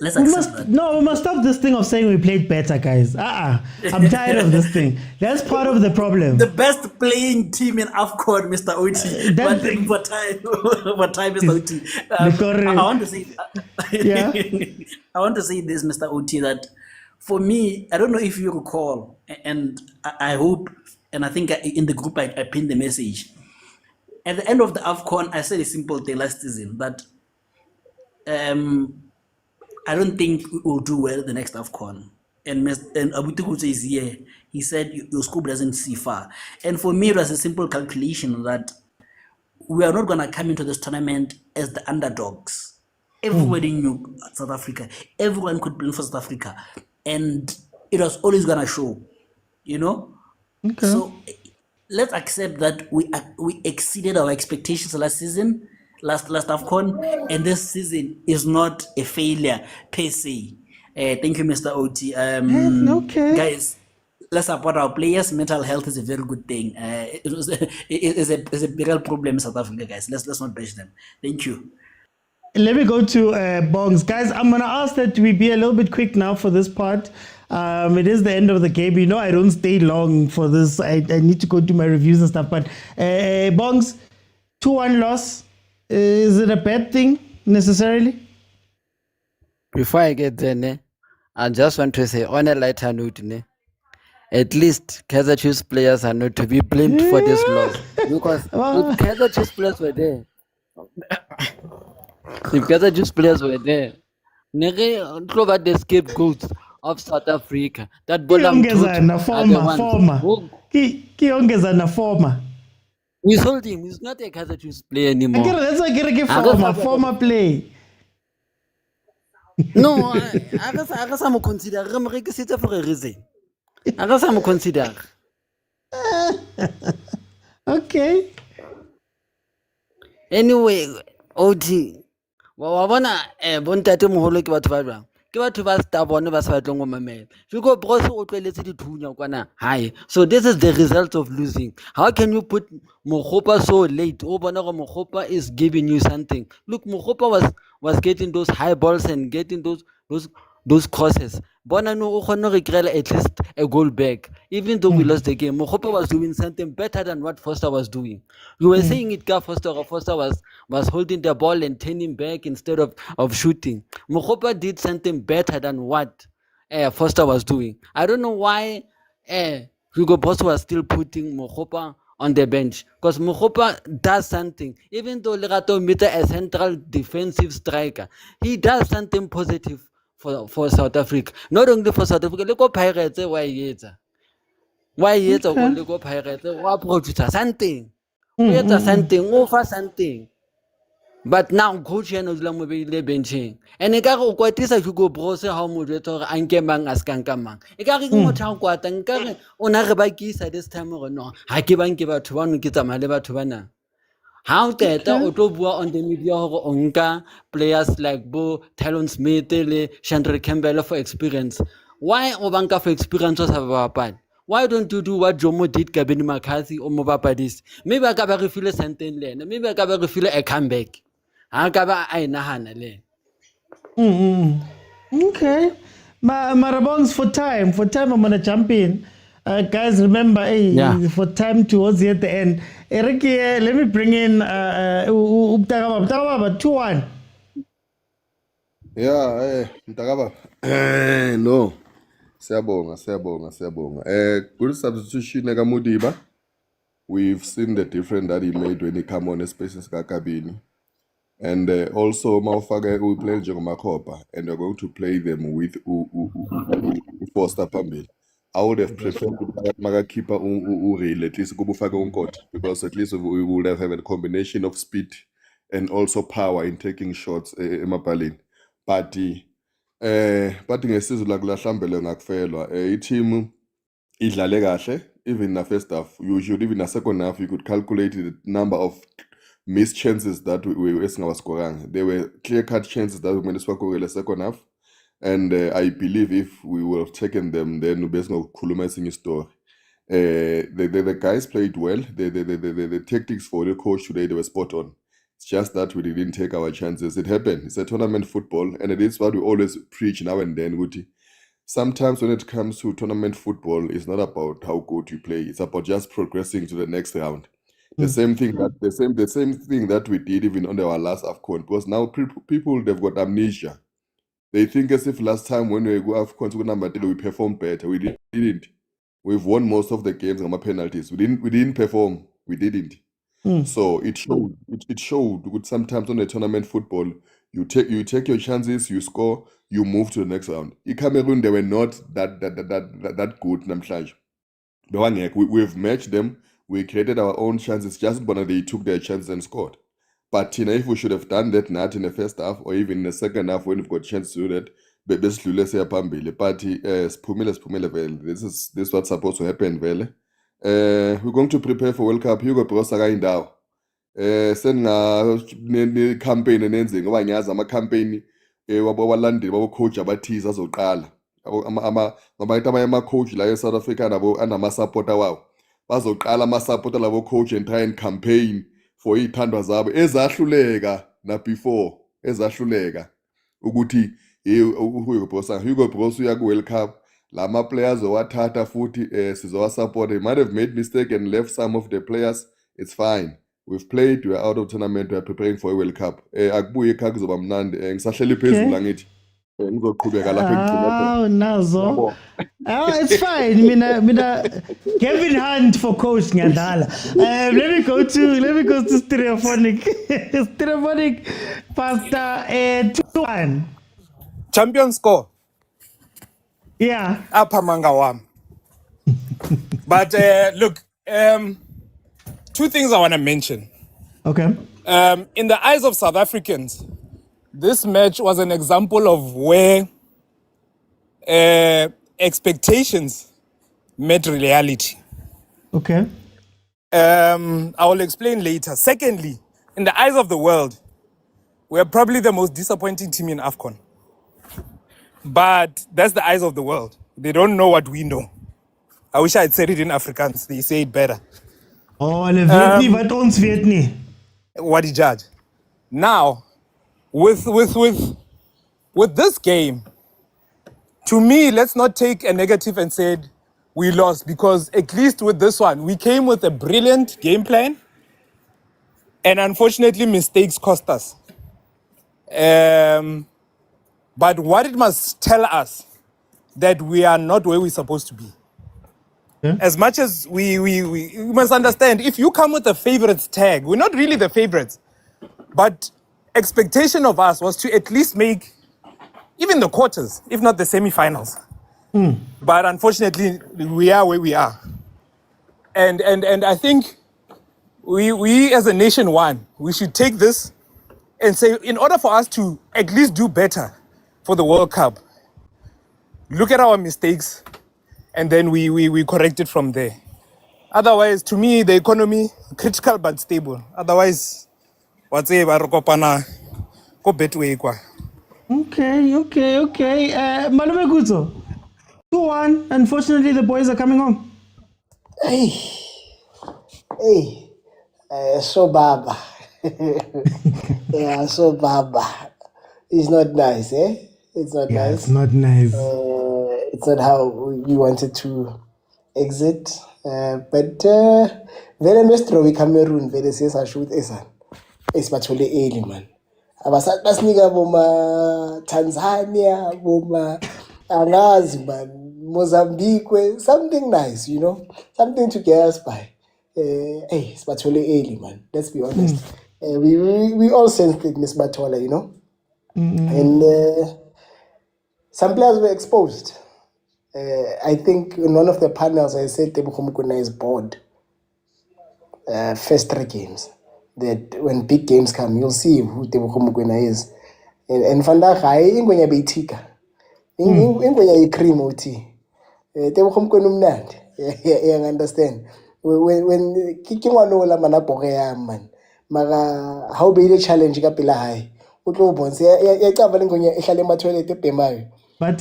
Speaker 11: Let's accept that.
Speaker 2: No, we must stop this thing of saying we played better, guys. I'm tired of this thing. That's part of the problem.
Speaker 11: The best playing team in AFCON, Mr. Oti. What time, Mr. Oti? I want to say, I want to say this, Mr. Oti, that for me, I don't know if you recall, and I hope, and I think in the group I pinned the message. At the end of the AFCON, I said a simple thing last season that I don't think we will do well the next AFCON. And Abuti is here. He said your scope doesn't see far. And for me, it was a simple calculation that we are not going to come into this tournament as the underdogs. Everybody knew South Africa. Everyone could play for South Africa. And it was always going to show, you know?
Speaker 2: Okay.
Speaker 11: So let's accept that we exceeded our expectations last season. Last AFCON, and this season is not a failure per se. Thank you, Mr. Oti.
Speaker 2: Okay.
Speaker 11: Guys, let's support our players. Mental health is a very good thing. It's a real problem in South Africa, guys. Let's not bash them. Thank you.
Speaker 2: Let me go to Bongs. Guys, I'm going to ask that we be a little bit quick now for this part. It is the end of the game. You know, I don't stay long for this. I need to go do my reviews and stuff. But Bongs, 2-1 loss. Is it a bad thing necessarily?
Speaker 14: Before I get there, ne, I just want to say on a lighter note, ne, at least Kaizer Chiefs players are not to be blamed for this loss. Because if Kaizer Chiefs players were there, Clover the scapegoats of South Africa. That Bolam
Speaker 2: Former. Kiongeza former.
Speaker 14: We sold him. He's not a Kaizer Chiefs player anymore.
Speaker 2: That's why I former play.
Speaker 14: No, I guess I'm consider. I'm registered for a reason. I guess I'm consider.
Speaker 2: Okay.
Speaker 14: Anyway, OT. Wa bona bontate moholo ke batho ba jwang ke batho ba stubborn ba sa batleng go mamela Hugo Bros o tlweletse dithunya kwana hae. So this is the result of losing. How can you put Mokgopa so late? O bona go Mokgopa is giving you something. Look, Mokgopa was getting those high balls and getting those crosses. Bona no o khona re krela at least a goal back. Even though we lost the game, Mokgopa was doing something better than what Foster was doing. You were saying it, Foster was holding the ball and turning back instead of shooting. Mokgopa did something better than what Foster was doing. I don't know why Hugo Boss was still putting Mokgopa on the bench, because Mokgopa does something. Even though Lerato Mita a central defensive striker, he does something positive for South Africa. Not only for South Africa, look at Pirates, why look at Pirates, why produce something. Something, offer something. But now coach and Uzlamobile benching. And a car quite is a Hugo Bros, how moderator and Kemang as Kankamang. A car Motaung CAF and Karen on Arabakis at this time or no. I give and give out to one get a Maleva to Vana. How that Otobua on the media onka players like Bo, Talon Smith, Chandra Campbell for experience. Why Obanka for experience was have our part? Why don't you do what Jomo did, Gavin McCarthy or Mobapadis? Maybe I can feel a sentence lane. Maybe I can feel a comeback. I can I
Speaker 2: Okay. Marabongs for time. I'm gonna jump in. Guys, remember, for time towards the end. Eric, let me bring in Ubtagaba 2-1.
Speaker 12: Yeah, Mtakaba. No. Siyabonga. Good substitution Mudiba. We've seen the difference that he made when he come on, especially Kakabini. And also Maufaga will play Jogomakopa, and we're going to play them with Foster Pambil. I would have preferred Maga keeper Uri, at least Gubufaga Unkot, because at least we would have a combination of speed and also power in taking shots Mapalin. But ngesizwe lakuhlambele ngakufelwa team idlale kahle even na first half. Usually even na second half you could calculate the number of missed chances that we were scoring. There were clear-cut chances that we made in the second half, and I believe if we would have taken them, then we'd be kulumizing a story. The guys played well. The tactics for the coach today, they were spot on. It's just that we didn't take our chances. It happened. It's a tournament football, and it is what we always preach now and then, Guti. Sometimes when it comes to tournament football, it's not about how good you play. It's about just progressing to the next round. The same thing that we did even on our last AFCON, because now people they've got amnesia. They think as if last time when we go AFCON to number 3 we performed better. We didn't. We've won most of the games on our penalties. We didn't perform. We didn't. So it showed. It showed. Sometimes on the tournament football, you take your chances, you score, you move to the next round. In Cameroon, they were not that good. Namhlanje. We've matched them. We created our own chances, just when they took their chances and scored. But if we should have done that not in the first half or even in the second half when we've got a chance to do that, but this is what's supposed to happen. We're going to prepare for World Cup. Hugo Brosa in Dow. Campaign and ending. Campaign. Coach abathize azoqala. Coach la South Africa supporter wow. Bazoqala ama-supporter labo coach and try and campaign for iy'thandwa zabo ezahluleka na before ezahluleka ukuthi Hugo Bros uya ku-World Cup lama players owathatha futhi sizowasupport. They might have made mistake and left some of the players. It's fine. We've played, we're out of tournament, we're preparing for a World Cup. Akubuye ekhaya kuzoba mnandi. Ngisahleli phezulu la ngithi. Ngizoqhubeka lapha engigcina khona.
Speaker 2: Nazo.
Speaker 12: Yabo.
Speaker 2: It's fine. Mina, Gavin Hunt for coach Nyandala. Let me go to stereophonic. Stereophonic, Pastor 2-1.
Speaker 5: Champion score.
Speaker 2: Yeah.
Speaker 5: Upper Mangawam. But look, two things I want to mention.
Speaker 2: Okay.
Speaker 5: In the eyes of South Africans, this match was an example of where expectations met reality.
Speaker 2: Okay.
Speaker 5: I will explain later. Secondly, in the eyes of the world, we're probably the most disappointing team in AFCON. But that's the eyes of the world. They don't know what we know. I wish I had said it in Afrikaans. They say it better.
Speaker 2: Oh, hulle weet nie wat ons weet nie.
Speaker 5: What the judge? Now, with this game, to me, let's not take a negative and say we lost, because at least with this one, we came with a brilliant game plan, and unfortunately, mistakes cost us. But what it must tell us, that we are not where we're supposed to be.
Speaker 2: Yeah.
Speaker 5: As much as we must understand, if you come with a favorites tag, we're not really the favorites. But expectation of us was to at least make even the quarters, if not the semi-finals. But unfortunately, we are where we are. And I think we as a nation, we should take this and say, in order for us to at least do better for the World Cup, look at our mistakes, and then we correct it from there. Otherwise, to me, the economy, critical but stable. Otherwise, what's a barokopana go betway kwa.
Speaker 2: Okay. Malume Gutso, 2-1. Unfortunately, the boys are coming home.
Speaker 3: Hey, so baba. Yeah, so baba. It's not nice, eh? It's not nice.
Speaker 2: It's not nice.
Speaker 3: It's not how we wanted to exit. But very nuestro we Cameroon very says I shoot esan. It's actually early, man. Abasatasinika boma Tanzania, boma Angazi, man, Mozambique, something nice, you know, something to get us by. It's actually early, man. Let's be honest. We all sensed it, Miss Batola, you know, and some players were exposed. I think in one of the panels I said Tebogo Mokwena is bored. First 3 games. That when big games come, you'll see who Tebogo Mokwena is. And Fanda Khai, ingwenya beitika. Ingwenya cream oti. Tebogo Mokwena umnandi. You understand? When kicking one ola manapoke man. Mara how be the challenge ka pila hai. Utlo bonse ya cava ngwenya ihlale ma toilet epemayo.
Speaker 2: But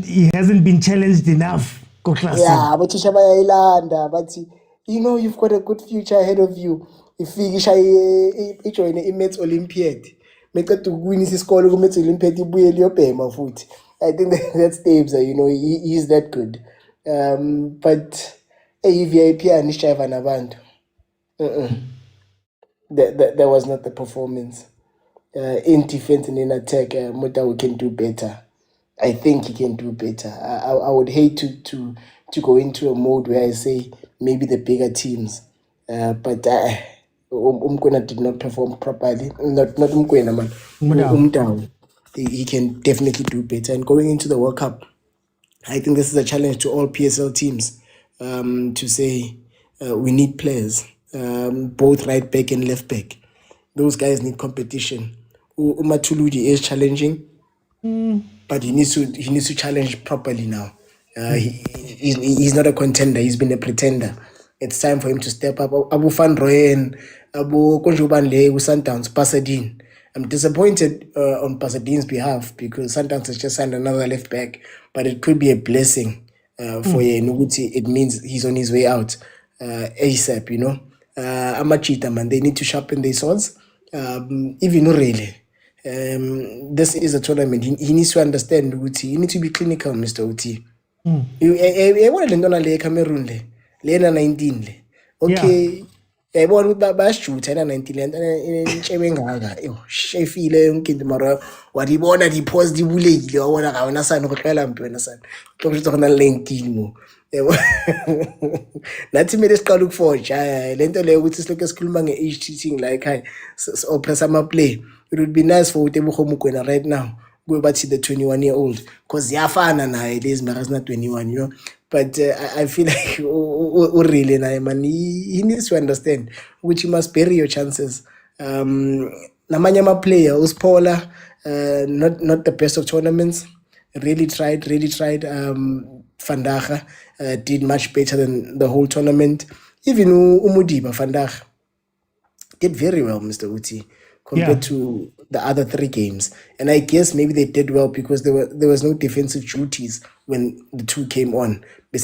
Speaker 2: he hasn't been challenged enough.
Speaker 3: Yeah, but but you know you've got a good future ahead of you. If you join the Mets Olympiad, make it to win his school go Mets Olympiad, foot. I think that's Dave's, you know, he's that good. But VIP and Nisha Band. That was not the performance. In defense and in attack, Motaung can do better. I think he can do better. I would hate to go into a mode where I say maybe the bigger teams, but Mokwena did not perform properly. Not Mokwena, man. Motaung. He can definitely do better. And going into the World Cup, I think this is a challenge to all PSL teams to say we need players, both right back and left back. Those guys need competition. Umatuludi is challenging. But he needs to challenge properly now. He's not a contender. He's been a pretender. It's time for him to step up. Abu Van Rooyen, Abu Konjubanle, Sundowns, Pasadine. I'm disappointed on Pasadene's behalf because Sundowns has just signed another left back, but it could be a blessing for Nuguti. It means he's on his way out ASAP, you know. Amachita, man, they need to sharpen their swords. Even really. This is a tournament. He needs to understand Uti. You need to be clinical, Mr. Uti. You want to learn Cameroon le 19 le. Okay, yayibona ukuthi bayashutha na 90 lento entshebe engaka shefile yonke into mara walibona di-pause di bulehile wabona ka wena sane go tlwaela mpe wena sane tlo go go na le 19 mo yebo nathi mele siqala ukufoja lento leyo ukuthi silokho sikhuluma nge-age cheating like hayi oppress ama-play. It would be nice for uTebogo Mokwena right now go back to the 21-year-old because yafana naye lezi mara zina 21, you know. But I feel like really man, he needs to understand which you must bury your chances. Namanya player Uspola, not the best of tournaments. Really tried. Vandaag did much better than the whole tournament. Even Umudiba Vandaag did very well, Mr. Uti, compared to the other 3 games. And I guess maybe they did well because there was no defensive duties when the 2 came on. So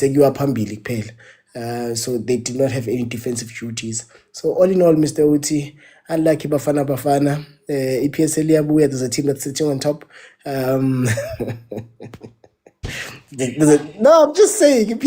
Speaker 3: they did not have any defensive duties. So all in all, Mr. Uti, unlucky Bafana Bafana. EPSL Yabuya, there's a team that's sitting on top. No, I'm just saying,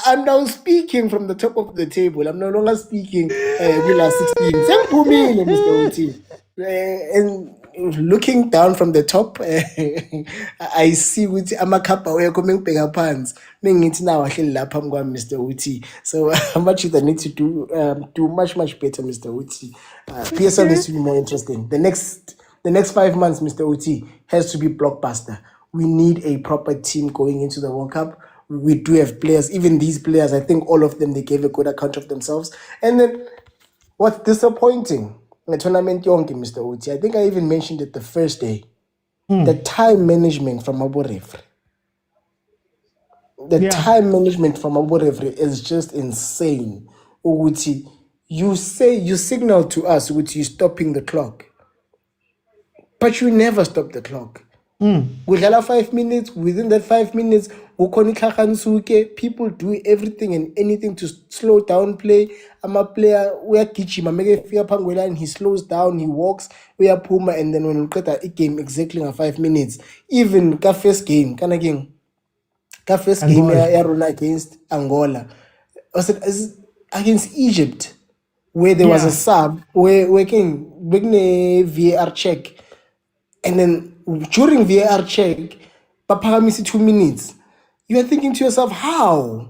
Speaker 3: I'm now speaking from the top of the table. I'm no longer speaking with last 16. Mr. Uti. And looking down from the top, I see with amakapa we are coming bigger pants. It's now Mr. Uti. So how much they need to do much better, Mr. Uti. PSL needs to be more interesting. The next 5 months, Mr. Uti, has to be blockbuster. We need a proper team going into the World Cup. We do have players, even these players, I think all of them, they gave a good account of themselves. And then what's disappointing, the tournament yonke, Mr. Uti, I think I even mentioned it the first day, the time management from Abu Refri. Time management from Abu Refri is just insane. Uti, you signal to us, Uti, you're stopping the clock. But you never stop the clock. We have 5 minutes. Within that 5 minutes, people do everything and anything to slow down play. I'm a player. We are Kichi. And he slows down. He walks. We are Puma. And then when we get a game exactly in 5 minutes, even Cafe's game, Cafe's game against Angola, against Egypt, where there was a sub, where VAR check. And then during VAR check, Paparamisi 2 minutes. You are thinking to yourself, how?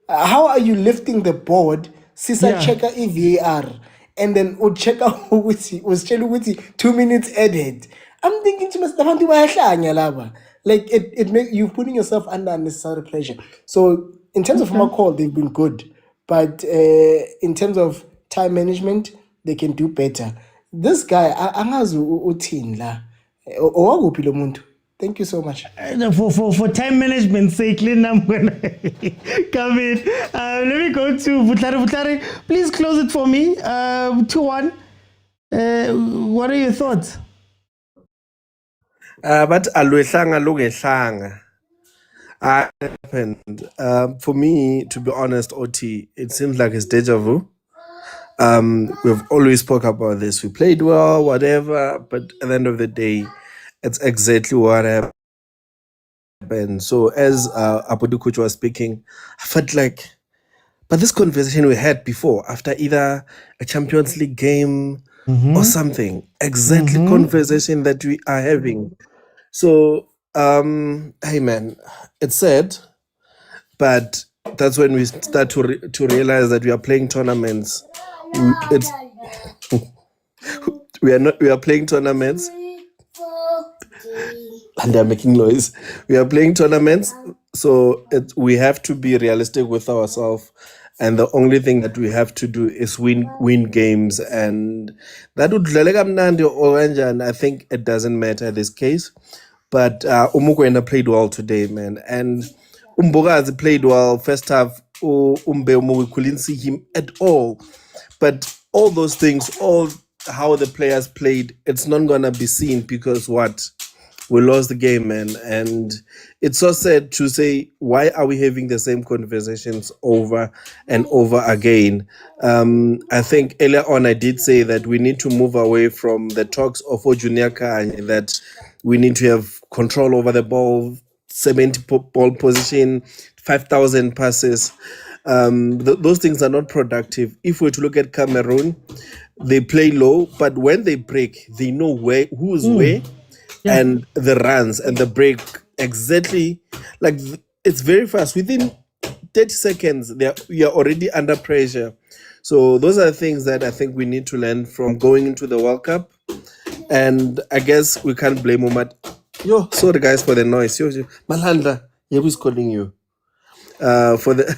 Speaker 3: How are you lifting the board? Sisa checker VAR. And then checker was 2 minutes added. I'm thinking to myself, like it make you putting yourself under unnecessary pressure. So in terms of my call, they've been good. But in terms of time management, they can do better. This guy, angazi uthini la. Owakuphi lo muntu? Thank you so much.
Speaker 2: For time management sake, I'm gonna come in. Let me go to Vutlari. Vutlari, please close it for me. 2-1. What are your thoughts?
Speaker 16: But alwehlanga happened. For me, to be honest, OT, it seems like it's deja vu. We've always spoke about this. We played well, whatever, but at the end of the day, it's exactly what happened. So as Abudu Kuch was speaking, I felt like, but this conversation we had before, after either a Champions League game or something, exactly conversation that we are having. So, hey man, it's sad, but that's when we start to realize that we are playing tournaments. We are playing tournaments. And they're making noise. We are playing tournaments, so we have to be realistic with ourselves. And the only thing that we have to do is win games. And that would and I think it doesn't matter in this case. But Mokwena played well today, man. And Umbogazi played well. First half, we couldn't see him at all. But all those things, all how the players played, it's not going to be seen because what? We lost the game, man. And it's so sad to say, why are we having the same conversations over and over again? I think earlier on I did say that we need to move away from the talks of Junior Khanye, that we need to have control over the ball, 70 ball position, 5,000 passes. Those things are not productive. If we're to look at Cameroon, they play low, but when they break, they know who's where, and the runs and the break exactly. Like it's very fast. Within 30 seconds, you're already under pressure. So those are things that I think we need to learn from going into the World Cup. And I guess we can't blame Omar. Yo, sorry guys for the noise. Yo, Malanda, who's calling you? For the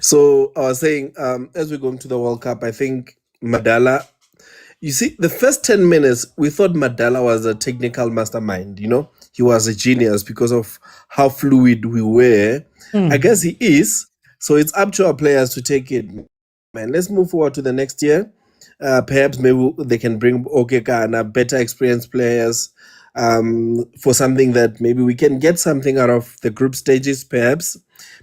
Speaker 16: So I was saying, as we go into the World Cup, I think Madala. You see, the first 10 minutes, we thought Madala was a technical mastermind, you know? He was a genius because of how fluid we were. I guess he is. So it's up to our players to take it. Man, let's move forward to the next year. Perhaps maybe they can bring Okeka and better experienced players for something that maybe we can get something out of the group stages, perhaps.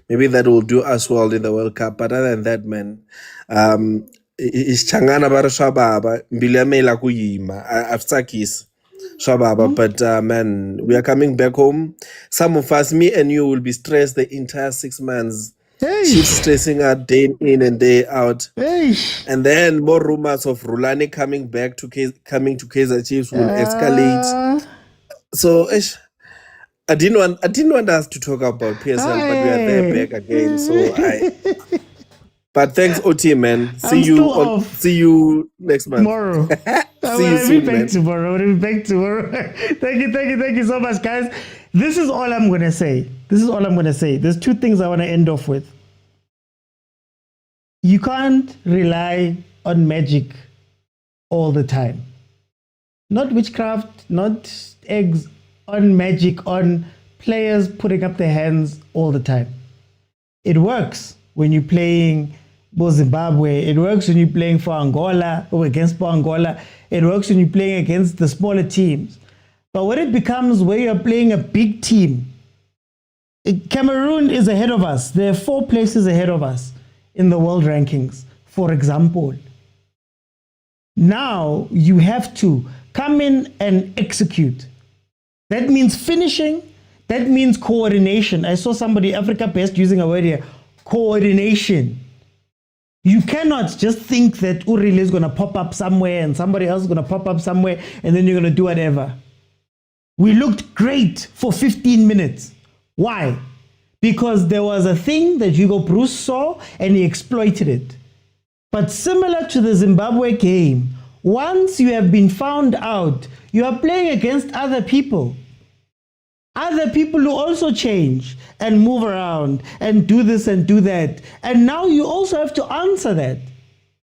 Speaker 16: Maybe that will do us well in the World Cup. But other than that, man, it's Changana bara Shababa, Mbilamela Kuyima, Afsakis Shababa. But man, we are coming back home. Some of us, me and you, will be stressed the entire 6 months. Chiefs stressing out day in and day out. And then more rumors of Rulani coming back to Kaizer Chiefs will escalate. So I didn't want us to talk about PSL, but we are there back again. So but thanks, OT, man. See you next month.
Speaker 2: Tomorrow.
Speaker 16: See you soon, man.
Speaker 2: Tomorrow. We'll be back tomorrow. Thank you so much, guys. This is all I'm gonna say. There's 2 things I want to end off with. You can't rely on magic all the time. Not witchcraft, not eggs, on magic, on players putting up their hands all the time. It works when you're playing for Zimbabwe. It works when you're playing for Angola or against Angola. It works when you're playing against the smaller teams. But when it becomes where you're playing a big team, Cameroon is ahead of us. There are 4 places ahead of us in the world rankings, for example. Now you have to come in and execute. That means finishing. That means coordination. I saw somebody, Africa Best, using a word here, coordination. You cannot just think that Uril is going to pop up somewhere and somebody else is going to pop up somewhere and then you're going to do whatever. We looked great for 15 minutes. Why? Because there was a thing that Hugo Bruce saw and he exploited it. But similar to the Zimbabwe game, once you have been found out, you are playing against other people. Other people who also change and move around and do this and do that. And now you also have to answer that.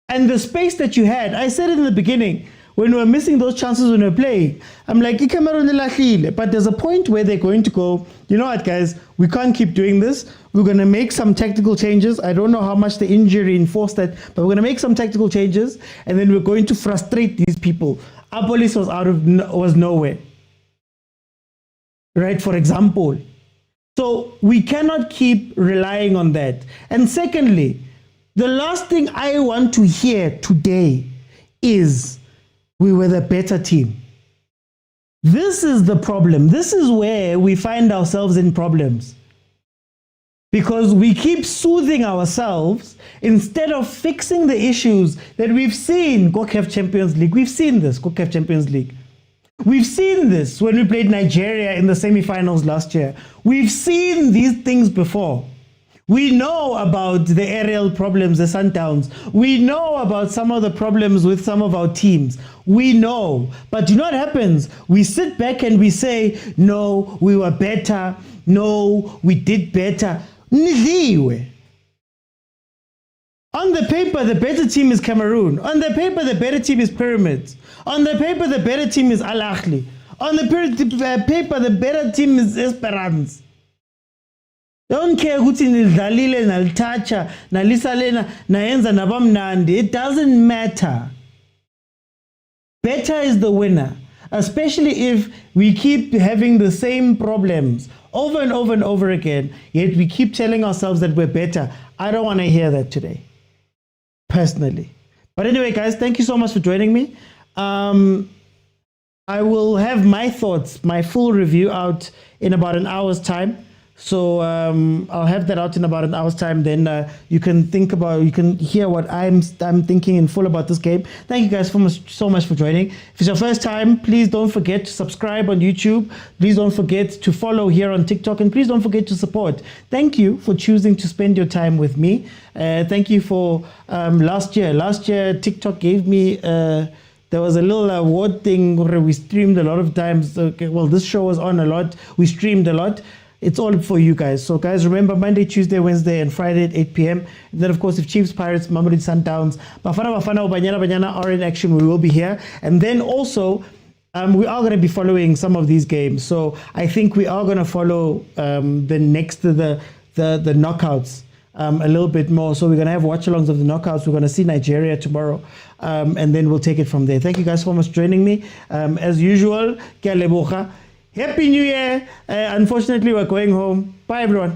Speaker 2: And the space that you had, I said it in the beginning, when we were missing those chances when we were playing, I'm like, but there's a point where they're going to go, you know what, guys, we can't keep doing this. We're going to make some tactical changes. I don't know how much the injury enforced that, but we're going to make some tactical changes, and then we're going to frustrate these people. Our police was nowhere. Right, for example. So we cannot keep relying on that. And secondly, the last thing I want to hear today is we were the better team. This is the problem. This is where we find ourselves in problems. Because we keep soothing ourselves instead of fixing the issues that we've seen. CAF Champions League. We've seen this, CAF Champions League. We've seen this when we played Nigeria in the semi-finals last year. We've seen these things before. We know about the aerial problems, the Sundowns. We know about some of the problems with some of our teams. We know. But you know what happens? We sit back and we say, no, we were better. No, we did better. Niziwe. On the paper, the better team is Cameroon. On the paper, the better team is Pyramids. On the paper, the better team is Ahly. On the paper, the better team is Esperance. Don't care ukuthi nidlalile nalithatha nalisalena nayenza nabamnandi. It doesn't matter. Better is the winner, especially if we keep having the same problems over and over and over again, yet we keep telling ourselves that we're better. I don't want to hear that today, personally. But anyway, guys, thank you so much for joining me. I will have my thoughts, my full review out in about an hour's time. So I'll have that out in about an hour's time. Then you can hear what I'm thinking in full about this game. Thank you guys so much for joining. If it's your first time, please don't forget to subscribe on YouTube. Please don't forget to follow here on TikTok, and please don't forget to support. Thank you for choosing to spend your time with me. Thank you for last year. Last year, TikTok gave me. There was a little award thing where we streamed a lot of times. Okay, well, this show was on a lot. We streamed a lot. It's all for you guys. So guys, remember Monday, Tuesday, Wednesday, and Friday at 8 p.m. And then of course, if Chiefs, Pirates, Mamelodi, Sundowns, Bafana Bafana, Banyana are in action, we will be here. And then also, we are going to be following some of these games. So I think we are going to follow the knockouts a little bit more. So we're going to have watch-alongs of the knockouts. We're going to see Nigeria tomorrow. And then we'll take it from there. Thank you guys so much for joining me. As usual, Happy New Year. Unfortunately, we're going home. Bye, everyone.